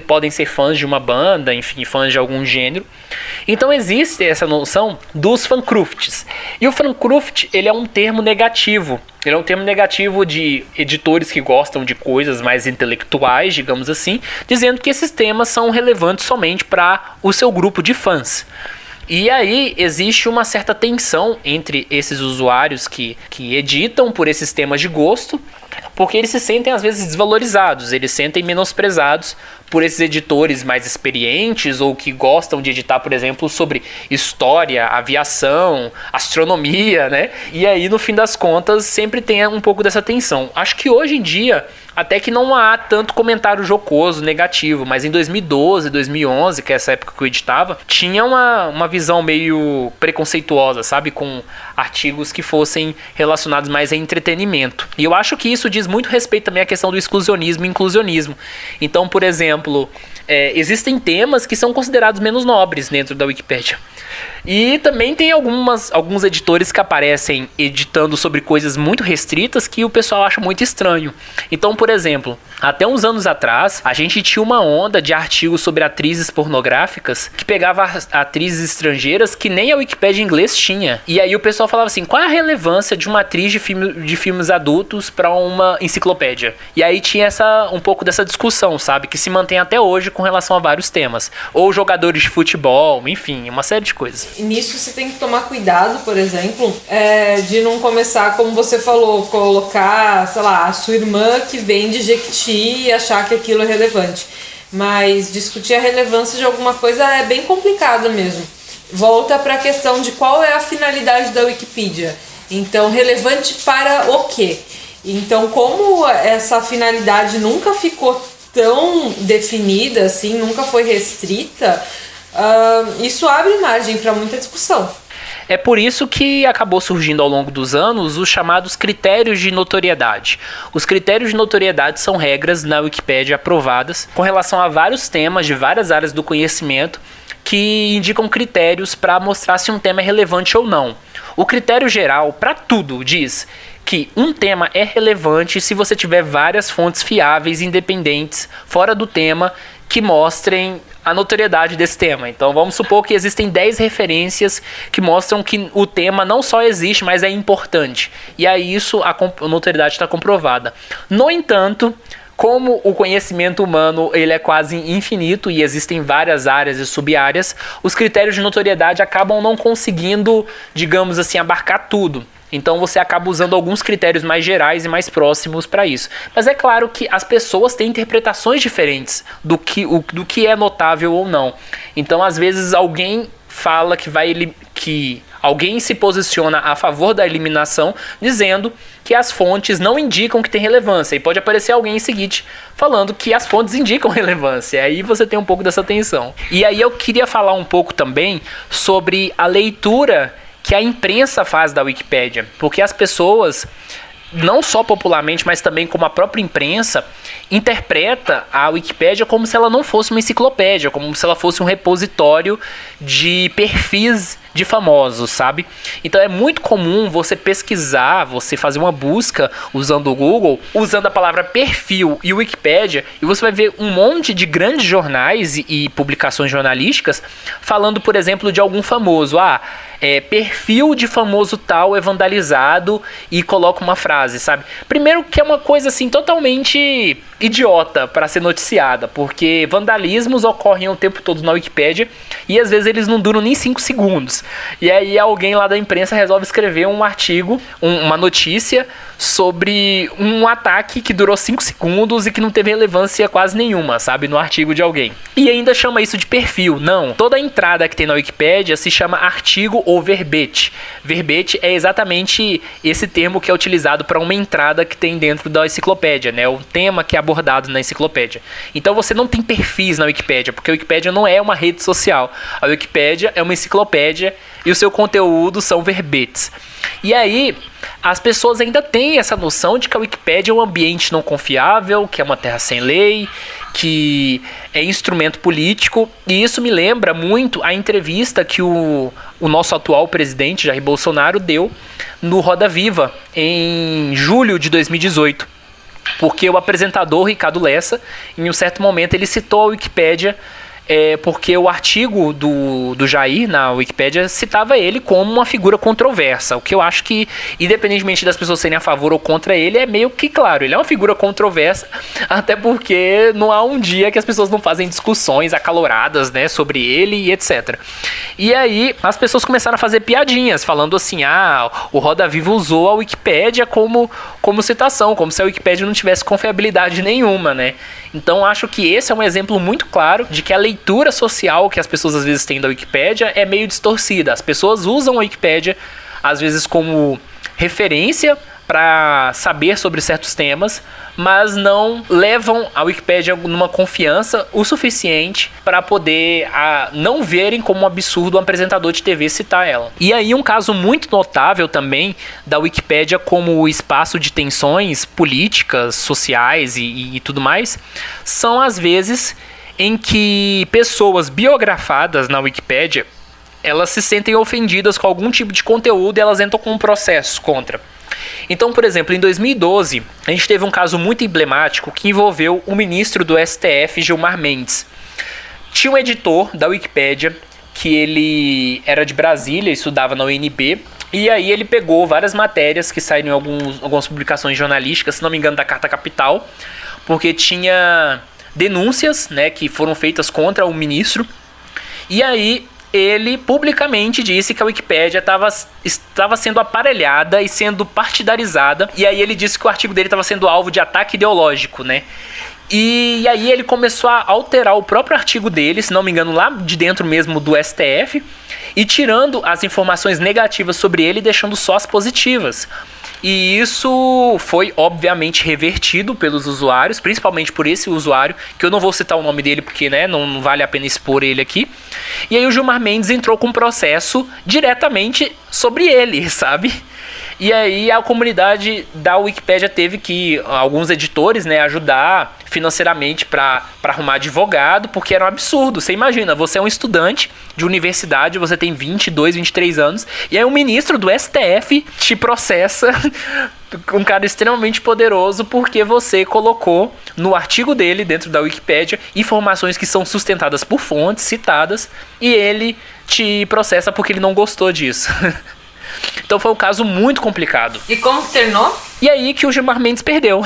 podem ser fãs de uma banda, enfim, fãs de algum gênero. Então existe essa noção dos fancrufts. E o fancruft, ele é um termo negativo. Ele é um termo negativo de editores que gostam de coisas mais intelectuais, digamos assim, dizendo que esses temas são relevantes somente para o seu grupo de fãs. E aí existe uma certa tensão entre esses usuários que editam por esses temas de gosto, porque eles se sentem às vezes desvalorizados, eles se sentem menosprezados por esses editores mais experientes ou que gostam de editar, por exemplo, sobre história, aviação, astronomia, né? E aí, no fim das contas, sempre tem um pouco dessa tensão. Acho que hoje em dia, até que não há tanto comentário jocoso, negativo, mas em 2012, 2011, que é essa época que eu editava, tinha uma visão meio preconceituosa, sabe? Com artigos que fossem relacionados mais a entretenimento. E eu acho que isso diz muito respeito também à questão do exclusionismo e inclusionismo. Então, por exemplo, existem temas que são considerados menos nobres dentro da Wikipédia. E também tem alguns editores que aparecem editando sobre coisas muito restritas que o pessoal acha muito estranho. Então, por exemplo, até uns anos atrás, a gente tinha uma onda de artigos sobre atrizes pornográficas que pegava atrizes estrangeiras que nem a Wikipédia em inglês tinha. E aí o pessoal falava assim, qual é a relevância de uma atriz de filmes adultos para uma enciclopédia? E aí tinha um pouco dessa discussão, sabe? Que se mantém até hoje com relação a vários temas. Ou jogadores de futebol, enfim, uma série de coisas. E nisso você tem que tomar cuidado, por exemplo, de não começar, como você falou, colocar, sei lá, a sua irmã que vende Jequiti e achar que aquilo é relevante. Mas discutir a relevância de alguma coisa é bem complicado mesmo. Volta para a questão de qual é a finalidade da Wikipedia. Então, relevante para o quê? Então, como essa finalidade nunca ficou tão definida, assim, nunca foi restrita, isso abre margem para muita discussão. É por isso que acabou surgindo ao longo dos anos os chamados critérios de notoriedade. Os critérios de notoriedade são regras na Wikipédia aprovadas com relação a vários temas de várias áreas do conhecimento que indicam critérios para mostrar se um tema é relevante ou não. O critério geral para tudo diz que um tema é relevante se você tiver várias fontes fiáveis, independentes, fora do tema, que mostrem a notoriedade desse tema. Então vamos supor que existem 10 referências que mostram que o tema não só existe, mas é importante. E aí a notoriedade está comprovada. No entanto, como o conhecimento humano ele é quase infinito e existem várias áreas e sub-áreas, os critérios de notoriedade acabam não conseguindo, digamos assim, abarcar tudo. Então você acaba usando alguns critérios mais gerais e mais próximos para isso. Mas é claro que as pessoas têm interpretações diferentes do que é notável ou não. Então às vezes alguém fala que alguém se posiciona a favor da eliminação, dizendo que as fontes não indicam que tem relevância. E pode aparecer alguém em seguinte falando que as fontes indicam relevância. Aí você tem um pouco dessa tensão. E aí eu queria falar um pouco também sobre a leitura que a imprensa faz da Wikipédia, porque as pessoas não só popularmente, mas também como a própria imprensa, interpreta a Wikipédia como se ela não fosse uma enciclopédia, como se ela fosse um repositório de perfis de famosos, sabe? Então é muito comum você pesquisar, você fazer uma busca usando o Google, usando a palavra perfil e Wikipédia, e você vai ver um monte de grandes jornais e publicações jornalísticas falando, por exemplo, de algum famoso. Perfil de famoso tal é vandalizado, e coloca uma frase, sabe? Primeiro que é uma coisa assim totalmente idiota para ser noticiada, porque vandalismos ocorrem o tempo todo na Wikipédia e às vezes eles não duram nem 5 segundos. E aí alguém lá da imprensa resolve escrever um artigo, uma notícia sobre um ataque que durou 5 segundos e que não teve relevância quase nenhuma, sabe? No artigo de alguém. E ainda chama isso de perfil. Não, toda entrada que tem na Wikipédia se chama artigo ou verbete. Verbete é exatamente esse termo que é utilizado para uma entrada que tem dentro da enciclopédia, né? O tema que é abordado na enciclopédia. Então você não tem perfis na Wikipédia, porque a Wikipédia não é uma rede social. A Wikipédia é uma enciclopédia e o seu conteúdo são verbetes. E aí, as pessoas ainda têm essa noção de que a Wikipédia é um ambiente não confiável, que é uma terra sem lei, que é instrumento político. E isso me lembra muito a entrevista que o nosso atual presidente, Jair Bolsonaro, deu no Roda Viva, em julho de 2018. Porque o apresentador Ricardo Lessa, em um certo momento, ele citou a Wikipédia, porque o artigo do Jair na Wikipédia citava ele como uma figura controversa. O que eu acho que, independentemente das pessoas serem a favor ou contra ele, é meio que claro. Ele é uma figura controversa, até porque não há um dia que as pessoas não fazem discussões acaloradas, né, sobre ele e etc. E aí as pessoas começaram a fazer piadinhas, falando assim, o Roda Viva usou a Wikipédia como citação, como se a Wikipédia não tivesse confiabilidade nenhuma, né? Então acho que esse é um exemplo muito claro de que a leitura social que as pessoas às vezes têm da Wikipédia é meio distorcida. As pessoas usam a Wikipédia às vezes como referência para saber sobre certos temas, mas não levam a Wikipédia numa confiança o suficiente para poder não verem como um absurdo um apresentador de TV citar ela. E aí um caso muito notável também da Wikipédia como espaço de tensões políticas, sociais e tudo mais, são as vezes em que pessoas biografadas na Wikipédia, elas se sentem ofendidas com algum tipo de conteúdo e elas entram com um processo contra. Então, por exemplo, em 2012, a gente teve um caso muito emblemático que envolveu o ministro do STF, Gilmar Mendes. Tinha um editor da Wikipédia, que ele era de Brasília, estudava na UNB, e aí ele pegou várias matérias que saíram em algumas publicações jornalísticas, se não me engano, da Carta Capital, porque tinha denúncias, né, que foram feitas contra o ministro, e aí ele publicamente disse que a Wikipédia estava sendo aparelhada e sendo partidarizada. E aí ele disse que o artigo dele estava sendo alvo de ataque ideológico, né? E aí ele começou a alterar o próprio artigo dele, se não me engano, lá de dentro mesmo do STF, e tirando as informações negativas sobre ele e deixando só as positivas. E isso foi, obviamente, revertido pelos usuários, principalmente por esse usuário, que eu não vou citar o nome dele porque, né, não vale a pena expor ele aqui. E aí o Gilmar Mendes entrou com um processo diretamente sobre ele, sabe? E aí a comunidade da Wikipédia teve que, alguns editores, né, ajudar financeiramente para arrumar advogado, porque era um absurdo. Você imagina, você é um estudante de universidade, você tem 22, 23 anos, e aí o ministro do STF te processa, um cara extremamente poderoso, porque você colocou no artigo dele, dentro da Wikipédia, informações que são sustentadas por fontes citadas, e ele te processa porque ele não gostou disso. Então foi um caso muito complicado. E como que terminou? E aí que o Gilmar Mendes perdeu.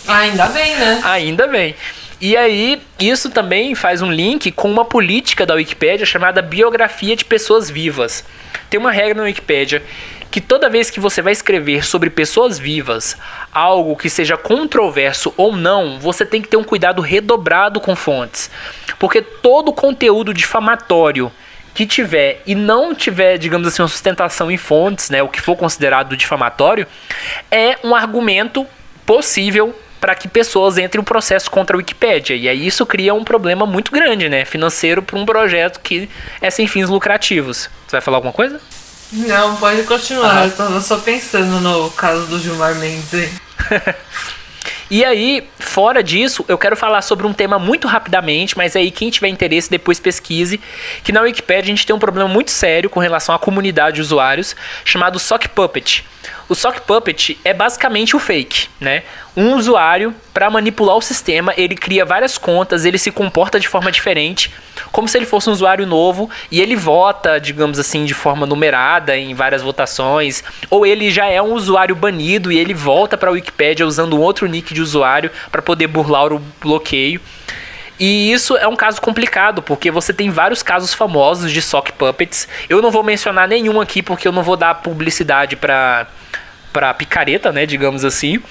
Ainda bem, né? Ainda bem. E aí, isso também faz um link com uma política da Wikipédia chamada biografia de pessoas vivas. Tem uma regra na Wikipédia que toda vez que você vai escrever sobre pessoas vivas, algo que seja controverso ou não, você tem que ter um cuidado redobrado com fontes. Porque todo conteúdo difamatório que tiver e não tiver, digamos assim, uma sustentação em fontes, né, o que for considerado difamatório, é um argumento possível para que pessoas entrem em um processo contra a Wikipédia. E aí isso cria um problema muito grande, né, financeiro, para um projeto que é sem fins lucrativos. Você vai falar alguma coisa? Não, pode continuar. Eu tava só pensando no caso do Gilmar Mendes aí. E aí, fora disso, eu quero falar sobre um tema muito rapidamente, mas aí quem tiver interesse depois pesquise, que na Wikipedia a gente tem um problema muito sério com relação à comunidade de usuários, chamado Sock Puppet. O Sock Puppet é basicamente o fake, né? Um usuário, para manipular o sistema, ele cria várias contas, ele se comporta de forma diferente, como se ele fosse um usuário novo, e ele vota, digamos assim, de forma numerada em várias votações, ou ele já é um usuário banido e ele volta para a Wikipedia usando um outro nick de usuário para poder burlar o bloqueio. E isso é um caso complicado, porque você tem vários casos famosos de sock puppets. Eu não vou mencionar nenhum aqui, porque eu não vou dar publicidade para picareta, né, digamos assim.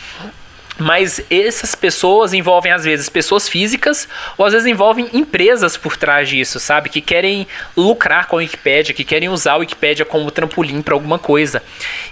Mas essas pessoas envolvem, às vezes, pessoas físicas, ou às vezes envolvem empresas por trás disso, sabe? Que querem lucrar com a Wikipédia, que querem usar a Wikipédia como trampolim para alguma coisa.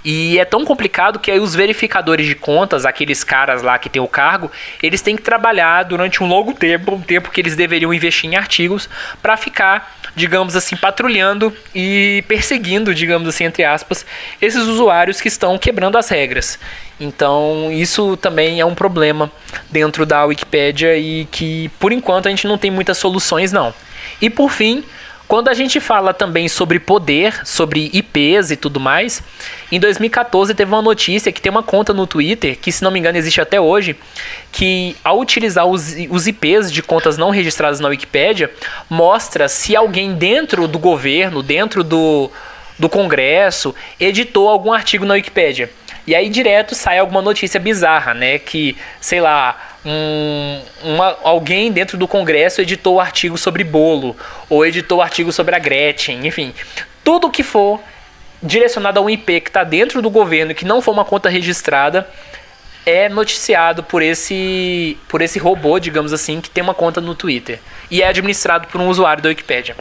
E é tão complicado que aí os verificadores de contas, aqueles caras lá que tem o cargo, eles têm que trabalhar durante um longo tempo, um tempo que eles deveriam investir em artigos, para ficar, digamos assim, patrulhando e perseguindo, digamos assim, entre aspas, esses usuários que estão quebrando as regras. Então isso também é um problema dentro da Wikipédia e que por enquanto a gente não tem muitas soluções não. E por fim, quando a gente fala também sobre poder, sobre IPs e tudo mais, em 2014 teve uma notícia que tem uma conta no Twitter, que se não me engano existe até hoje, que ao utilizar os IPs de contas não registradas na Wikipédia, mostra se alguém dentro do governo, dentro do Congresso, editou algum artigo na Wikipédia. E aí direto sai alguma notícia bizarra, né? Que, sei lá, alguém dentro do Congresso editou o artigo sobre bolo, ou editou o artigo sobre a Gretchen, enfim. Tudo que for direcionado a um IP que está dentro do governo e que não for uma conta registrada, é noticiado por esse robô, digamos assim, que tem uma conta no Twitter. E é administrado por um usuário da Wikipédia.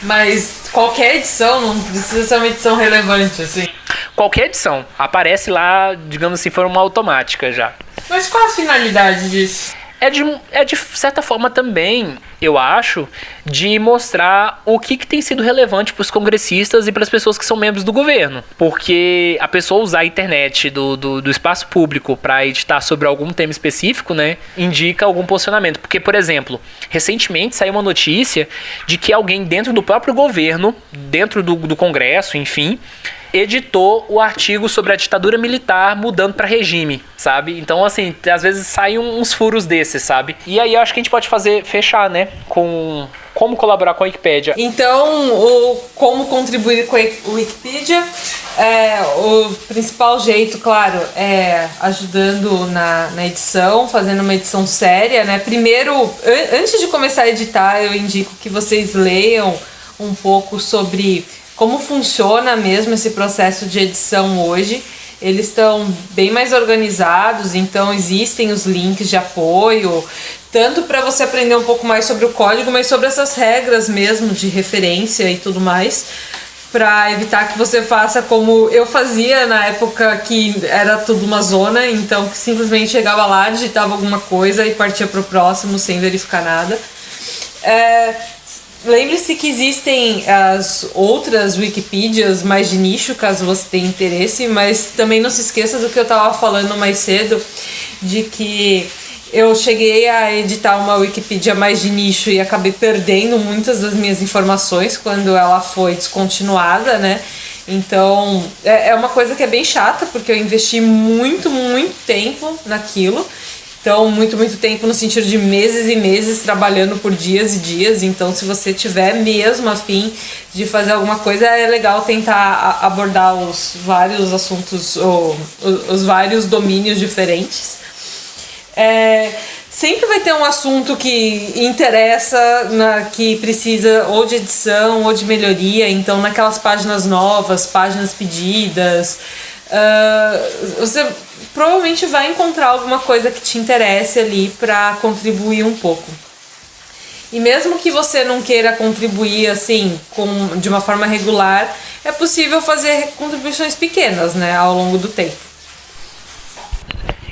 Mas qualquer edição não precisa ser uma edição relevante, assim. Qualquer edição. Aparece lá, digamos assim, forma automática já. Mas qual a finalidade disso? É de certa forma também, eu acho, de mostrar o que tem sido relevante para os congressistas e para as pessoas que são membros do governo. Porque a pessoa usar a internet do espaço público para editar sobre algum tema específico, né, indica algum posicionamento. Porque, por exemplo, recentemente saiu uma notícia de que alguém dentro do próprio governo, dentro do Congresso, enfim, editou o artigo sobre a ditadura militar mudando para regime, sabe? Então, assim, às vezes saem uns furos desses, sabe? E aí eu acho que a gente pode fechar, né? Com como colaborar com a Wikipédia. Então, como contribuir com a Wikipedia? O principal jeito, claro, é ajudando na edição, fazendo uma edição séria, né? Primeiro, antes de começar a editar, eu indico que vocês leiam um pouco sobre como funciona mesmo esse processo de edição hoje. Eles estão bem mais organizados, então existem os links de apoio, tanto para você aprender um pouco mais sobre o código, mas sobre essas regras mesmo de referência e tudo mais, para evitar que você faça como eu fazia na época que era tudo uma zona, então que simplesmente chegava lá, digitava alguma coisa e partia para o próximo sem verificar nada. Lembre-se que existem as outras Wikipedias mais de nicho, caso você tenha interesse, mas também não se esqueça do que eu estava falando mais cedo, de que eu cheguei a editar uma Wikipedia mais de nicho e acabei perdendo muitas das minhas informações quando ela foi descontinuada, né? Então, é uma coisa que é bem chata, porque eu investi muito, muito tempo naquilo. Então, muito, muito tempo no sentido de meses e meses trabalhando por dias e dias. Então, se você tiver mesmo a fim de fazer alguma coisa, é legal tentar abordar os vários assuntos, ou os vários domínios diferentes. Sempre vai ter um assunto que interessa, que precisa ou de edição ou de melhoria. Então, naquelas páginas novas, páginas pedidas, você provavelmente vai encontrar alguma coisa que te interesse ali para contribuir um pouco. E mesmo que você não queira contribuir assim de uma forma regular, é possível fazer contribuições pequenas, né, ao longo do tempo.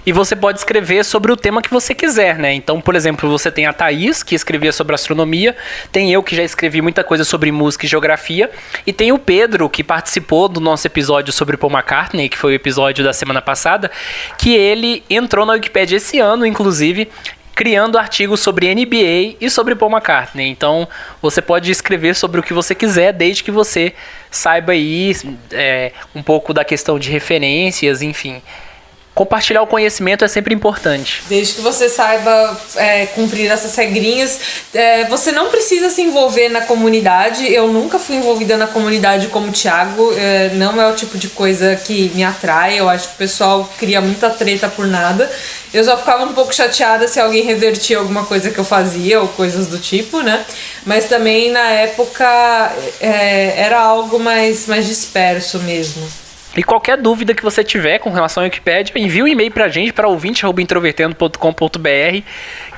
E você pode escrever sobre o tema que você quiser, né? Então, por exemplo, você tem a Thaís, que escrevia sobre astronomia, tem eu, que já escrevi muita coisa sobre música e geografia, e tem o Pedro, que participou do nosso episódio sobre Paul McCartney, que foi o episódio da semana passada, que ele entrou na Wikipédia esse ano, inclusive, criando artigos sobre NBA e sobre Paul McCartney. Então, você pode escrever sobre o que você quiser, desde que você saiba aí um pouco da questão de referências, enfim. Compartilhar o conhecimento é sempre importante. Desde que você saiba cumprir essas regrinhas, você não precisa se envolver na comunidade. Eu nunca fui envolvida na comunidade como o Thiago, não é o tipo de coisa que me atrai. Eu acho que o pessoal cria muita treta por nada. Eu só ficava um pouco chateada se alguém revertia alguma coisa que eu fazia ou coisas do tipo, né? Mas também na época era algo mais disperso mesmo. E qualquer dúvida que você tiver com relação à Wikipédia, envie um e-mail pra gente, para ouvinte@introvertendo.com.br,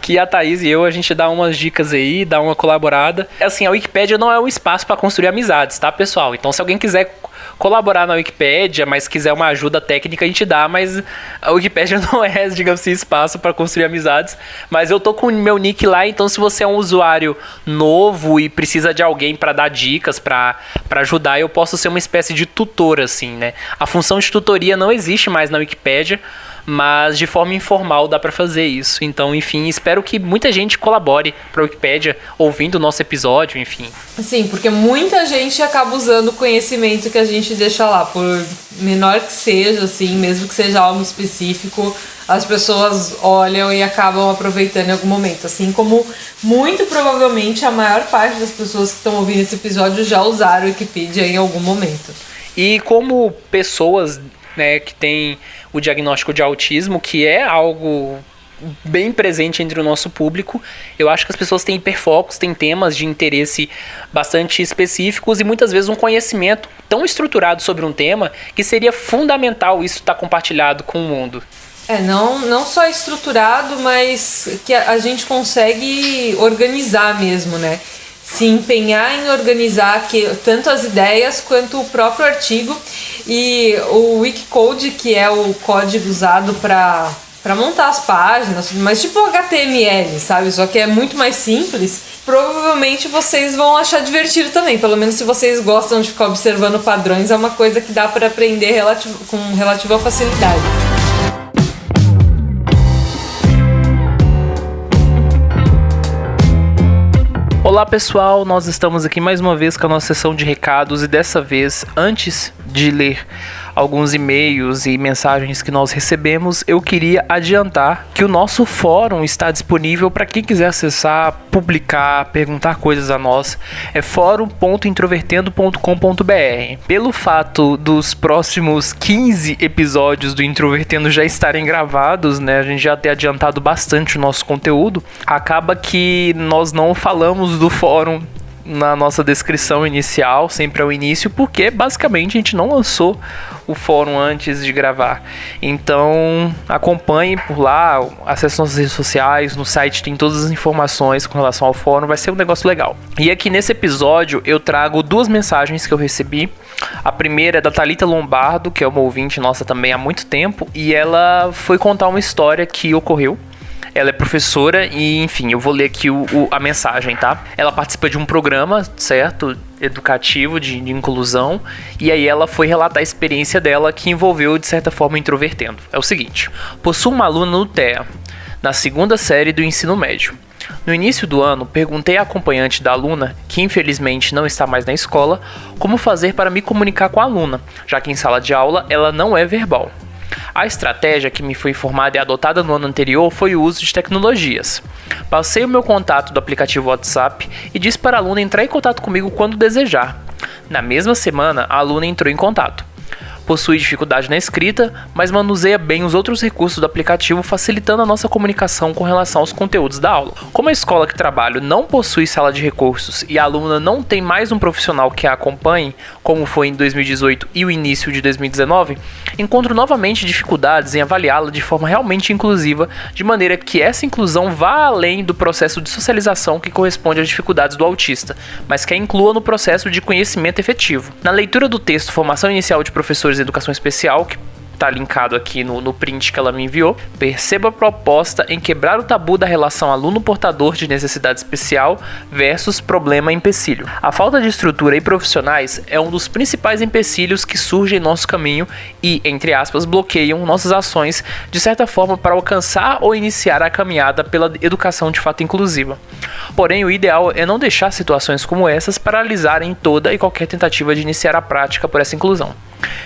que a Thaís e eu, a gente dá umas dicas aí, dá uma colaborada. Assim, a Wikipédia não é um espaço para construir amizades, tá, pessoal? Então, se alguém quiser colaborar na Wikipédia, mas quiser uma ajuda técnica, a gente dá, mas a Wikipédia não é, digamos assim, espaço para construir amizades. Mas eu tô com o meu nick lá, então se você é um usuário novo e precisa de alguém para dar dicas, para ajudar, eu posso ser uma espécie de tutor, assim, né? A função de tutoria não existe mais na Wikipédia, mas de forma informal dá para fazer isso. Então, enfim, espero que muita gente colabore para a Wikipédia ouvindo o nosso episódio, enfim. Sim, porque muita gente acaba usando o conhecimento que a gente deixa lá, por menor que seja, assim, mesmo que seja algo específico, as pessoas olham e acabam aproveitando em algum momento. Assim como, muito provavelmente, a maior parte das pessoas que estão ouvindo esse episódio já usaram a Wikipedia em algum momento. E como pessoas, né, que têm o diagnóstico de autismo, que é algo bem presente entre o nosso público, eu acho que as pessoas têm hiperfocos, têm temas de interesse bastante específicos e muitas vezes um conhecimento tão estruturado sobre um tema que seria fundamental isso estar compartilhado com o mundo. Não só estruturado, mas que a gente consegue organizar mesmo, né? Se empenhar em organizar tanto as ideias quanto o próprio artigo. E o Wikicode, que é o código usado para montar as páginas, mas tipo HTML, sabe? Só que é muito mais simples. Provavelmente vocês vão achar divertido também. Pelo menos se vocês gostam de ficar observando padrões, é uma coisa que dá para aprender com relativa facilidade. Olá pessoal, nós estamos aqui mais uma vez com a nossa sessão de recados e dessa vez, antes de ler alguns e-mails e mensagens que nós recebemos, eu queria adiantar que o nosso fórum está disponível para quem quiser acessar, publicar, perguntar coisas a nós. É forum.introvertendo.com.br. Pelo fato dos próximos 15 episódios do Introvertendo já estarem gravados, né, a gente já ter adiantado bastante o nosso conteúdo, acaba que nós não falamos do fórum na nossa descrição inicial, sempre ao início, porque basicamente a gente não lançou o fórum antes de gravar. Então acompanhe por lá, acesse nossas redes sociais, no site tem todas as informações com relação ao fórum, vai ser um negócio legal. E aqui nesse episódio eu trago duas mensagens que eu recebi. A primeira é da Thalita Lombardo, que é uma ouvinte nossa também há muito tempo, e ela foi contar uma história que ocorreu. Ela é professora e, enfim, eu vou ler aqui a mensagem, tá? Ela participa de um programa, certo? Educativo, de inclusão. E aí ela foi relatar a experiência dela que envolveu, de certa forma, o Introvertendo. É o seguinte. Possuo uma aluna no TEA, na 2ª série do ensino médio. No início do ano, perguntei à acompanhante da aluna, que infelizmente não está mais na escola, como fazer para me comunicar com a aluna, já que em sala de aula ela não é verbal. A estratégia que me foi informada e adotada no ano anterior foi o uso de tecnologias. Passei o meu contato do aplicativo WhatsApp e disse para a aluna entrar em contato comigo quando desejar. Na mesma semana, a aluna entrou em contato. Possui dificuldade na escrita, mas manuseia bem os outros recursos do aplicativo, facilitando a nossa comunicação com relação aos conteúdos da aula. Como a escola que trabalho não possui sala de recursos e a aluna não tem mais um profissional que a acompanhe, como foi em 2018 e o início de 2019, encontro novamente dificuldades em avaliá-la de forma realmente inclusiva, de maneira que essa inclusão vá além do processo de socialização que corresponde às dificuldades do autista, mas que a inclua no processo de conhecimento efetivo. Na leitura do texto Formação Inicial de Professores de Educação Especial, que tá linkado aqui no print que ela me enviou. Perceba a proposta em quebrar o tabu da relação aluno-portador de necessidade especial versus problema-empecilho. A falta de estrutura e profissionais é um dos principais empecilhos que surgem em nosso caminho e, entre aspas, bloqueiam nossas ações de certa forma para alcançar ou iniciar a caminhada pela educação de fato inclusiva. Porém, o ideal é não deixar situações como essas paralisarem toda e qualquer tentativa de iniciar a prática por essa inclusão.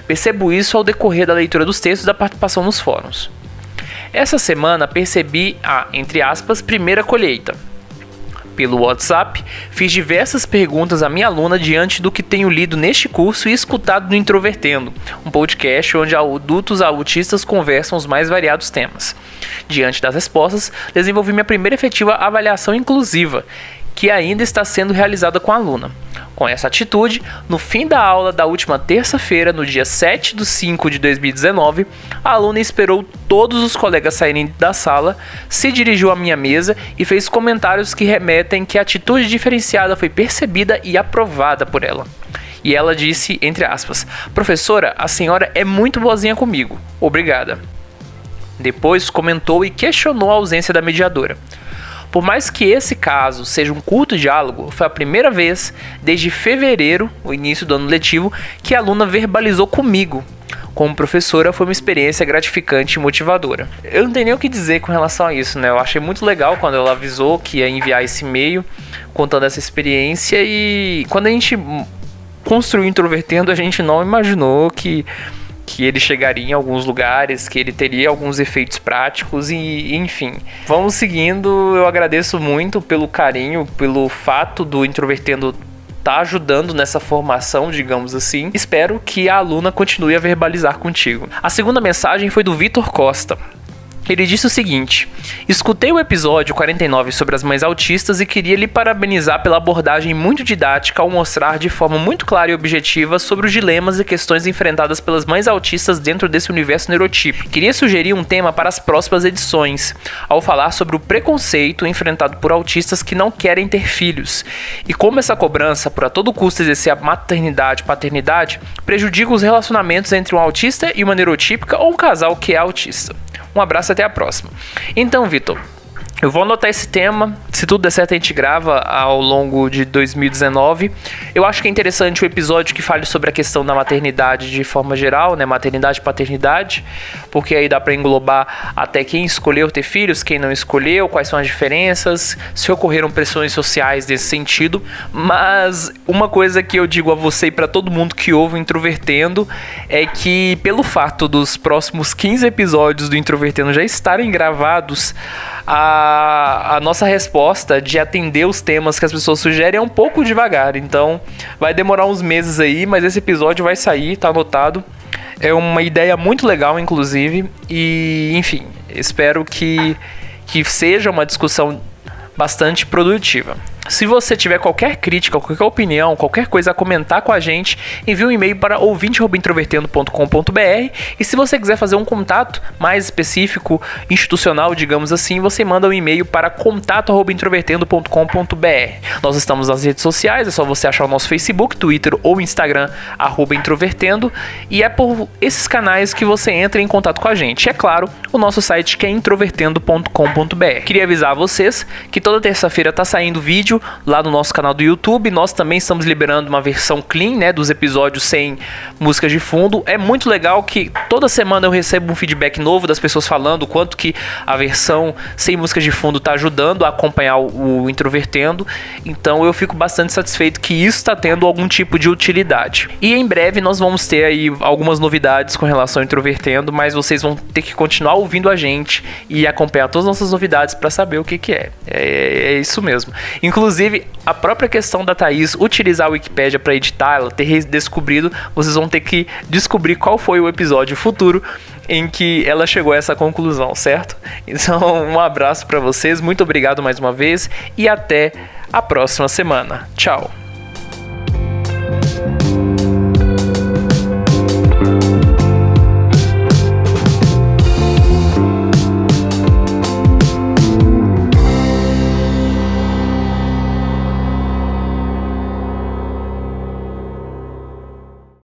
Percebo isso ao decorrer da leitura dos textos e da participação nos fóruns. Essa semana percebi a, entre aspas, primeira colheita. Pelo WhatsApp, fiz diversas perguntas à minha aluna diante do que tenho lido neste curso e escutado no Introvertendo, um podcast onde adultos autistas conversam os mais variados temas. Diante das respostas, desenvolvi minha primeira efetiva avaliação inclusiva, que ainda está sendo realizada com a aluna. Com essa atitude, no fim da aula da última terça-feira, no dia 7/5/2019, a aluna esperou todos os colegas saírem da sala, se dirigiu à minha mesa e fez comentários que remetem que a atitude diferenciada foi percebida e aprovada por ela. E ela disse, entre aspas, "Professora, a senhora é muito boazinha comigo. Obrigada." Depois comentou e questionou a ausência da mediadora. Por mais que esse caso seja um curto diálogo, foi a primeira vez, desde fevereiro, o início do ano letivo, que a aluna verbalizou comigo. Como professora, foi uma experiência gratificante e motivadora. Eu não tenho nem o que dizer com relação a isso, né? Eu achei muito legal quando ela avisou que ia enviar esse e-mail contando essa experiência, e quando a gente construiu Introvertendo, a gente não imaginou que ele chegaria em alguns lugares, que ele teria alguns efeitos práticos e enfim. Vamos seguindo, eu agradeço muito pelo carinho, pelo fato do Introvertendo tá ajudando nessa formação, digamos assim. Espero que a aluna continue a verbalizar contigo. A segunda mensagem foi do Vitor Costa. Ele disse o seguinte: escutei o episódio 49 sobre as mães autistas e queria lhe parabenizar pela abordagem muito didática ao mostrar de forma muito clara e objetiva sobre os dilemas e questões enfrentadas pelas mães autistas dentro desse universo neurotípico. Queria sugerir um tema para as próximas edições, ao falar sobre o preconceito enfrentado por autistas que não querem ter filhos, e como essa cobrança por a todo custo exercer a maternidade e paternidade prejudica os relacionamentos entre um autista e uma neurotípica ou um casal que é autista. Um abraço e até a próxima. Então, Vitor, eu vou anotar esse tema. Se tudo der certo, a gente grava ao longo de 2019. Eu acho que é interessante o episódio que fale sobre a questão da maternidade de forma geral, né? Maternidade e paternidade, porque aí dá para englobar até quem escolheu ter filhos, quem não escolheu, quais são as diferenças, se ocorreram pressões sociais nesse sentido. Mas uma coisa que eu digo a você e para todo mundo que ouve o Introvertendo é que, pelo fato dos próximos 15 episódios do Introvertendo já estarem gravados, a nossa resposta de atender os temas que as pessoas sugerem é um pouco devagar. Então vai demorar uns meses aí, mas esse episódio vai sair, tá anotado. É uma ideia muito legal, inclusive. E, enfim, espero que seja uma discussão bastante produtiva. Se você tiver qualquer crítica, qualquer opinião, qualquer coisa a comentar com a gente, envie um e-mail para ouvinte@introvertendo.com.br, e se você quiser fazer um contato mais específico, institucional, digamos assim, você manda um e-mail para contato@introvertendo.com.br. Nós estamos nas redes sociais, é só você achar o nosso Facebook, Twitter ou Instagram, @introvertendo, e é por esses canais que você entra em contato com a gente. E é claro, o nosso site que é introvertendo.com.br. Queria avisar vocês que toda terça-feira está saindo vídeo lá no nosso canal do YouTube. Nós também estamos liberando uma versão clean, né, dos episódios sem músicas de fundo. É muito legal que toda semana eu recebo um feedback novo das pessoas falando o quanto que a versão sem músicas de fundo está ajudando a acompanhar o Introvertendo. Então eu fico bastante satisfeito que isso está tendo algum tipo de utilidade. E em breve nós vamos ter aí algumas novidades com relação ao Introvertendo, mas vocês vão ter que continuar ouvindo a gente e acompanhar todas as nossas novidades para saber o que é. É isso mesmo. Inclusive, a própria questão da Thaís utilizar a Wikipédia para editar, ela ter redescobrido, vocês vão ter que descobrir qual foi o episódio futuro em que ela chegou a essa conclusão, certo? Então, um abraço para vocês, muito obrigado mais uma vez e até a próxima semana. Tchau!